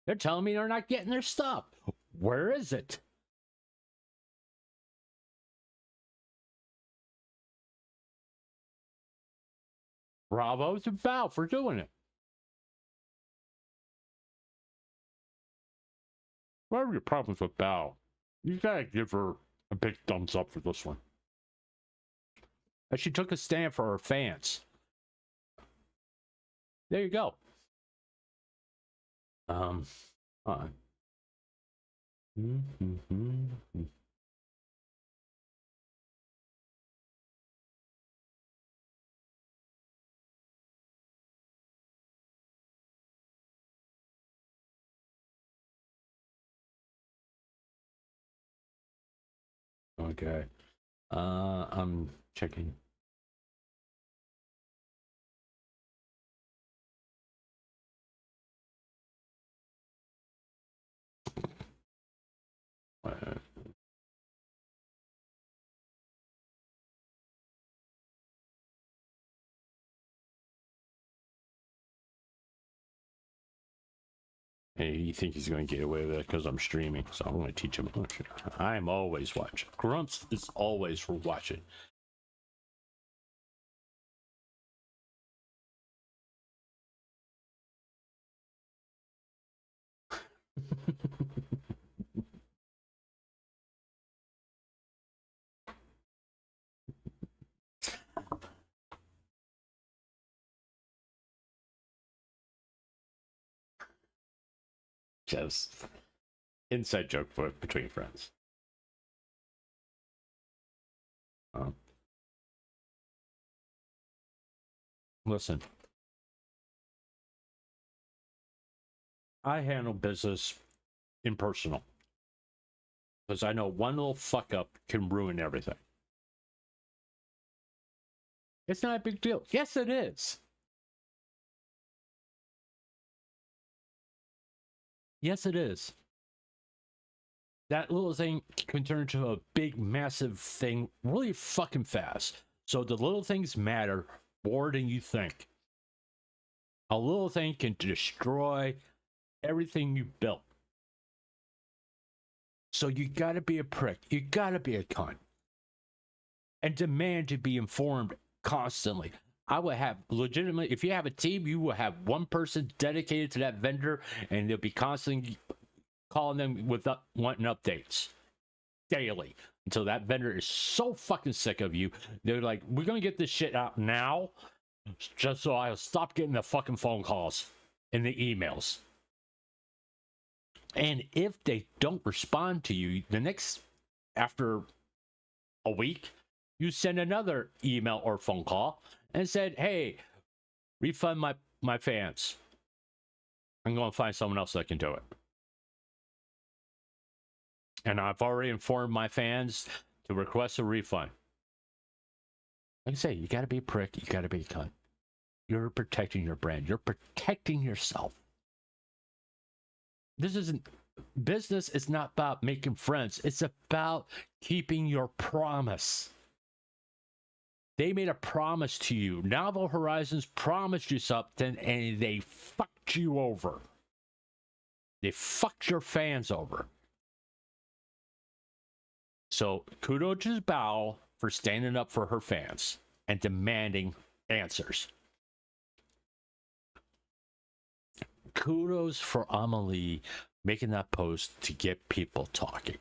They're telling me they're not getting their stuff. Where is it? Bravo to Val for doing it. What are your problems with Val? You gotta give her a big thumbs up for this one. But she took a stand for her fans. There you go. Fine. Okay. I'm checking. Hey, you think he's going to get away with it because I'm streaming, so I'm going to teach him. I'm always watching. Grumps is always for watching. Just inside joke between friends. Listen, I handle business impersonal because I know one little fuck up can ruin everything. It's not a big deal. Yes, it is. Yes, it is. That little thing can turn into a big, massive thing really fucking fast. So the little things matter more than you think. A little thing can destroy everything you built. So you gotta be a prick. You gotta be a cunt. And demand to be informed constantly. I would have legitimately, if you have a team, you will have one person dedicated to that vendor, and they'll be constantly calling them with wanting updates daily until that vendor is so fucking sick of you. They're like, we're gonna get this shit out now, just so I'll stop getting the fucking phone calls and the emails. And if they don't respond to you, after a week, you send another email or phone call and said, hey, refund my fans. I'm going to find someone else that can do it. And I've already informed my fans to request a refund. Like I say, you got to be a prick. You got to be a cunt. You're protecting your brand. You're protecting yourself. Business is not about making friends. It's about keeping your promise. They made a promise to you. Novel Horizons promised you something, and they fucked you over. They fucked your fans over. So kudos to Bao for standing up for her fans and demanding answers. Kudos for Amelie making that post to get people talking,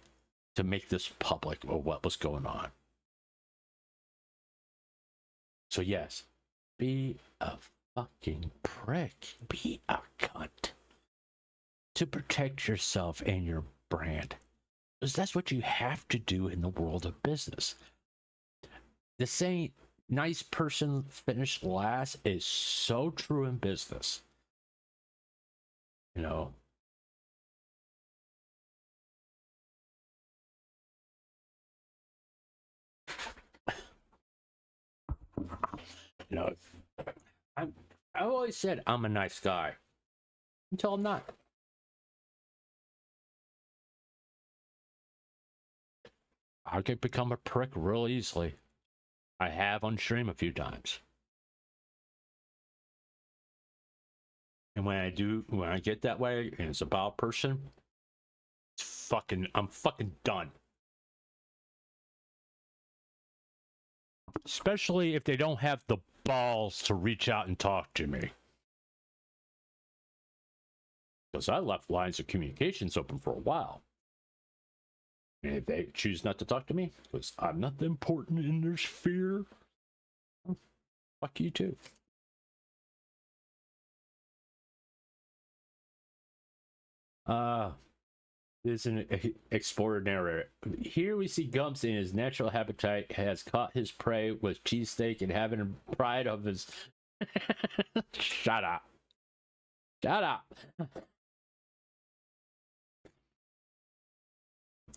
to make this public of what was going on. So yes, be a fucking prick. Be a cunt. To protect yourself and your brand. Because that's what you have to do in the world of business. The saying, nice person finished last, is so true in business. You know, I've always said I'm a nice guy until I'm not. I could become a prick real easily. I have on stream a few times. And when I get that way and it's about a person, I'm fucking done. Especially if they don't have the balls to reach out and talk to me. Because I left lines of communications open for a while. And if they choose not to talk to me, because I'm not important in their sphere, fuck you too. This is an explorer narrator. Here we see Gumps in his natural habitat has caught his prey with cheesesteak and having pride of his... Shut up. Shut up.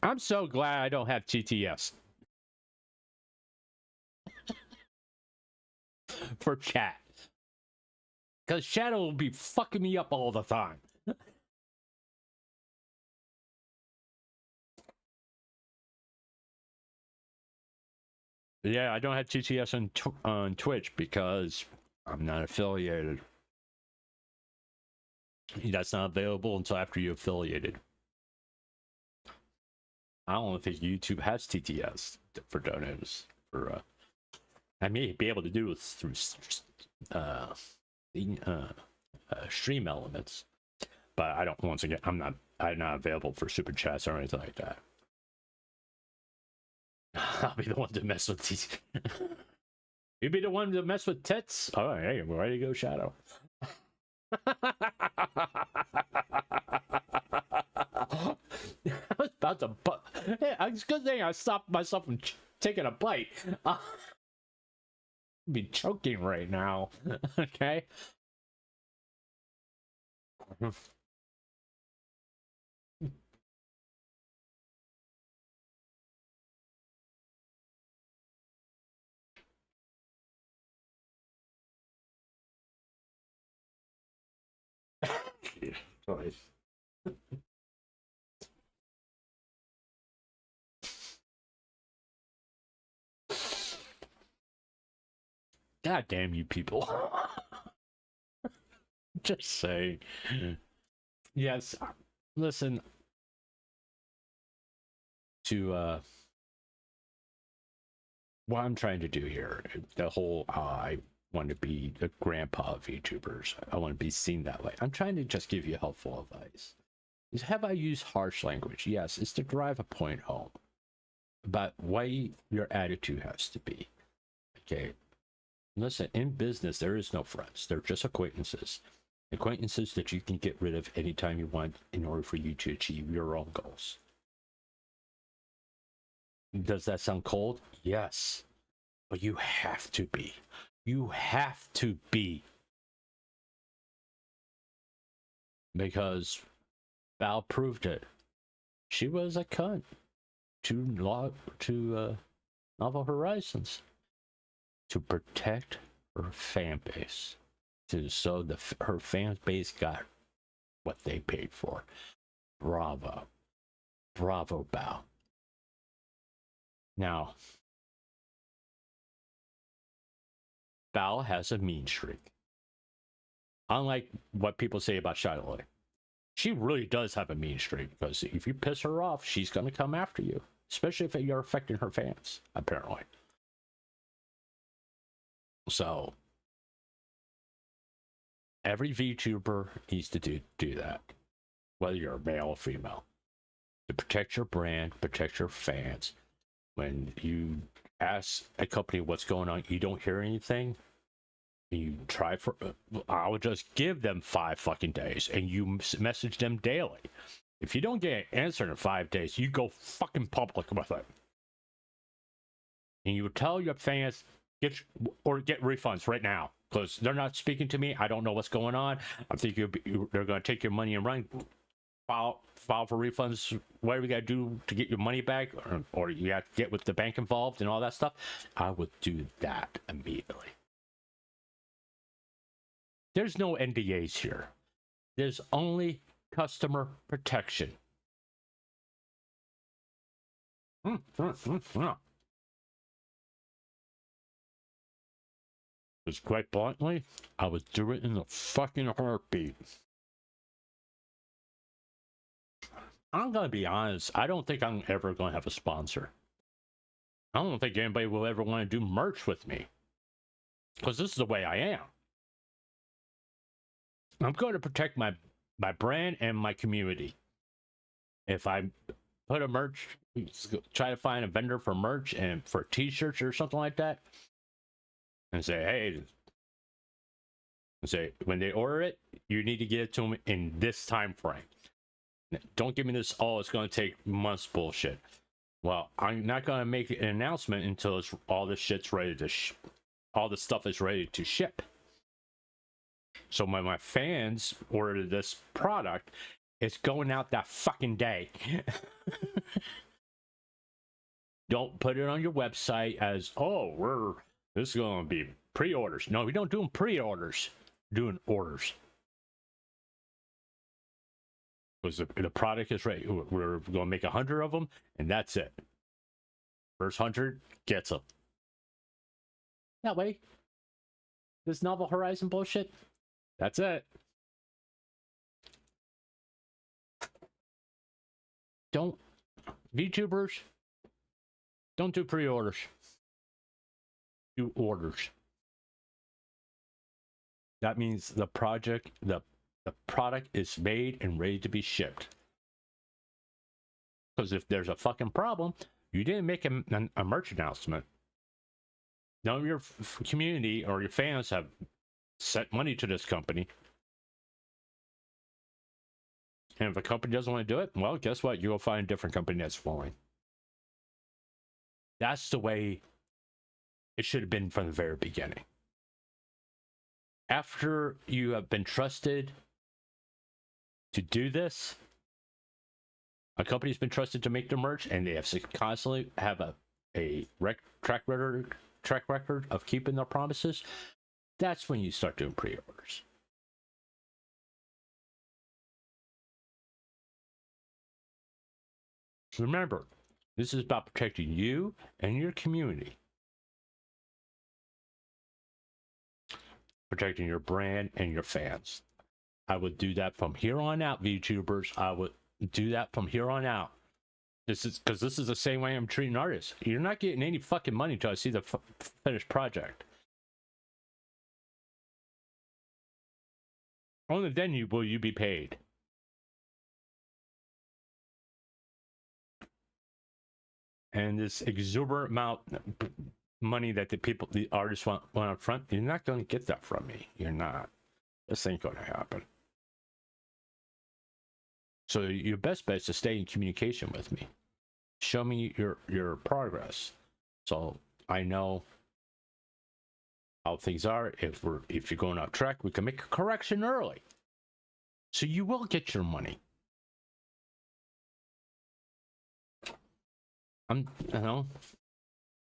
I'm so glad I don't have TTS. for chat. Because Shadow will be fucking me up all the time. Yeah, I don't have TTS on Twitch because I'm not affiliated. That's not available until after you're affiliated. I don't think YouTube has TTS for donos. I may be able to do it through stream elements, but I don't. Once again, I'm not available for super chats or anything like that. I'll be the one to mess with these. You be the one to mess with tits. Oh, hey, ready to go, Shadow. I was about to, hey, it's a good thing I stopped myself from taking a bite. I'd be choking right now. Okay. Sorry. God damn you people. Just saying. Yes, listen to what I'm trying to do here. The whole I want to be the grandpa of VTubers. I want to be seen that way. I'm trying to just give you helpful advice. Have I used harsh language? Yes, it's to drive a point home about why your attitude has to be. Okay. Listen, in business, there is no friends. They're just acquaintances. Acquaintances that you can get rid of anytime you want in order for you to achieve your own goals. Does that sound cold? Yes. But you have to be. You have to be. Because Val proved it. She was a cunt to Novel Horizons to protect her fan base, so her fan base got what they paid for. Bravo, bravo, Val. Now, Val has a mean streak. Unlike what people say about Shiloh, she really does have a mean streak, because if you piss her off, she's going to come after you, especially if you're affecting her fans, apparently. So, every VTuber needs to do that, whether you're a male or female, to protect your brand, protect your fans. When you ask a company what's going on, you don't hear anything, you try for, I would just give them 5 fucking days, and you message them daily. If you don't get an answer in 5 days, you go fucking public with it. And you would tell your fans, get refunds right now, because they're not speaking to me. I don't know what's going on. I think they're going to take your money and run. File for refunds, whatever you got to do to get your money back, or you have to get with the bank involved and all that stuff. I would do that immediately. There's no NDAs here. There's only customer protection. Because quite bluntly, I would do it in a fucking heartbeat. I'm gonna be honest, I don't think I'm ever gonna have a sponsor. I don't think anybody will ever want to do merch with me, because this is the way I am. I'm going to protect my brand and my community. If I put a merch, try to find a vendor for merch and for t-shirts or something like that, and say, hey, when they order it, you need to get it to them in this time frame. Don't give me this, oh, it's going to take months bullshit. Well, I'm not going to make an announcement until all this shit's ready to all the stuff is ready to ship. So when my fans order this product, it's going out that fucking day. Don't put it on your website as, oh, this is going to be Pre-orders. No, we don't do them pre-orders. Doing orders. Because the product is ready. We're going to make 100 of them, and that's it. First 100 gets them. That way, this Novel Horizon bullshit, that's it. Don't, VTubers, don't do pre-orders. Do orders. That means the product is made and ready to be shipped. Because if there's a fucking problem, you didn't make a merch announcement. None of your community or your fans have sent money to this company. And if a company doesn't want to do it, well, guess what? You'll find a different company that's willing. That's the way it should have been from the very beginning. After you have been trusted to do this, a company's been trusted to make their merch, and they have constantly have a track record of keeping their promises. That's when you start doing pre-orders. Remember, this is about protecting you and your community. Protecting your brand and your fans. I would do that from here on out, VTubers. I would do that from here on out. This is because this is the same way I'm treating artists. You're not getting any fucking money until I see the finished project. Only then will you be paid. And this exuberant amount of money that the artists want up front, you're not going to get that from me. You're not. This ain't going to happen. So your best bet is to stay in communication with me. Show me your progress, so I know how things are. If you're going off track, we can make a correction early, so you will get your money.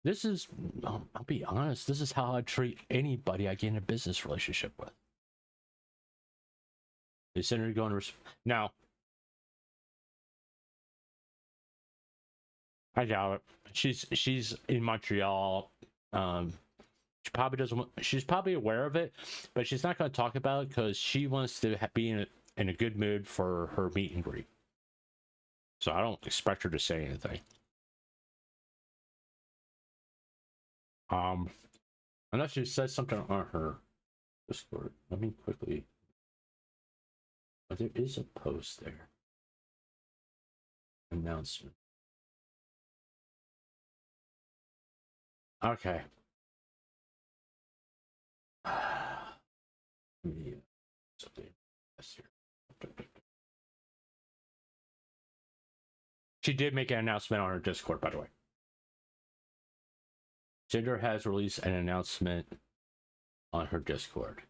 This is, I'll be honest, this is how I treat anybody I get in a business relationship with. They said they're going to now. I doubt it. She's in Montreal. She probably doesn't. She's probably aware of it, but she's not going to talk about it because she wants to be in a good mood for her meet and greet. So I don't expect her to say anything. Unless she says something on her Discord. Let me quickly. But there is a post there. Announcement. Okay. She did make an announcement on her Discord, by the way. Cinder has released an announcement on her Discord.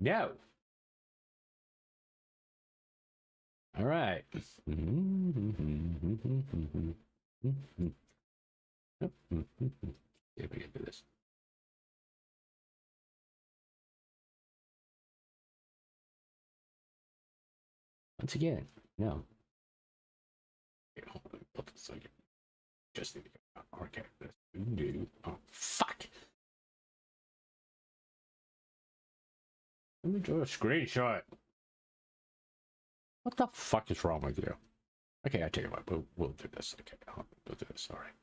No. All right. Yeah, we can do this. Once again, no. Okay, hold on, put this again. Just need to go. Okay, this do. Oh, fuck. Let me do a screenshot. What the fuck is wrong with you? Okay, I tell you what, we'll do this. Okay, we'll do this. All right.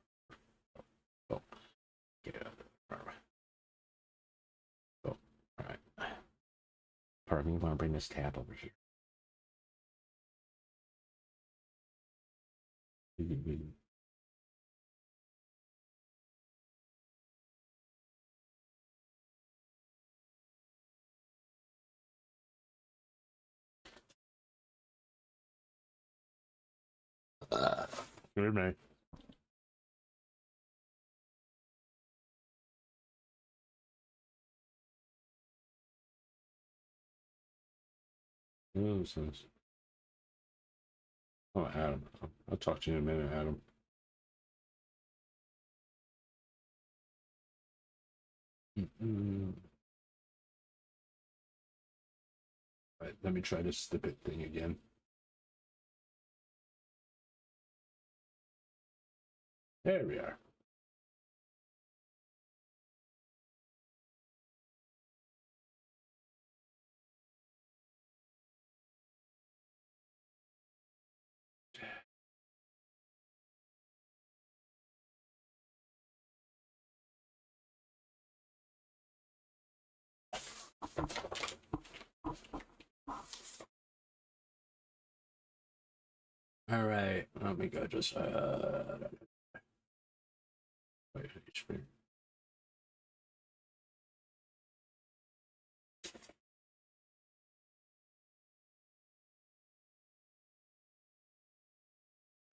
Oh, get it out of there. All right. Oh, all right. Pardon me, I want to bring this tab over here. Good night. Oh, Adam. I'll talk to you in a minute, Adam. Right, let me try this stupid thing again. There we are. All right, let me go just wait,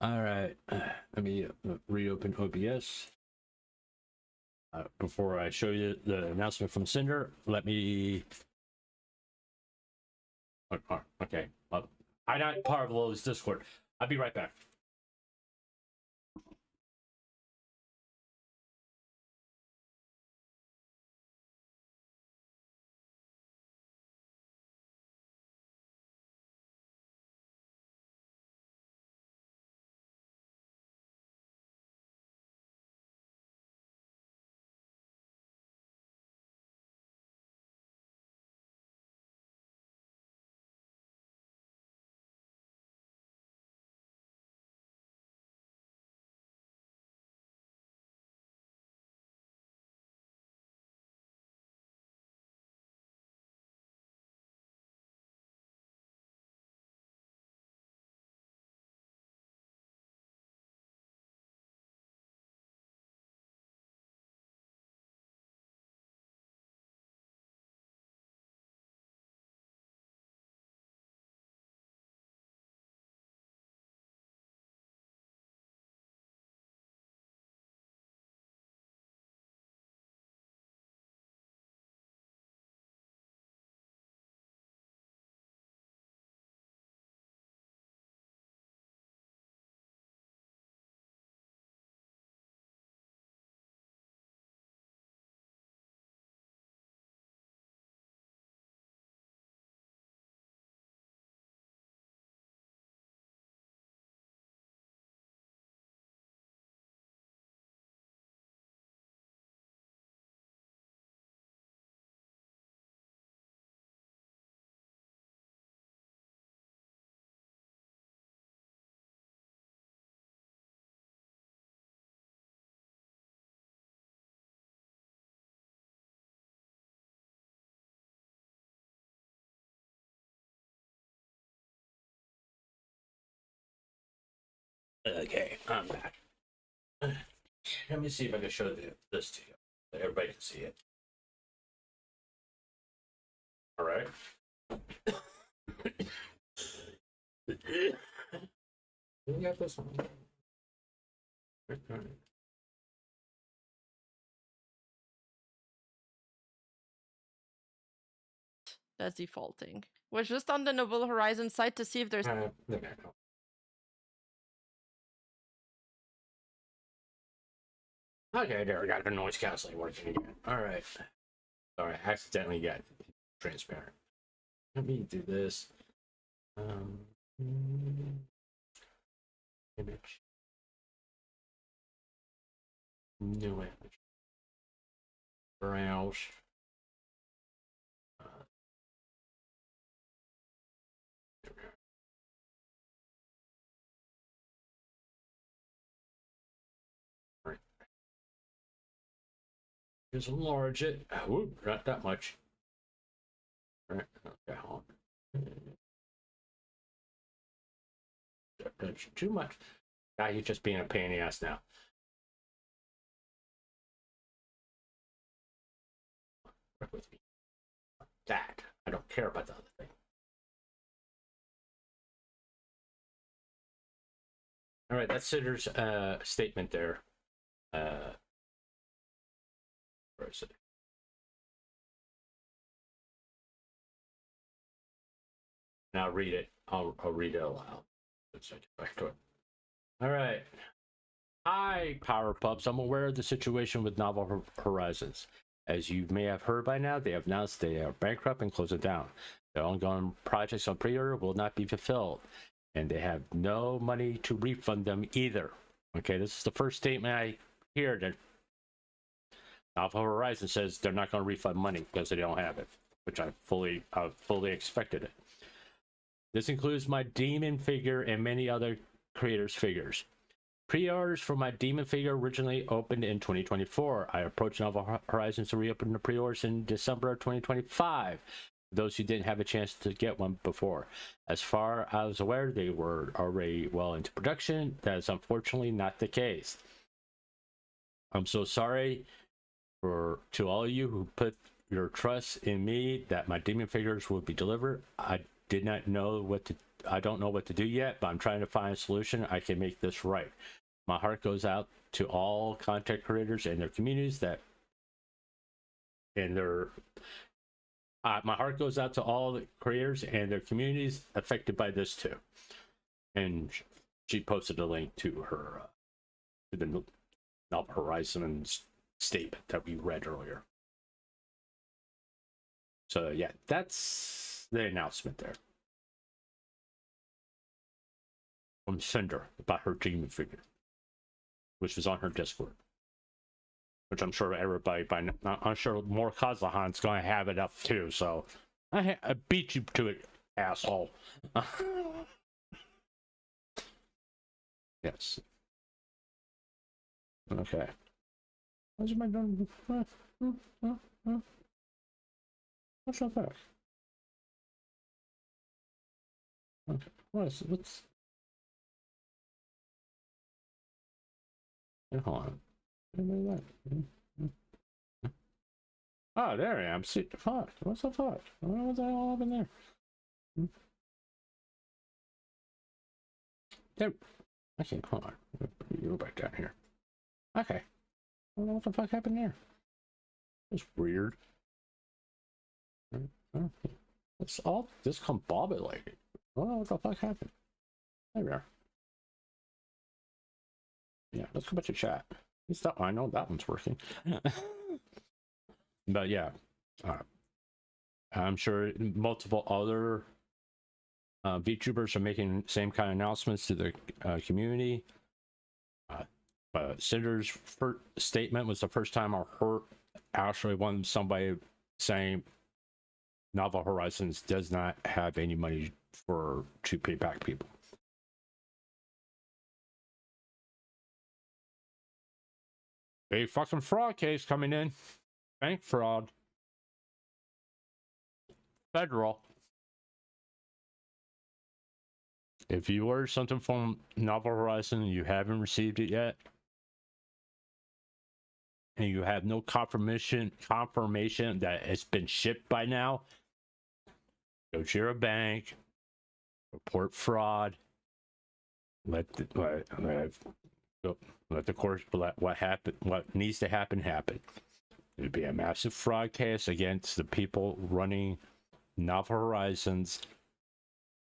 all right, let me reopen OBS. Before I show you the announcement from Cinder, let me. Okay, I'm not part of Lola's Discord. I'll be right back. Okay, I'm back. Let me see if I can show this to you, so everybody can see it. All right. You got this one. That's defaulting. We're just on the Noble Horizon site to see if there's Okay, there we got the noise canceling working again. All right. Sorry, I accidentally got transparent. Let me do this. Image. New image. Browse. There we are. All right. Just enlarge it. Whoop, not that much. All right. Okay, hold on. That's too much. Now you're just being a pain in the ass now. Work with me. That. I don't care about the other thing. All right, that's Sitter's statement there. Where is it? Now read it. I'll read it aloud. Let's get back to it. All right. Hi, Power Pups. I'm aware of the situation with Novel Horizons. As you may have heard by now, they have announced they are bankrupt and closing down. Their ongoing projects on pre-order will not be fulfilled, and they have no money to refund them either. Okay, this is the first statement I hear that Alpha Horizon says they're not going to refund money because they don't have it, which I fully expected it. This includes my demon figure and many other creators' figures. Pre-orders for my demon figure originally opened in 2024. I approached Novel Horizons to reopen the pre-orders in December of 2025. Those who didn't have a chance to get one before. As far as I was aware, they were already well into production. That is unfortunately not the case. I'm so sorry to all of you who put your trust in me that my demon figures would be delivered. I don't know what to do yet, but I'm trying to find a solution. I can make this right. My heart goes out to all content creators and their communities my heart goes out to all the creators and their communities affected by this too. And she posted a link to her to the Novel Horizons statement that we read earlier. So yeah, that's the announcement there from Cinder about her demon figure, which was on her Discord, which I'm sure everybody I'm sure more Kazahan's going to have it up too. So I beat you to it, asshole. Yes. Okay. What's my done? What's that back? Okay. What's hold on. Oh, there I am. See, fuck. What's the fuck? What's that all up in there? There. Okay, hold on. You go back down here. Okay. I don't know what the fuck happened there. It's weird. It's all discombobulated. I don't know what the fuck happened. There we are. Yeah, let's go back to chat. At least that one, I know that one's working. But yeah, I'm sure multiple other VTubers are making same kind of announcements to the community. Cinder's first statement was the first time I heard actually somebody saying Novel Horizons does not have any money to pay back people. A fucking fraud case coming in. Bank fraud. Federal. If you order something from Novel Horizon and you haven't received it yet, and you have no confirmation that it's been shipped by now, go to your bank, report fraud, let the course, what needs to happen. It'd be a massive fraud case against the people running Novel Horizons.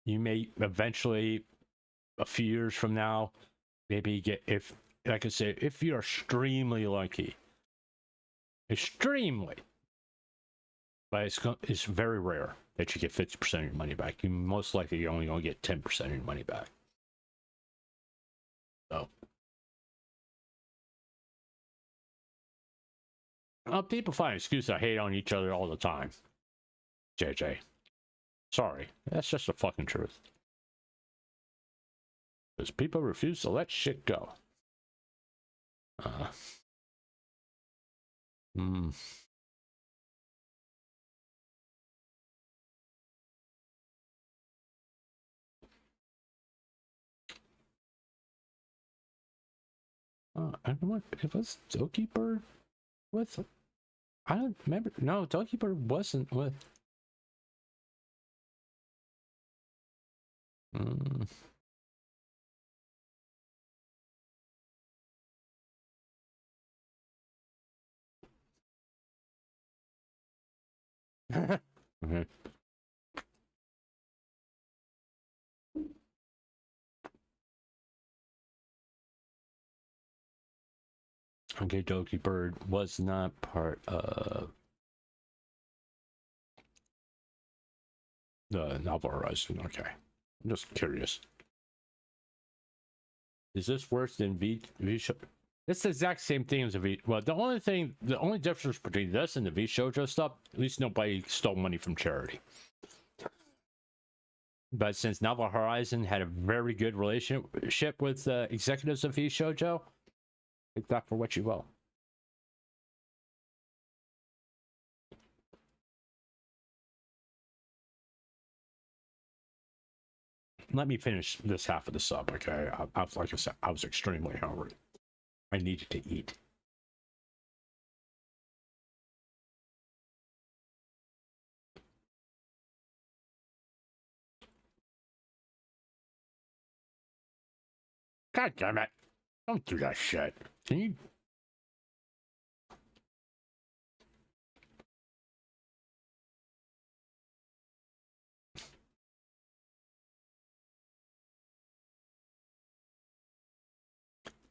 You may eventually, a few years from now, maybe get, if you're extremely lucky, but it's very rare that you get 50% of your money back. You most likely you're only going to get 10% of your money back. So, people find excuses to hate on each other all the time. JJ, sorry, that's just the fucking truth. Because people refuse to let shit go. I don't know if it was Zookeeper with. I don't remember. No, Zookeeper wasn't with. Okay. Okay, Doki Bird was not part of the Novel Horizon. Okay, I'm just curious. Is this worse than V Show? It's the exact same thing as a V. Well, the only difference between this and the V Shoujo stuff, at least nobody stole money from charity. But since Novel Horizon had a very good relationship with executives of V Shoujo, take that for what you will. Let me finish this half of the sub, okay? Like I said, I was extremely hungry. I needed to eat. God damn it. Don't do that shit. Can you?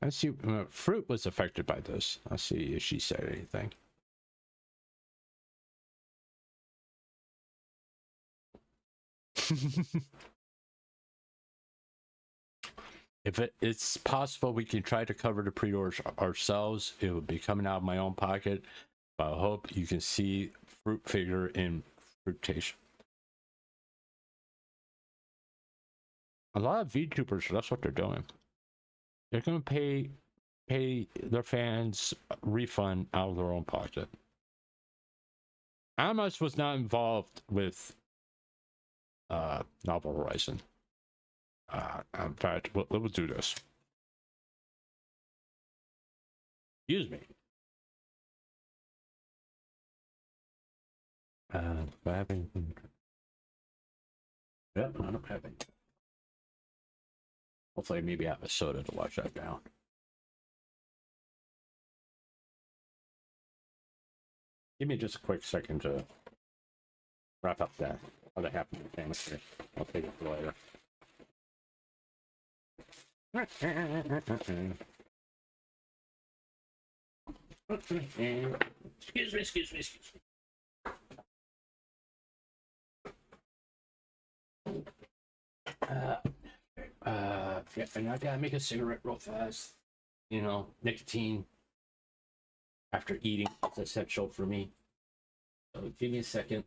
Let's see. Fruit was affected by this. Let's see if she said anything. If it's possible, we can try to cover the pre-orders ourselves. It will be coming out of my own pocket. But I hope you can see Fruit figure in Fruitation. A lot of VTubers, that's what they're doing. They're going to pay their fans a refund out of their own pocket. Amos was not involved with Novel Horizon. In fact, we'll do this. Excuse me. Having. Yep, I don't have any. Hopefully, maybe I have a soda to wash that down. Give me just a quick second to wrap up that other half of the chemistry. I'll take it for later. Excuse me. Yeah, and I gotta make a cigarette real fast. You know, nicotine after eating is essential for me. So give me a second.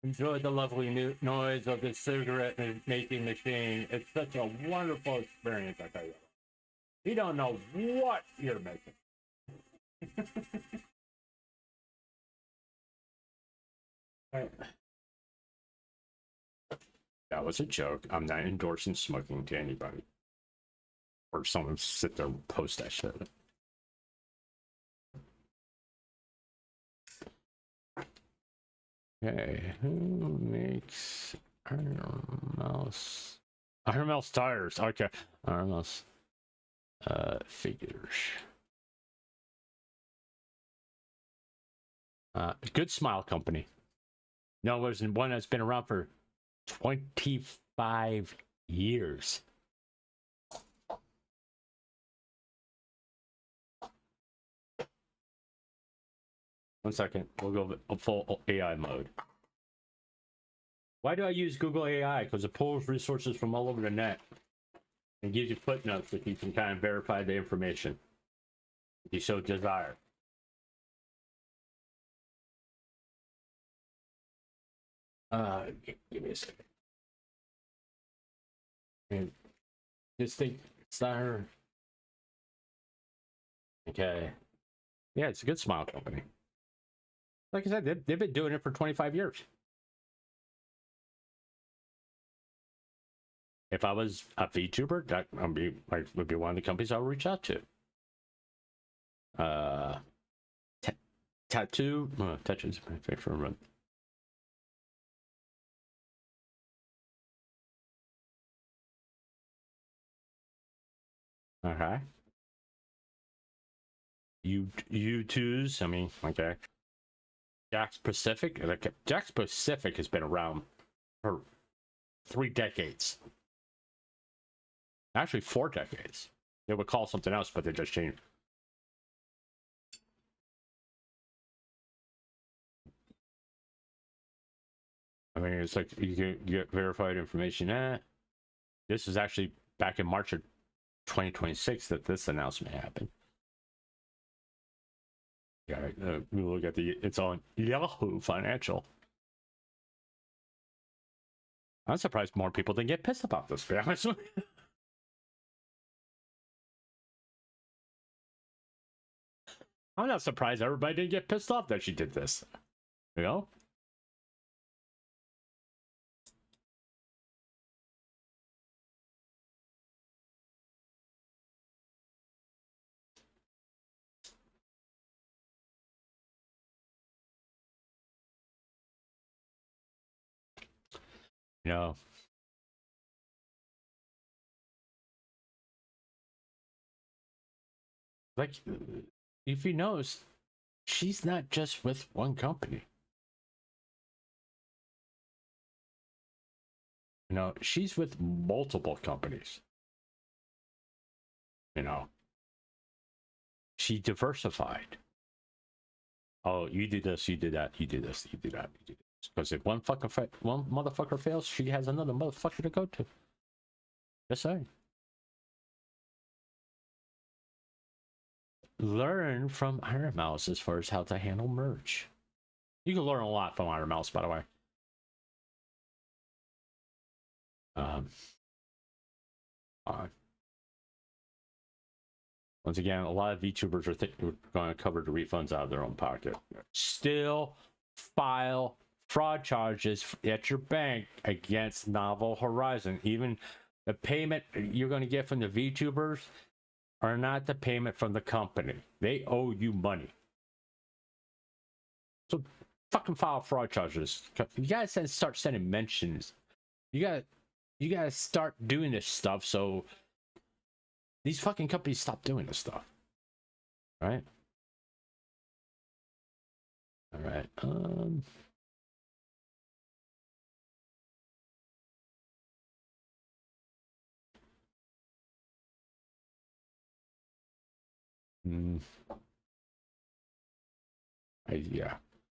Enjoy the lovely noise of the cigarette making machine. It's such a wonderful experience, I tell you. You don't know what you're making. Right. That was a joke. I'm not endorsing smoking to anybody. Or someone sit there and post that shit. Okay, who makes Iron Mouse? Iron Mouse tires. Okay, Iron Mouse figures. Good Smile Company. No, there's one that's been around for 25 years. One second, we'll go full AI mode. Why do I use Google AI? Because it pulls resources from all over the net and gives you footnotes that you can kind of verify the information if you so desire. Give me a second. And this thing, it's not her. Okay. Yeah, it's a Good Smile Company. Like I said, they've been doing it for 25 years. If I was a VTuber, that would be one of the companies I would reach out to. Tattoo. Tattoo's my favorite one. Okay. You twos. I mean, okay. Jack's Pacific. Like, Jack's Pacific has been around for 3 decades. Actually, 4 decades. They would call something else, but they just changed. I mean, it's like you can get verified information. This was actually back in March of 2026 that this announcement happened. Yeah, we look at it's on Yahoo Financial. I'm surprised more people didn't get pissed about this, to be honest with you. I'm not surprised everybody didn't get pissed off that she did this. You know? You know? Like, if you notice, she's not just with one company. You know, she's with multiple companies. You know, she diversified. Oh, you do this, you do that, you do this, you do that, you do this. Because if one motherfucker fails, she has another motherfucker to go to. Just saying. Learn from Iron Mouse as far as how to handle merch. You can learn a lot from Iron Mouse, by the way. Once again, a lot of VTubers are going to cover the refunds out of their own pocket. Still file fraud charges at your bank against Novel Horizon. Even the payment you're going to get from the VTubers are not the payment from the company. They owe you money. So fucking file fraud charges. You gotta start sending mentions. You gotta start doing this stuff so these fucking companies stop doing this stuff. Right? Alright. Yeah.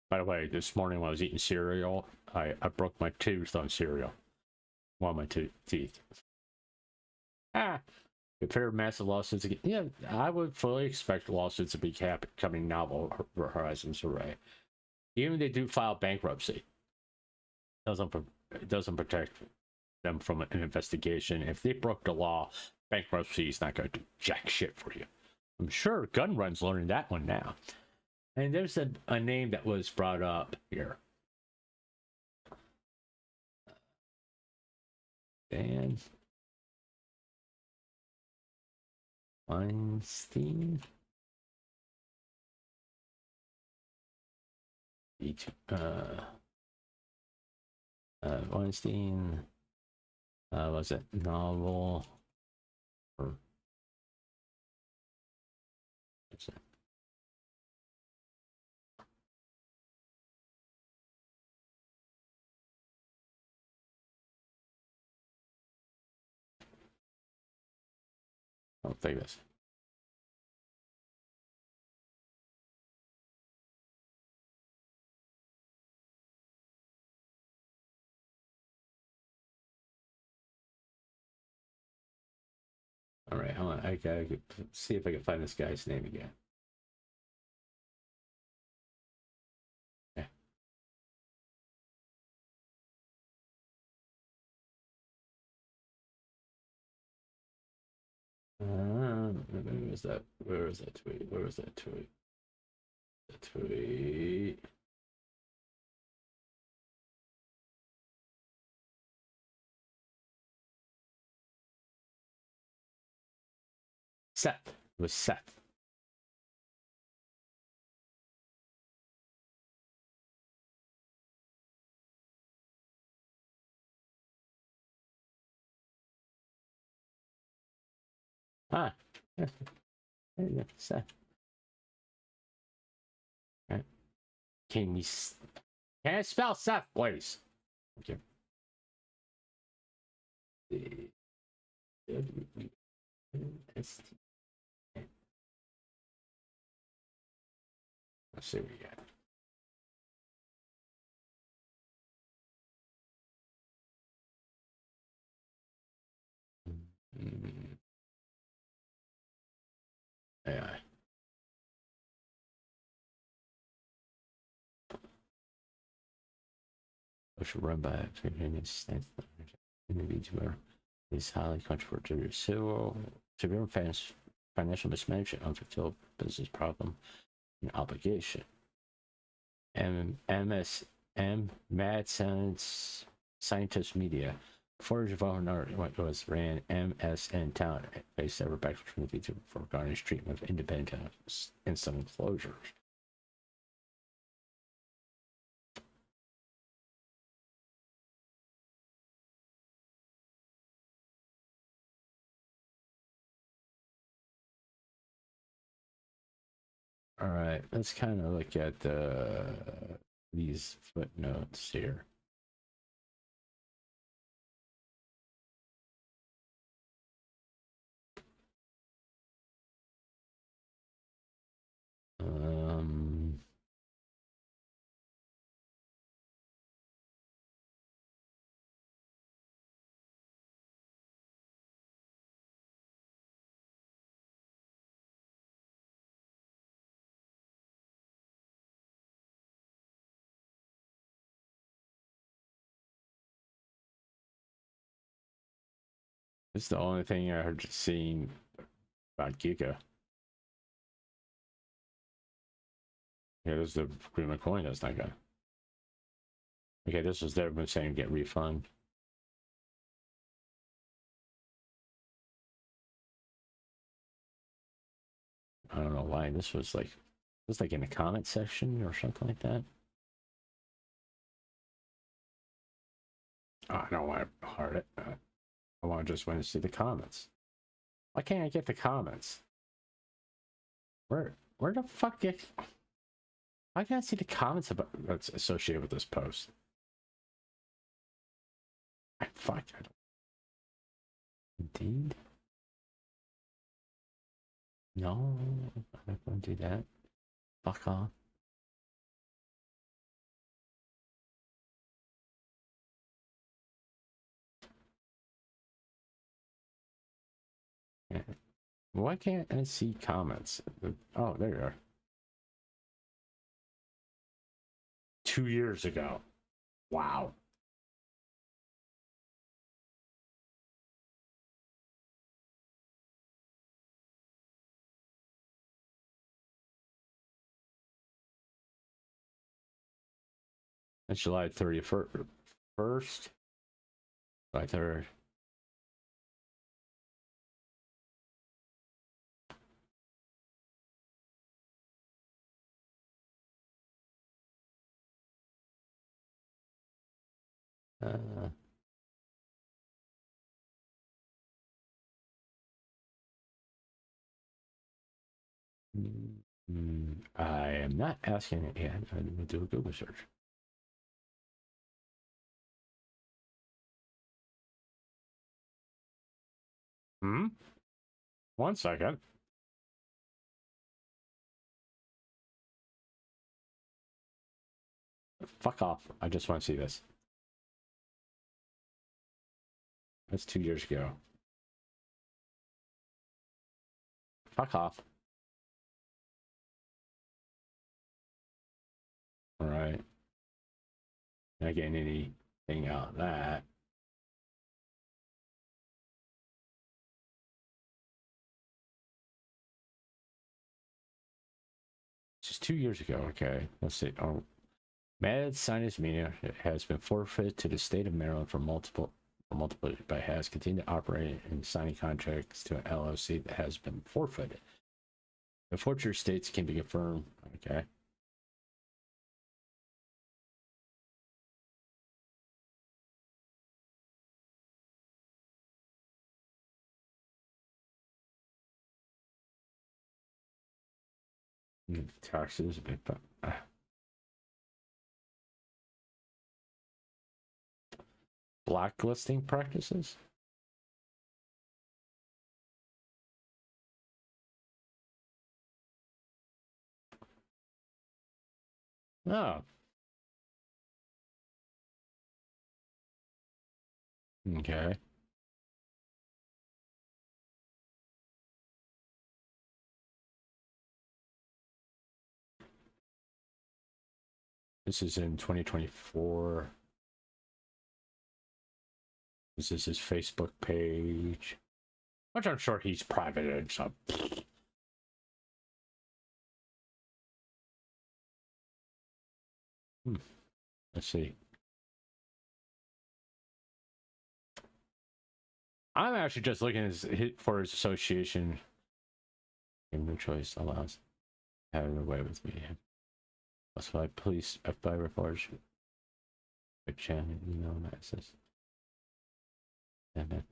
By the way, this morning when I was eating cereal, I broke my tooth on cereal. One of my teeth. If there are massive lawsuits again, yeah, I would fully expect lawsuits to be coming Novel Horizons Array. Even if they do file bankruptcy, it doesn't protect them from an investigation. If they broke the law, bankruptcy is not going to do jack shit for you. I'm sure Gun Run's learning that one now. And there's a name that was brought up here. Dan Weinstein. Weinstein. Was it novel? Or what's it? I'll take this. All right, hold on. I gotta see if I can find this guy's name again. Yeah. Where was that? Where was that tweet? Where was that tweet? The tweet. Seth. It was Seth. Ah. Seth. Right. Can I spell Seth, please? Okay. Let's see what we got. AI. Which run by individual is highly controversial. Severe financial mismanagement, unfulfilled business problem, and obligation. Mad Scientist Media. Before what was ran MSN Talent, faced several backlash from the VTuber for garnish treatment of independent and some closures. All right, let's kind of look at these footnotes here. This is the only thing I heard seen about Giga. Yeah, this is the Green coin that's not good. Okay, this is their saying get refund. I don't know why this was like in the comment section or something like that. Oh, I don't want to heart it. I want to just want to see the comments. Why can't I get the comments? Where the fuck get? I can't see the comments about that's associated with this post. Fuck. I don't. Indeed. No, I'm not going to do that. Fuck off. Yeah. Why can't I see comments? Oh, there you are. 2 years ago. Wow. That's July 31st. July 3rd. I am not asking it yet. I'm going to do a Google search. Hmm? 1 second. Fuck off. I just want to see this. That's 2 years ago. Fuck off. All right. Not getting anything out of that. Just 2 years ago. Okay. Let's see. Oh, Mad Scientist Media has been forfeited to the state of Maryland for multiple, but has continued to operate and signing contracts to an LLC that has been forfeited. The forfeiture states can be confirmed. Okay. Taxes. Blacklisting practices. Oh. Okay. This is in 2024. This is his Facebook page, which I'm sure he's privated, so. Let's see. I'm actually just looking for his association. Give no choice allows having a way with me. That's why police FBI reports. Good channel, email access. Damn it.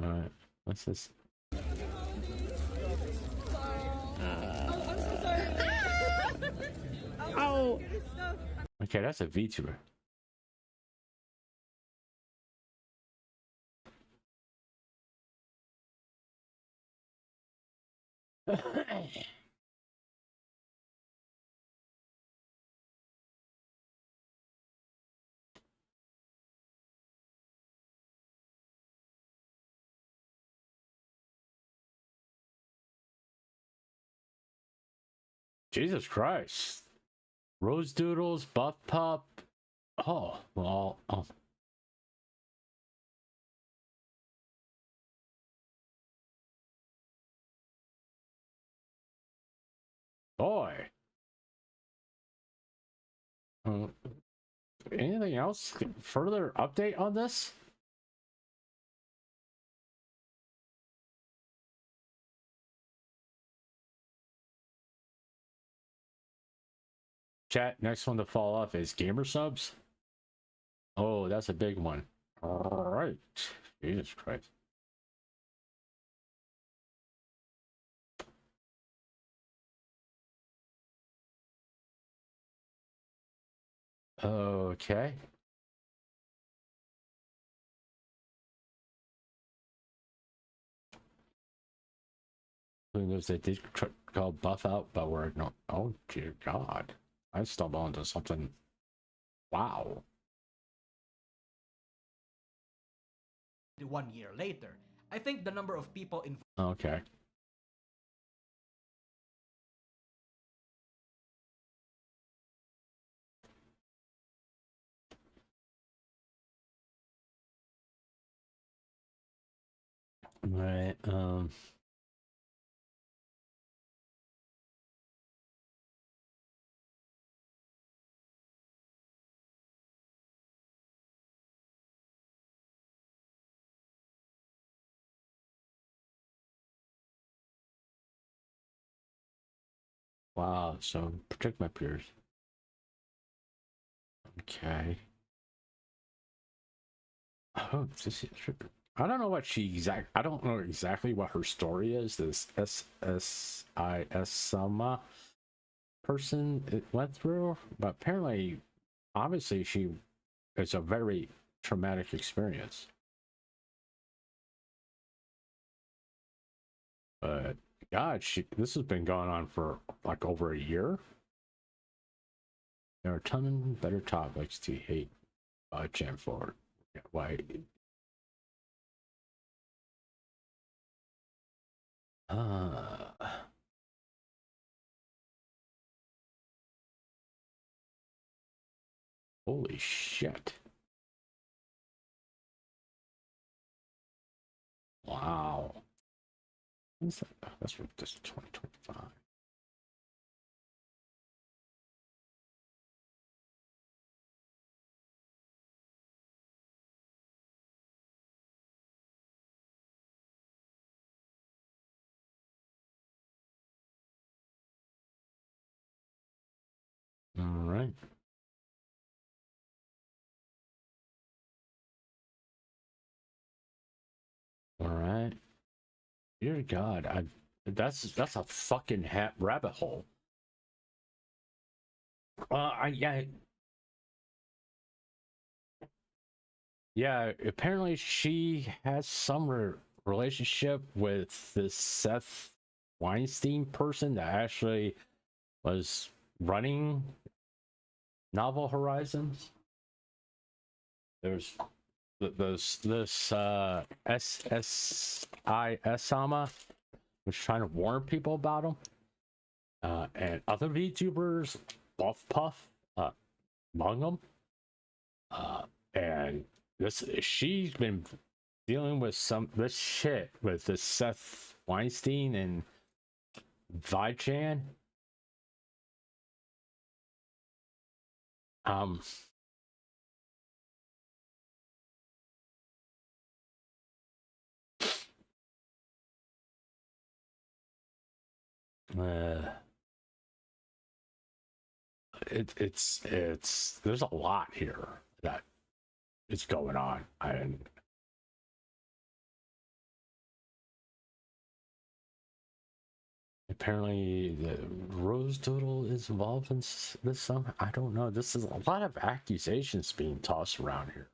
All right, what's this? Oh. Okay, that's a VTuber. Jesus Christ. Rose Doodles, Buff Pup. Oh, well, oh. Boy. Anything else? Further update on this? Chat, next one to fall off is gamer subs. Oh, that's a big one. All right. Jesus Christ. Okay. Who knows they did call buff out, but we're not. Oh, dear God. I stumbled onto something. Wow. 1 year later, I think the number of people involved. Okay. Right. Wow. So protect my peers. Okay. Oh, this is. I don't know what I don't know exactly what her story is. This SSIS Sama person it went through, but apparently, obviously, it's a very traumatic experience. But God, this has been going on for like over a year. There are a ton of better topics to hate Jam for. Why? Holy shit. Wow. That's from this 2025. All right. All right. Dear God, that's a fucking rabbit hole. Yeah. Yeah, apparently she has some relationship with this Seth Weinstein person that actually was running Novel Horizons. There's this SSI Sama was trying to warn people about him, and other VTubers, Buff Puff, among them, and she's been dealing with this shit with this Seth Weinstein and Vichan. It's there's a lot here that is going on, and apparently the Rose Doodle is involved in this somehow. I don't know. This is a lot of accusations being tossed around here.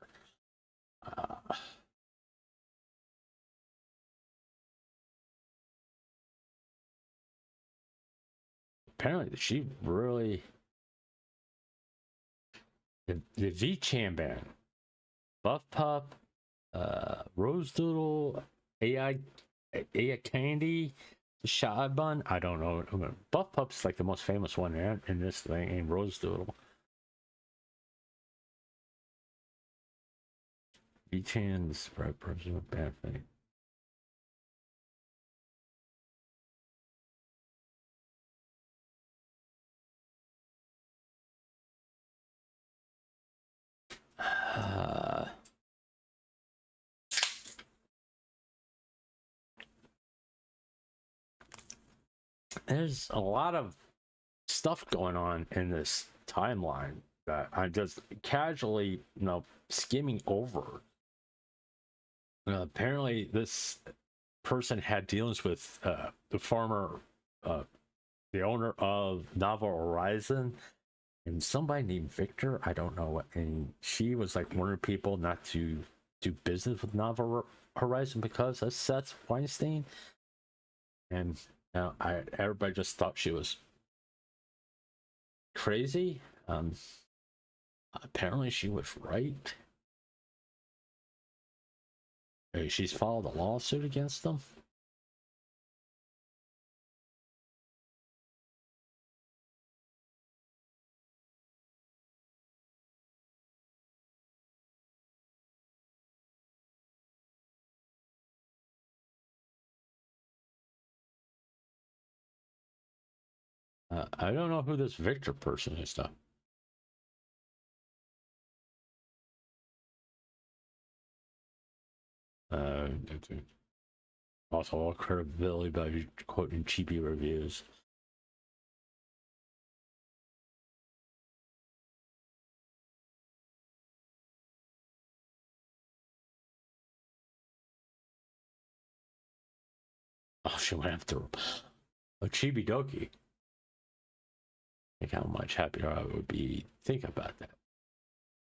Apparently she really the V-Chan band, Buff Pup, Rose Doodle, AI Candy, Shot Bun. I don't know. Buff Pup's like the most famous one in this thing, and Rose Doodle. V-Chan's right person with bad thing. There's a lot of stuff going on in this timeline that I'm just casually, skimming over. Apparently, this person had dealings with the former, the owner of Novel Horizon, and somebody named Victor. I don't know what, and she was like warning people not to do business with Novel Horizon because of Seth Weinstein, and everybody just thought she was crazy. Apparently she was right. She's filed a lawsuit against them. I don't know who this Victor person is, though. Also, all credibility by quoting cheapy reviews. Oh, she went after a Chibi Doki. Think how much happier I would be. Think about that.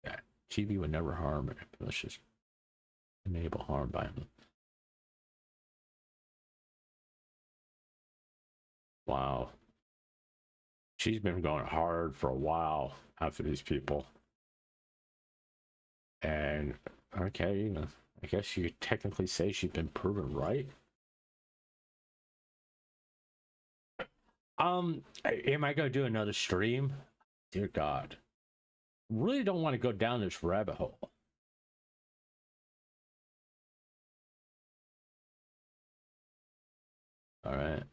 Yeah, Chibi would never harm it. Let's just enable harm by him. Wow. She's been going hard for a while after these people. And, okay, I guess you could technically say she's been proven right. Am I going to do another stream? Dear God. Really don't want to go down this rabbit hole. All right.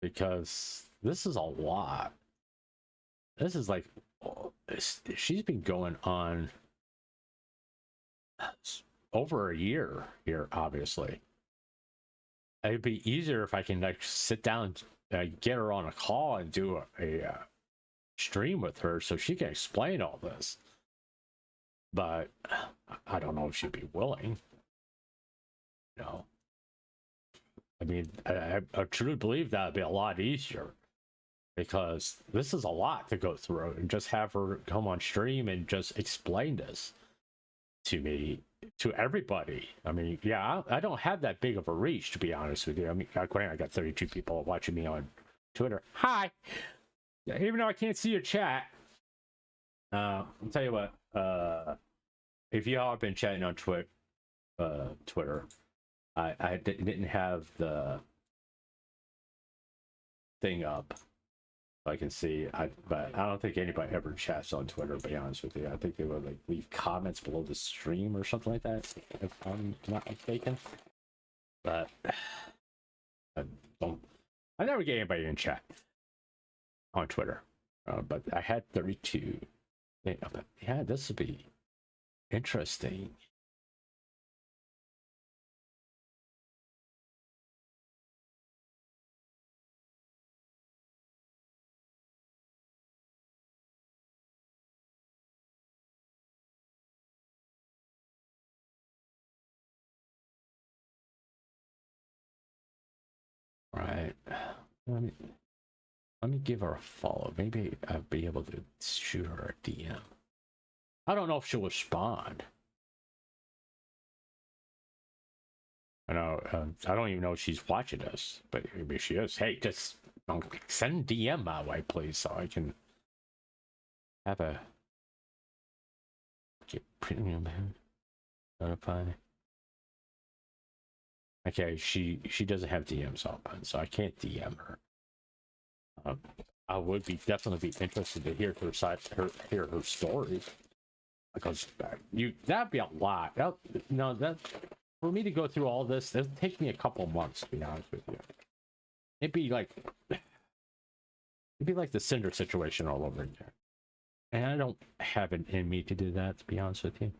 Because this is a lot. This is like, she's been going on over a year here, obviously. It'd be easier if I can like sit down and get her on a call and do a stream with her so she can explain all this. But I don't know if she'd be willing. No. I mean, I truly believe that would be a lot easier because this is a lot to go through, and just have her come on stream and just explain this to me, to everybody. I mean, yeah, I don't have that big of a reach, to be honest with you. I mean, I got 32 people watching me on Twitter. Hi! Even though I can't see your chat, I'll tell you what, if y'all have been chatting on Twitter, I didn't have the thing up. I can see, but I don't think anybody ever chats on Twitter, to be honest with you. I think they would like leave comments below the stream or something like that, if I'm not mistaken. But I never get anybody in chat on Twitter. But I had 32. Yeah, this would be interesting. Right. Let me give her a follow. Maybe I'll be able to shoot her a DM. I don't know if she'll respond. I know. I don't even know if she's watching us, but maybe she is. Hey, just send DM my way, please, so I can have a get premium notify. Okay, she doesn't have DMs open, so I can't DM her. I would definitely be interested to hear her side, hear her story, because that'd be a lot. That for me to go through all this, it'd take me a couple months, to be honest with you. It'd be like the Cinder situation all over again, and I don't have it in me to do that, to be honest with you.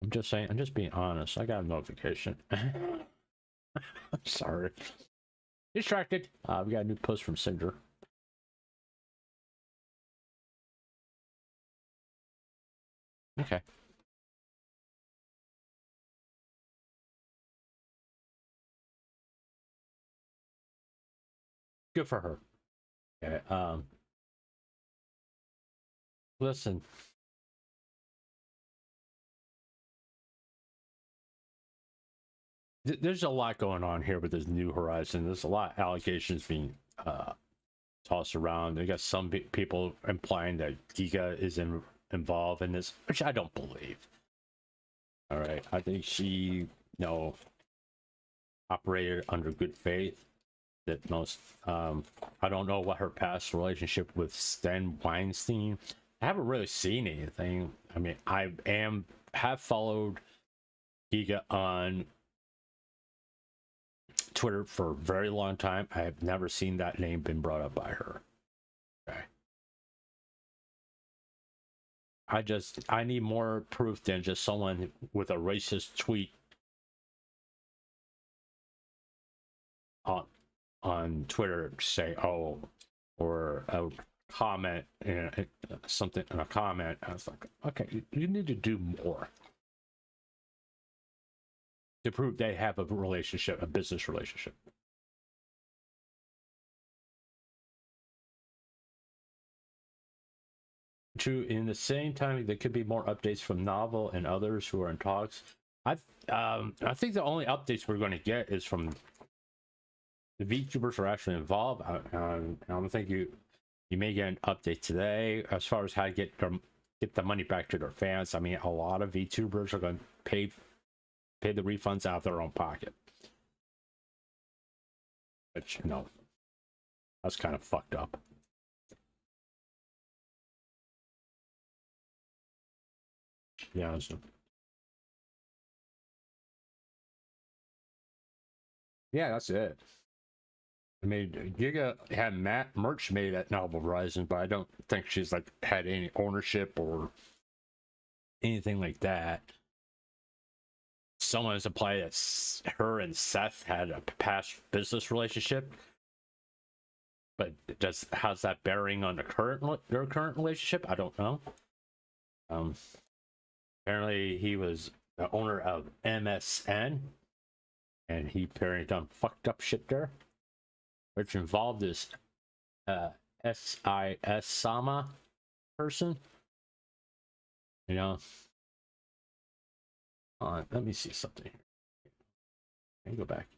I'm just saying. I'm just being honest. I got a notification. I'm sorry. Distracted. We got a new post from Cinder. Okay. Good for her. Okay. Listen. There's a lot going on here with this New Horizon. There's a lot of allegations being tossed around. They got some people implying that Giga is involved in this, which I don't believe. All right, I think she, operated under good faith. That most, I don't know what her past relationship with Stan Weinstein. I haven't really seen anything. I mean, I have followed Giga on Twitter for a very long time. I have never seen that name been brought up by her. Okay. I need more proof than just someone with a racist tweet on Twitter say, oh, or a comment, something in a comment. I was like, okay, you need to do more to prove they have a relationship, a business relationship. True. In the same time, there could be more updates from Novel and others who are in talks. I think the only updates we're going to get is from the Vtubers are actually involved. I don't think you may get an update today as far as how to get the money back to their fans. I mean, a lot of Vtubers are going to pay the refunds out of their own pocket, which that's kind of fucked up. Yeah. Yeah, that's it. I mean, Giga had merch made at Novel Horizon, but I don't think she's had any ownership or anything like that. Someone has implied that her and Seth had a past business relationship, but how's that bearing on their current relationship? I don't know. Apparently he was the owner of MSN, and he apparently done fucked up shit there, which involved this SIS Sama person. You know? Let me see something here. Let me go back.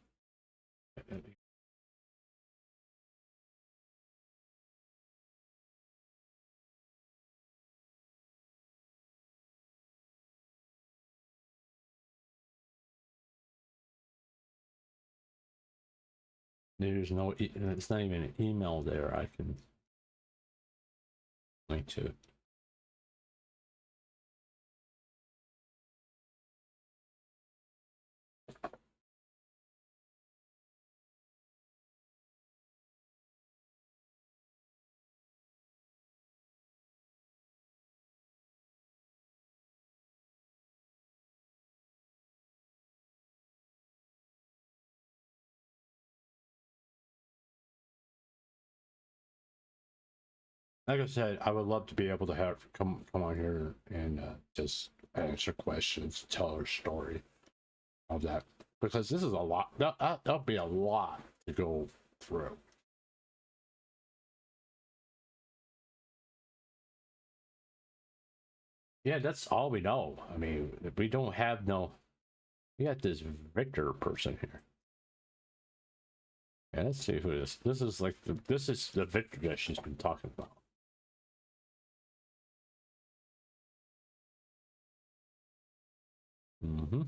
There's no, it's not even an email there I can link to. Like I said, I would love to be able to have come on here and just answer questions, tell her story of that, because this is a lot. That'll be a lot to go through. Yeah, that's all we know. I mean, we don't have no. We got this Victor person here. Yeah, let's see who this. This is like this is the Victor that she's been talking about. Mm-hmm.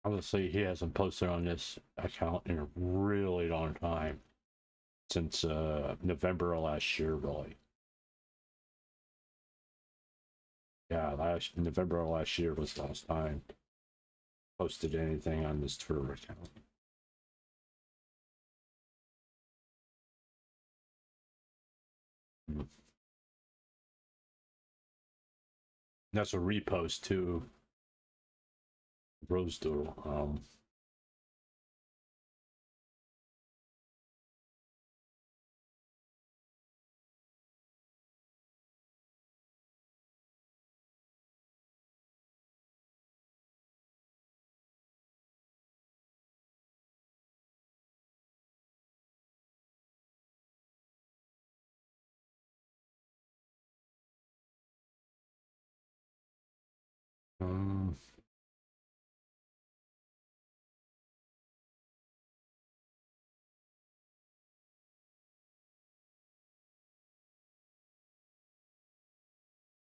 Obviously, he hasn't posted on this account in a really long time, since November of last year, really. Yeah, last November of last year was the last time posted anything on this Twitter account. That's a repost to Rose Doodle. Um,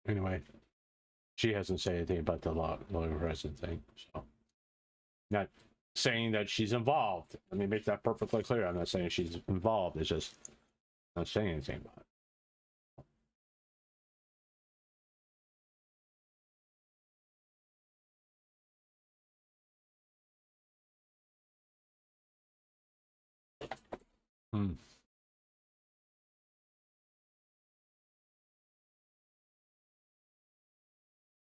anyway, she hasn't said anything about the lawyer resident thing, so not saying that she's involved. Let me make that perfectly clear. I'm not saying she's involved. It's just not saying anything about it. Hmm.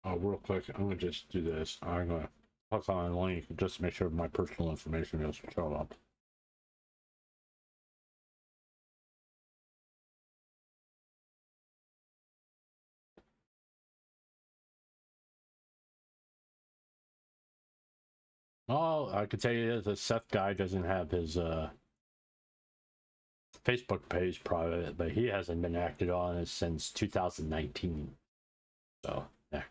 Oh, real quick, I'm gonna just do this. I'm gonna click on a link just to make sure my personal information doesn't show up. Oh, I can tell you this: Seth guy doesn't have his Facebook page private, but he hasn't been acted on it since 2019. So, yeah.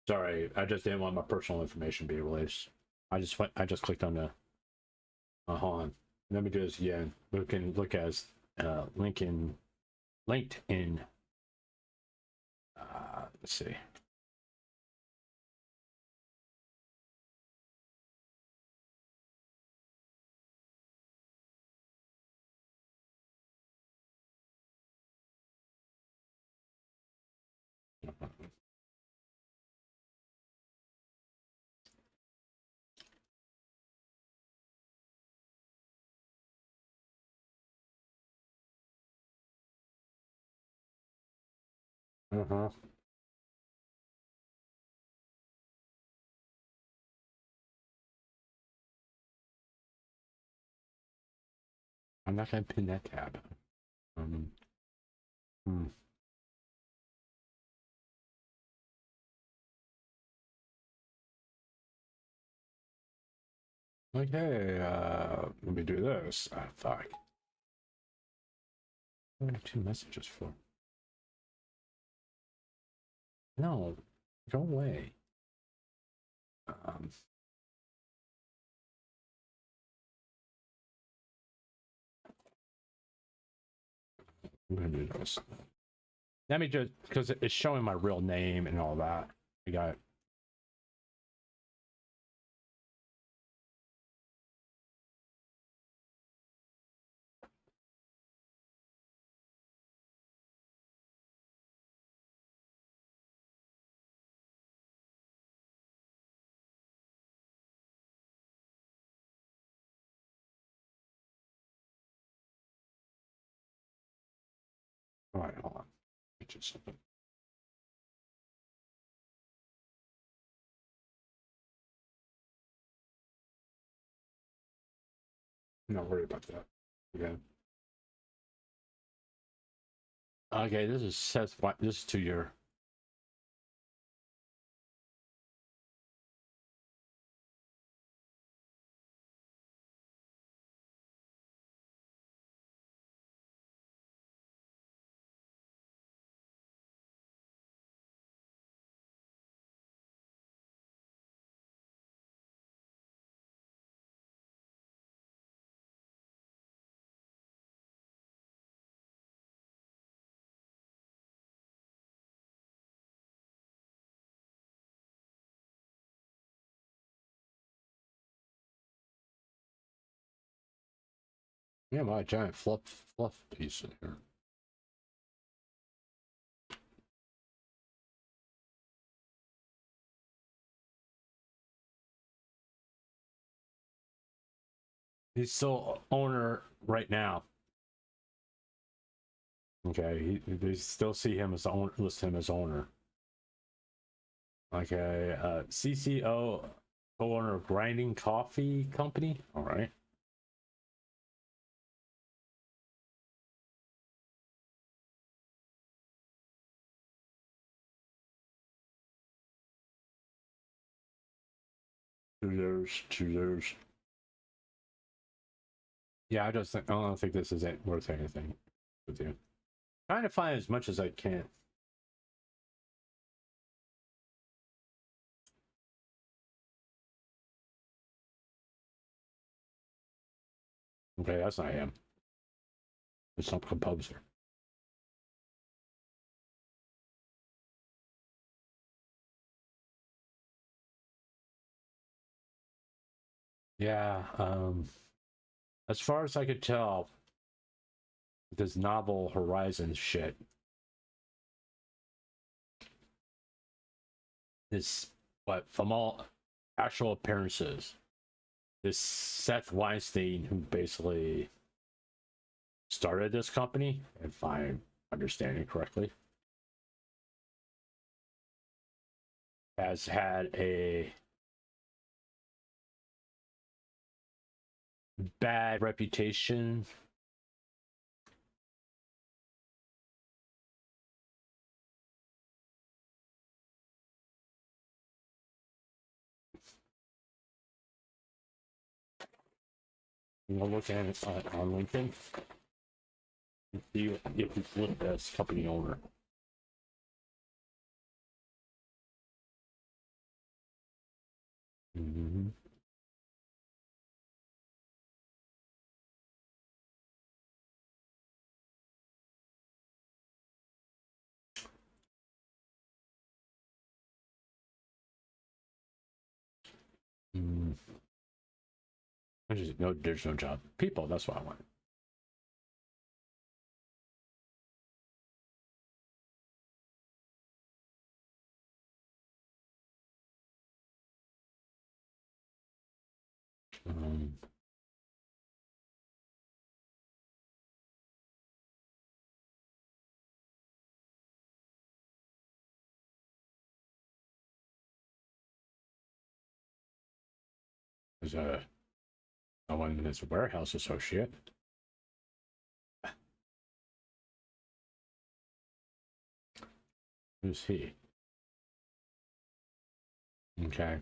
Sorry, I just didn't want my personal information to be released. I just clicked on the hold on. Let me do this again. We can look as LinkedIn. Let's see. Uh-huh. I'm not gonna pin that tab. Hmm. Okay, let me do this. Ah, fuck. What are 2 messages for? No, go away. I'm gonna do this. Let me just, because it's showing my real name and all that. I got it. All right, hold on. Get you something. Not worry about that. Okay. Okay, this is Seth. This is to your. Yeah, my giant fluff piece in here. He's still owner right now. Okay, they still see him as owner, list him as owner. Okay, CCO, co-owner of Grinding Coffee Company. All right. Two years. Yeah, I don't think this is worth anything with you. Trying to find as much as I can. Okay, that's not him. It's some composer. Yeah, as far as I could tell, this novel Horizon shit is what from all actual appearances, this Seth Weinstein, who basically started this company, if I'm understanding correctly, has had a bad reputation. You know, look at it on LinkedIn. If you look at this company owner. Mm-hmm. Mm. There's no job. People, that's what I want. Um, there's someone that's a warehouse associate. Who's he? Okay.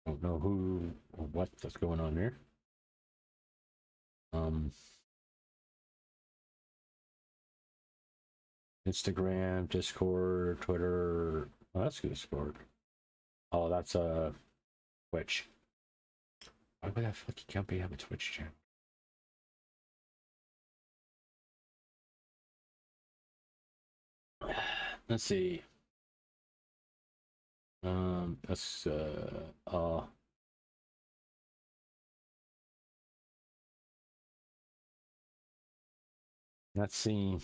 Don't know who or what's going on there. Instagram, Discord, Twitter. Oh, that's Discord. Oh, that's Twitch. Why would that fucking company have a Twitch channel? Let's see. That's let's see.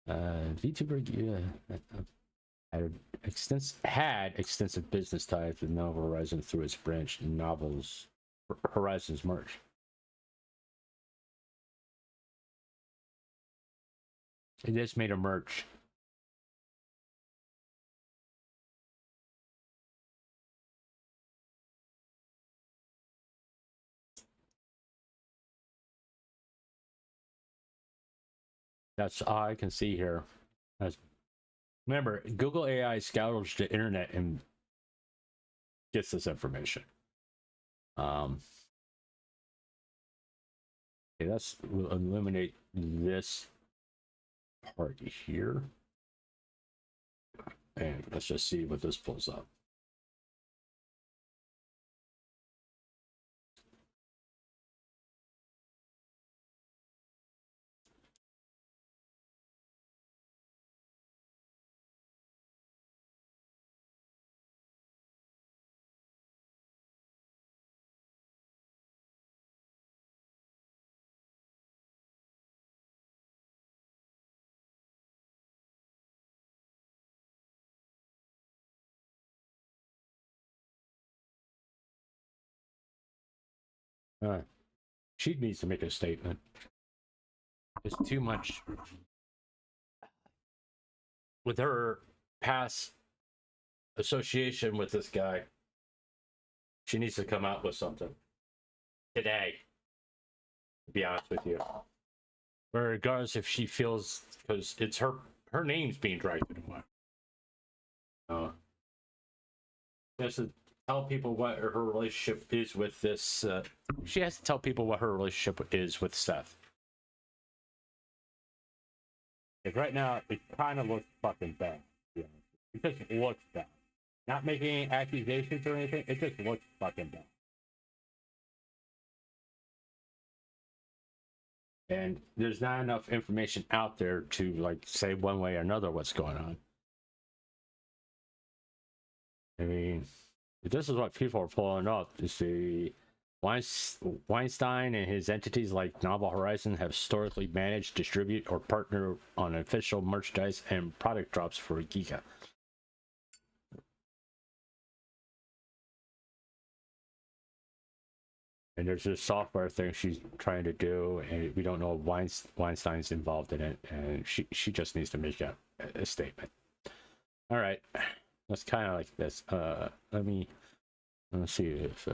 VTuber had extensive business ties with Novel Horizon through its branch Novels Horizons merch. It just made a merch. That's all I can see here. Remember, Google AI scours the internet and gets this information. Okay, we'll eliminate this part here. And let's just see what this pulls up. She needs to make a statement. There's too much with her past association with this guy. She needs to come out with something today, to be honest with you. Regardless if she feels, because it's her name's being dragged through the mud. Just to tell people what her relationship is with this. She has to tell people what her relationship is with Seth. Like right now, it kind of looks fucking bad. Yeah. It just looks bad. Not making any accusations or anything. It just looks fucking bad. And there's not enough information out there to like say one way or another what's going on. I mean, this is what people are pulling up. You see, Weinstein and his entities like Novel Horizon have historically managed, distribute, or partner on official merchandise and product drops for Giga. And there's this software thing she's trying to do, and we don't know Weinstein's involved in it, and she just needs to make a statement. All right, that's kind of like this. Let's see if.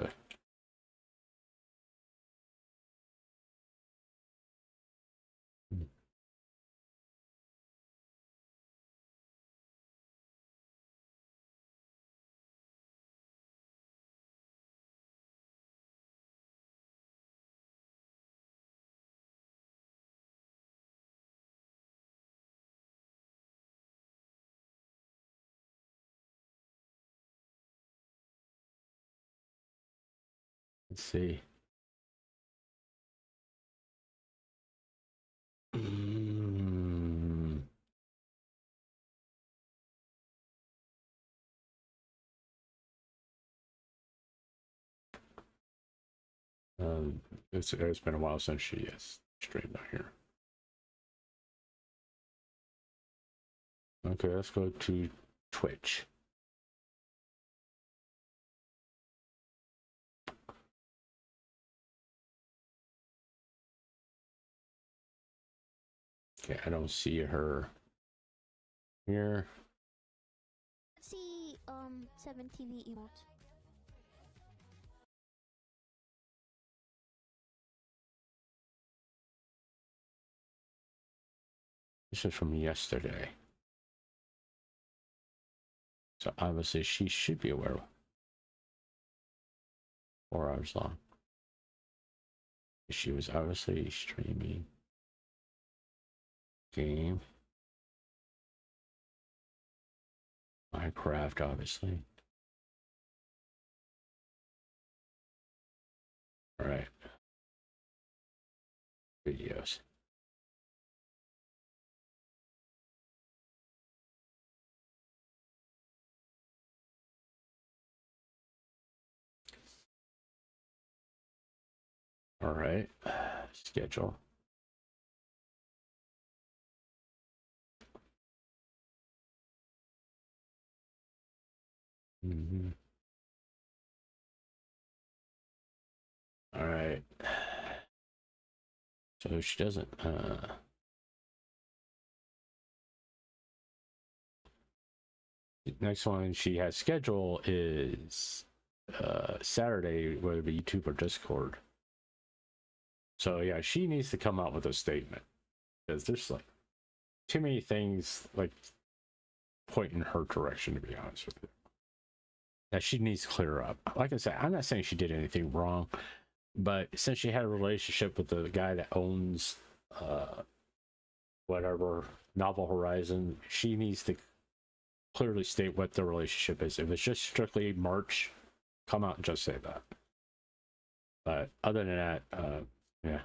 Let's see. It's been a while since she has streamed out here. Okay, let's go to Twitch. Okay, I don't see her here. 7 TV emote. This is from yesterday. So obviously she should be aware. 4 hours long. She was obviously streaming game. Minecraft, obviously. All right. Videos. All right. Schedule. All right. So she doesn't. Next one she has schedule is Saturday, whether it be YouTube or Discord. So yeah, she needs to come out with a statement because there's like too many things like point in her direction, to be honest with you. That she needs to clear up. Like I said, I'm not saying she did anything wrong, but since she had a relationship with the guy that owns whatever Novel Horizon, she needs to clearly state what the relationship is. If it's just strictly merch, come out and just say that. But other than that, yeah.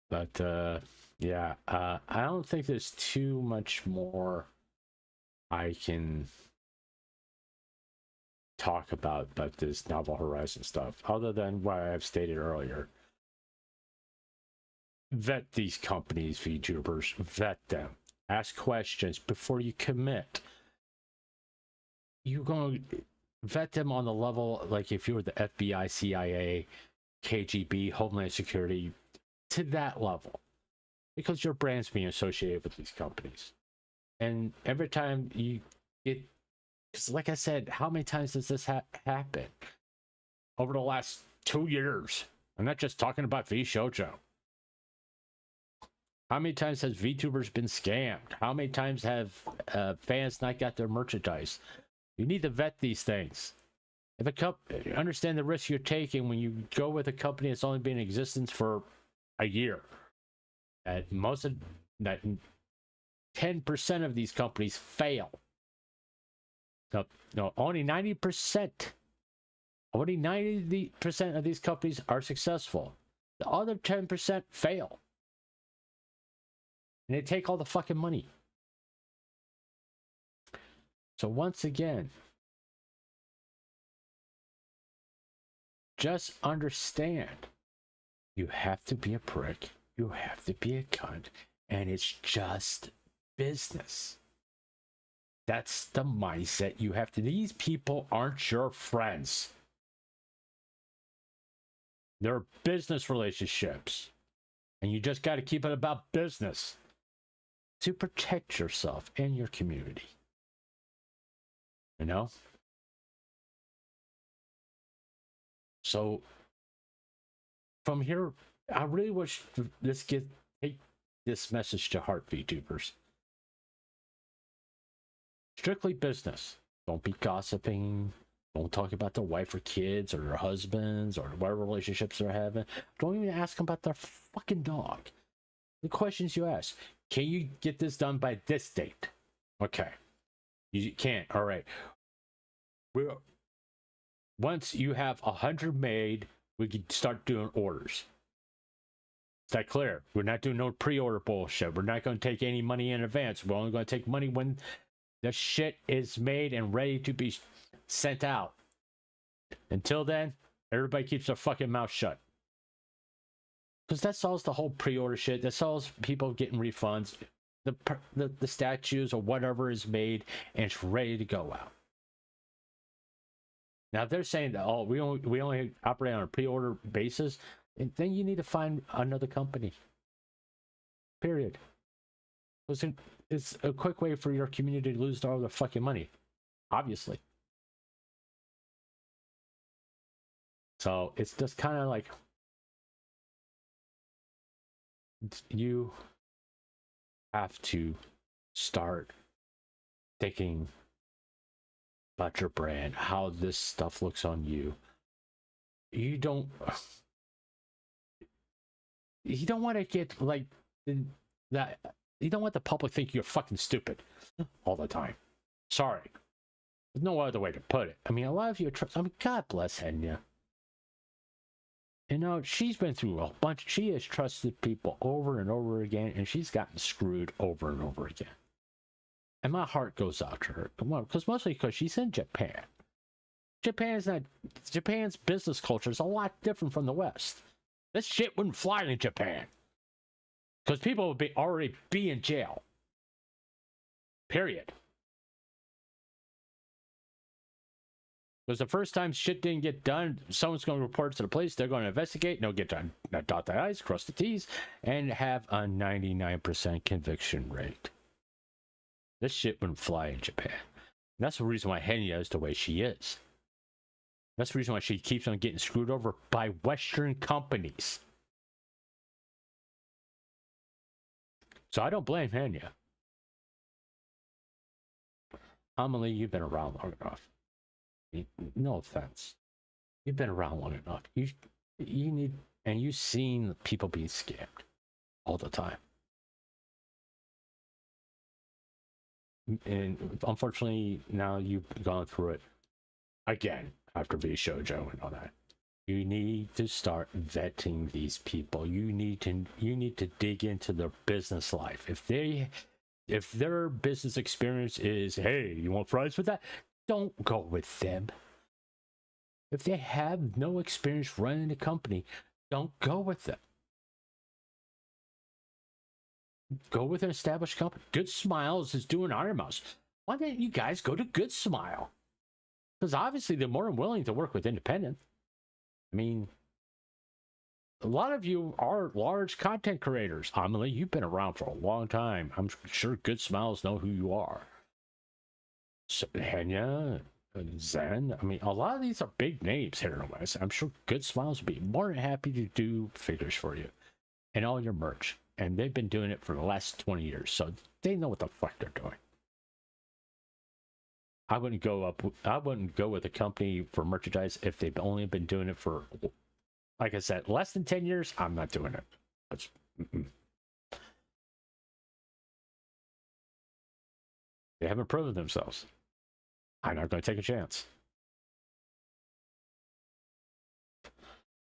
But yeah, I don't think there's too much more I can talk about this Novel Horizon stuff, other than what I've stated earlier. Vet these companies, VTubers, vet them. Ask questions before you commit. You're going to vet them on the level, like if you were the FBI, CIA, KGB, Homeland Security, to that level. Because your brand's being associated with these companies. And every time you get, because like I said, how many times does this happen? Over the last 2 years. I'm not just talking about VShojo. How many times has VTubers been scammed? How many times have fans not got their merchandise? You need to vet these things. If understand the risk you're taking when you go with a company that's only been in existence for a year. At most of that, 10% of these companies fail. No, only 90%. Only 90% of these companies are successful. The other 10% fail. And they take all the fucking money. So once again, just understand, you have to be a prick, you have to be a cunt, and it's just business. That's the mindset you have to. These people aren't your friends. They're business relationships. And you just got to keep it about business to protect yourself and your community. You know? So from here, I really wish take this message to heart, VTubers. Strictly business. Don't be gossiping. Don't talk about their wife or kids or their husbands or whatever relationships they're having. Don't even ask them about their fucking dog. The questions you ask. Can you get this done by this date? Okay. You can't. All right. Once you have 100 made, we can start doing orders. Is that clear? We're not doing no pre-order bullshit. We're not going to take any money in advance. We're only going to take money when the shit is made and ready to be sent out. Until then, everybody keeps their fucking mouth shut. Because that solves the whole pre-order shit. That solves people getting refunds. The statues or whatever is made and it's ready to go out. Now, if they're saying that, oh, we only operate on a pre-order basis, then you need to find another company. Period. It's a quick way for your community to lose all their fucking money, obviously. So it's just kind of like you have to start thinking about your brand, how this stuff looks on you. You don't want to get like that. You don't want the public to think you're fucking stupid all the time. Sorry. There's no other way to put it. I mean, a lot of you I mean, God bless Henya. You know, she's been through a bunch. She has trusted people over and over again, and she's gotten screwed over and over again. And my heart goes out to her. Because mostly because she's in Japan. Japan's business culture is a lot different from the West. This shit wouldn't fly in Japan. Because people would already be in jail. Period. Because the first time shit didn't get done, someone's going to report it to the police. They're going to investigate. And they'll get done. Dot the I's, cross the T's, and have a 99% conviction rate. This shit wouldn't fly in Japan. And that's the reason why Henya is the way she is. That's the reason why she keeps on getting screwed over by Western companies. So I don't blame Henya. Amelie, you've been around long enough. No offense. You've been around long enough. You need, and you've seen people being scammed all the time. And unfortunately, now you've gone through it again after V-Shoujo and all that. You need to start vetting these people. You need to dig into their business life. If their business experience is, hey, you want fries with that? Don't go with them. If they have no experience running a company, don't go with them. Go with an established company. Good Smiles is doing Iron Mouse. Why don't you guys go to Good Smile? Because obviously they're more than willing to work with independent. I mean, a lot of you are large content creators. Amelie, you've been around for a long time. I'm sure Good Smiles know who you are. So, Henya, Zen, I mean, a lot of these are big names here in the West. I'm sure Good Smiles would be more than happy to do figures for you and all your merch. And they've been doing it for the last 20 years, so they know what the fuck they're doing. I wouldn't go with a company for merchandise if they've only been doing it for, like I said, less than 10 years. I'm not doing it. They haven't proven themselves. I'm not going to take a chance.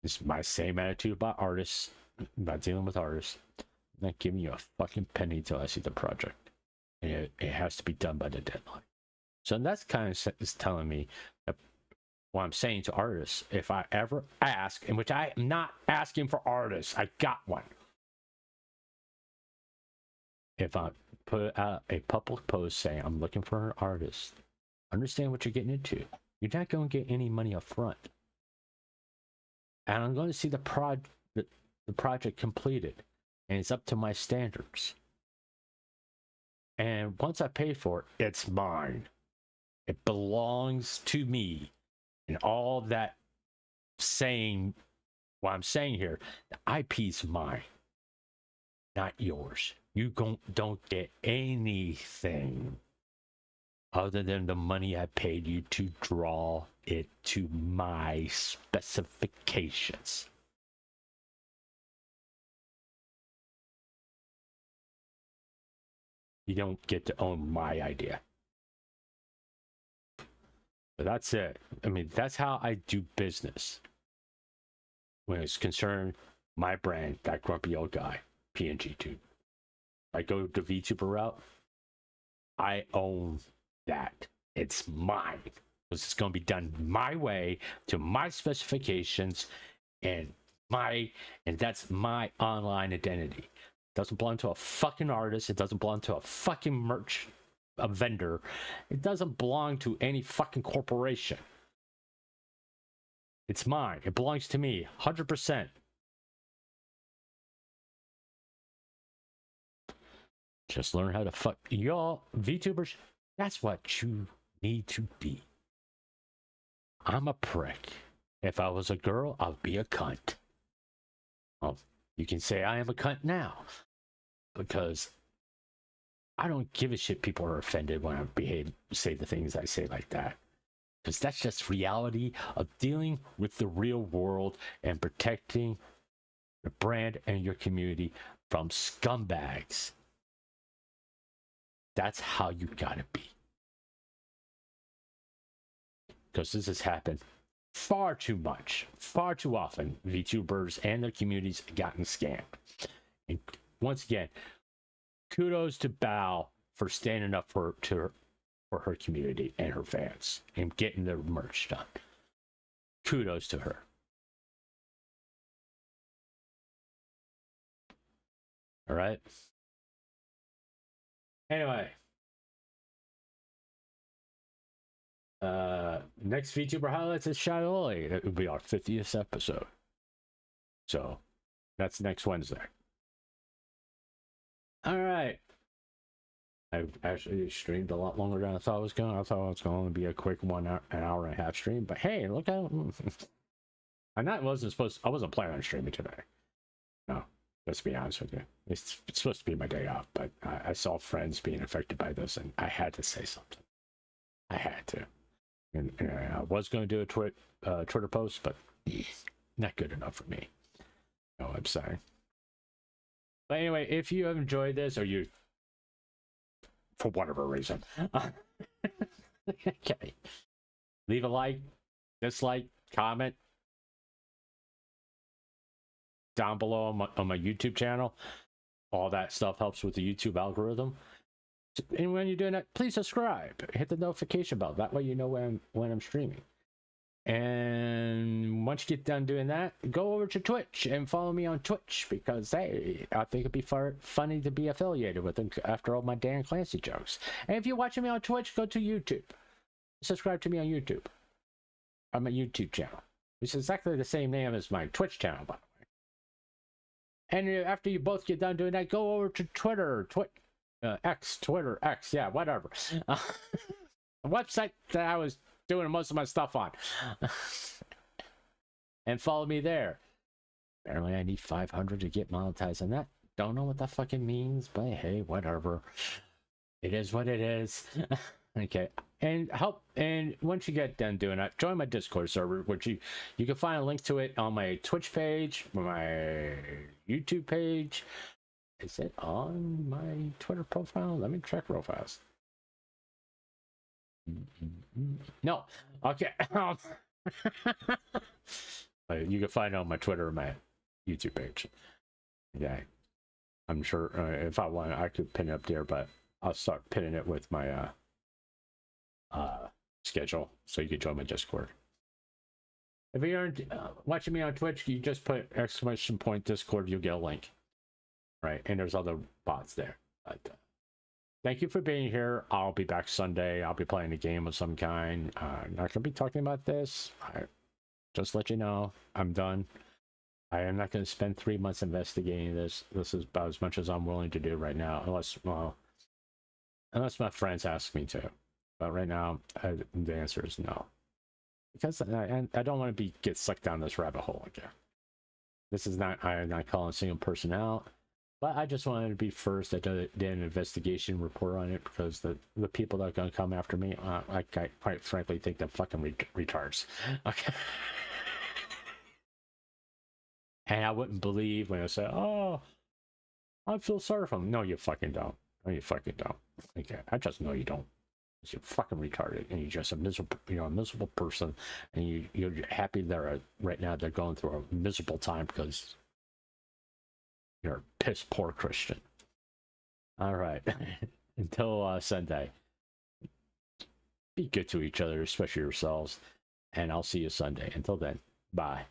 It's my same attitude about artists, about dealing with artists. I'm not giving you a fucking penny till I see the project. And it has to be done by the deadline. So that's kind of is telling me that what I'm saying to artists, if I ever ask, in which I am not asking for artists, I got one. If I put out a public post saying I'm looking for an artist, understand what you're getting into. You're not going to get any money up front. And I'm going to see the project completed. And it's up to my standards. And once I pay for it, it's mine. It belongs to me. And all that saying, what I'm saying here, the IP's mine, not yours. You don't get anything other than the money I paid you to draw it to my specifications. You don't get to own my idea. But that's it. I mean, that's how I do business. When it's concerned, my brand, that grumpy old guy, pngtuber. I go the VTuber route, I own that. It's mine. Because it's going to be done my way, to my specifications, and that's my online identity. It doesn't belong to a fucking artist. It doesn't belong to a fucking merch, a vendor. It doesn't belong to any fucking corporation. It's mine. It belongs to me. 100%. Just learn how to fuck. Y'all, VTubers, that's what you need to be. I'm a prick. If I was a girl, I'd be a cunt. Well, you can say I am a cunt now. Because I don't give a shit people are offended when I say the things I say like that. Because that's just reality of dealing with the real world and protecting your brand and your community from scumbags. That's how you gotta be. Because this has happened far too much, far too often. VTubers and their communities have gotten scammed. And once again, kudos to Bao for standing up for her community and her fans and getting their merch done. Kudos to her. All right. Anyway, next VTuber highlights is Shadowly. It will be our 50th episode. So that's next Wednesday. All right. I've actually streamed a lot longer than I thought I was going. I thought it was going to be a quick an hour and a half stream, but hey, look how I wasn't planning on streaming today. No, let's be honest with you. It's supposed to be my day off, but I saw friends being affected by this, and I had to say something. I had to. And I was going to do a Twitter post, but not good enough for me. No, I'm sorry. But anyway, if you have enjoyed this, or you, for whatever reason, okay, leave a like, dislike, comment down below on my YouTube channel. All that stuff helps with the YouTube algorithm. And when you're doing that, please subscribe. Hit the notification bell. That way you know when I'm streaming. And once you get done doing that, go over to Twitch and follow me on Twitch, because hey, I think it'd be funny to be affiliated with them after all my Dan Clancy jokes. And if you're watching me on Twitch, go to YouTube. Subscribe to me on YouTube. On my YouTube channel. It's exactly the same name as my Twitch channel, by the way. And after you both get done doing that, go over to Twitter, Twitter X, yeah, whatever. A website that I was doing most of my stuff on. And follow me there. Apparently I need 500 to get monetized on that. Don't know what that fucking means, but hey, whatever. It is what it is. Okay. And once you get done doing that, join my Discord server, which you can find a link to it on my Twitch page, my YouTube page. Is it on my Twitter profile? Let me check real fast. No. Okay. You can find it on my Twitter or my YouTube page. Yeah. I'm sure if I want, I could pin it up there, but I'll start pinning it with my schedule so you can join my Discord. If you're watching me on Twitch, you just put !Discord, you'll get a link. Right, and there's other bots there. But, thank you for being here. I'll be back Sunday. I'll be playing a game of some kind. I'm not going to be talking about this. Just let you know, I'm done. I am not going to spend 3 months investigating this. This is about as much as I'm willing to do right now, unless my friends ask me to. But right now, the answer is no. Because I don't want to get sucked down this rabbit hole again. This is not, I'm not calling a single person out. But I just wanted to be first. I did an investigation report on it, because the people that are going to come after me, I quite frankly think they're fucking retards. Okay. And I wouldn't believe when I say, oh, I feel sorry for them. No, you fucking don't. No, you fucking don't. Okay. I just know you don't. You're fucking retarded, and you're just a miserable person, and you're happy right now they're going through a miserable time because you're a piss poor Christian. All right. Until Sunday. Be good to each other, especially yourselves. And I'll see you Sunday. Until then, bye.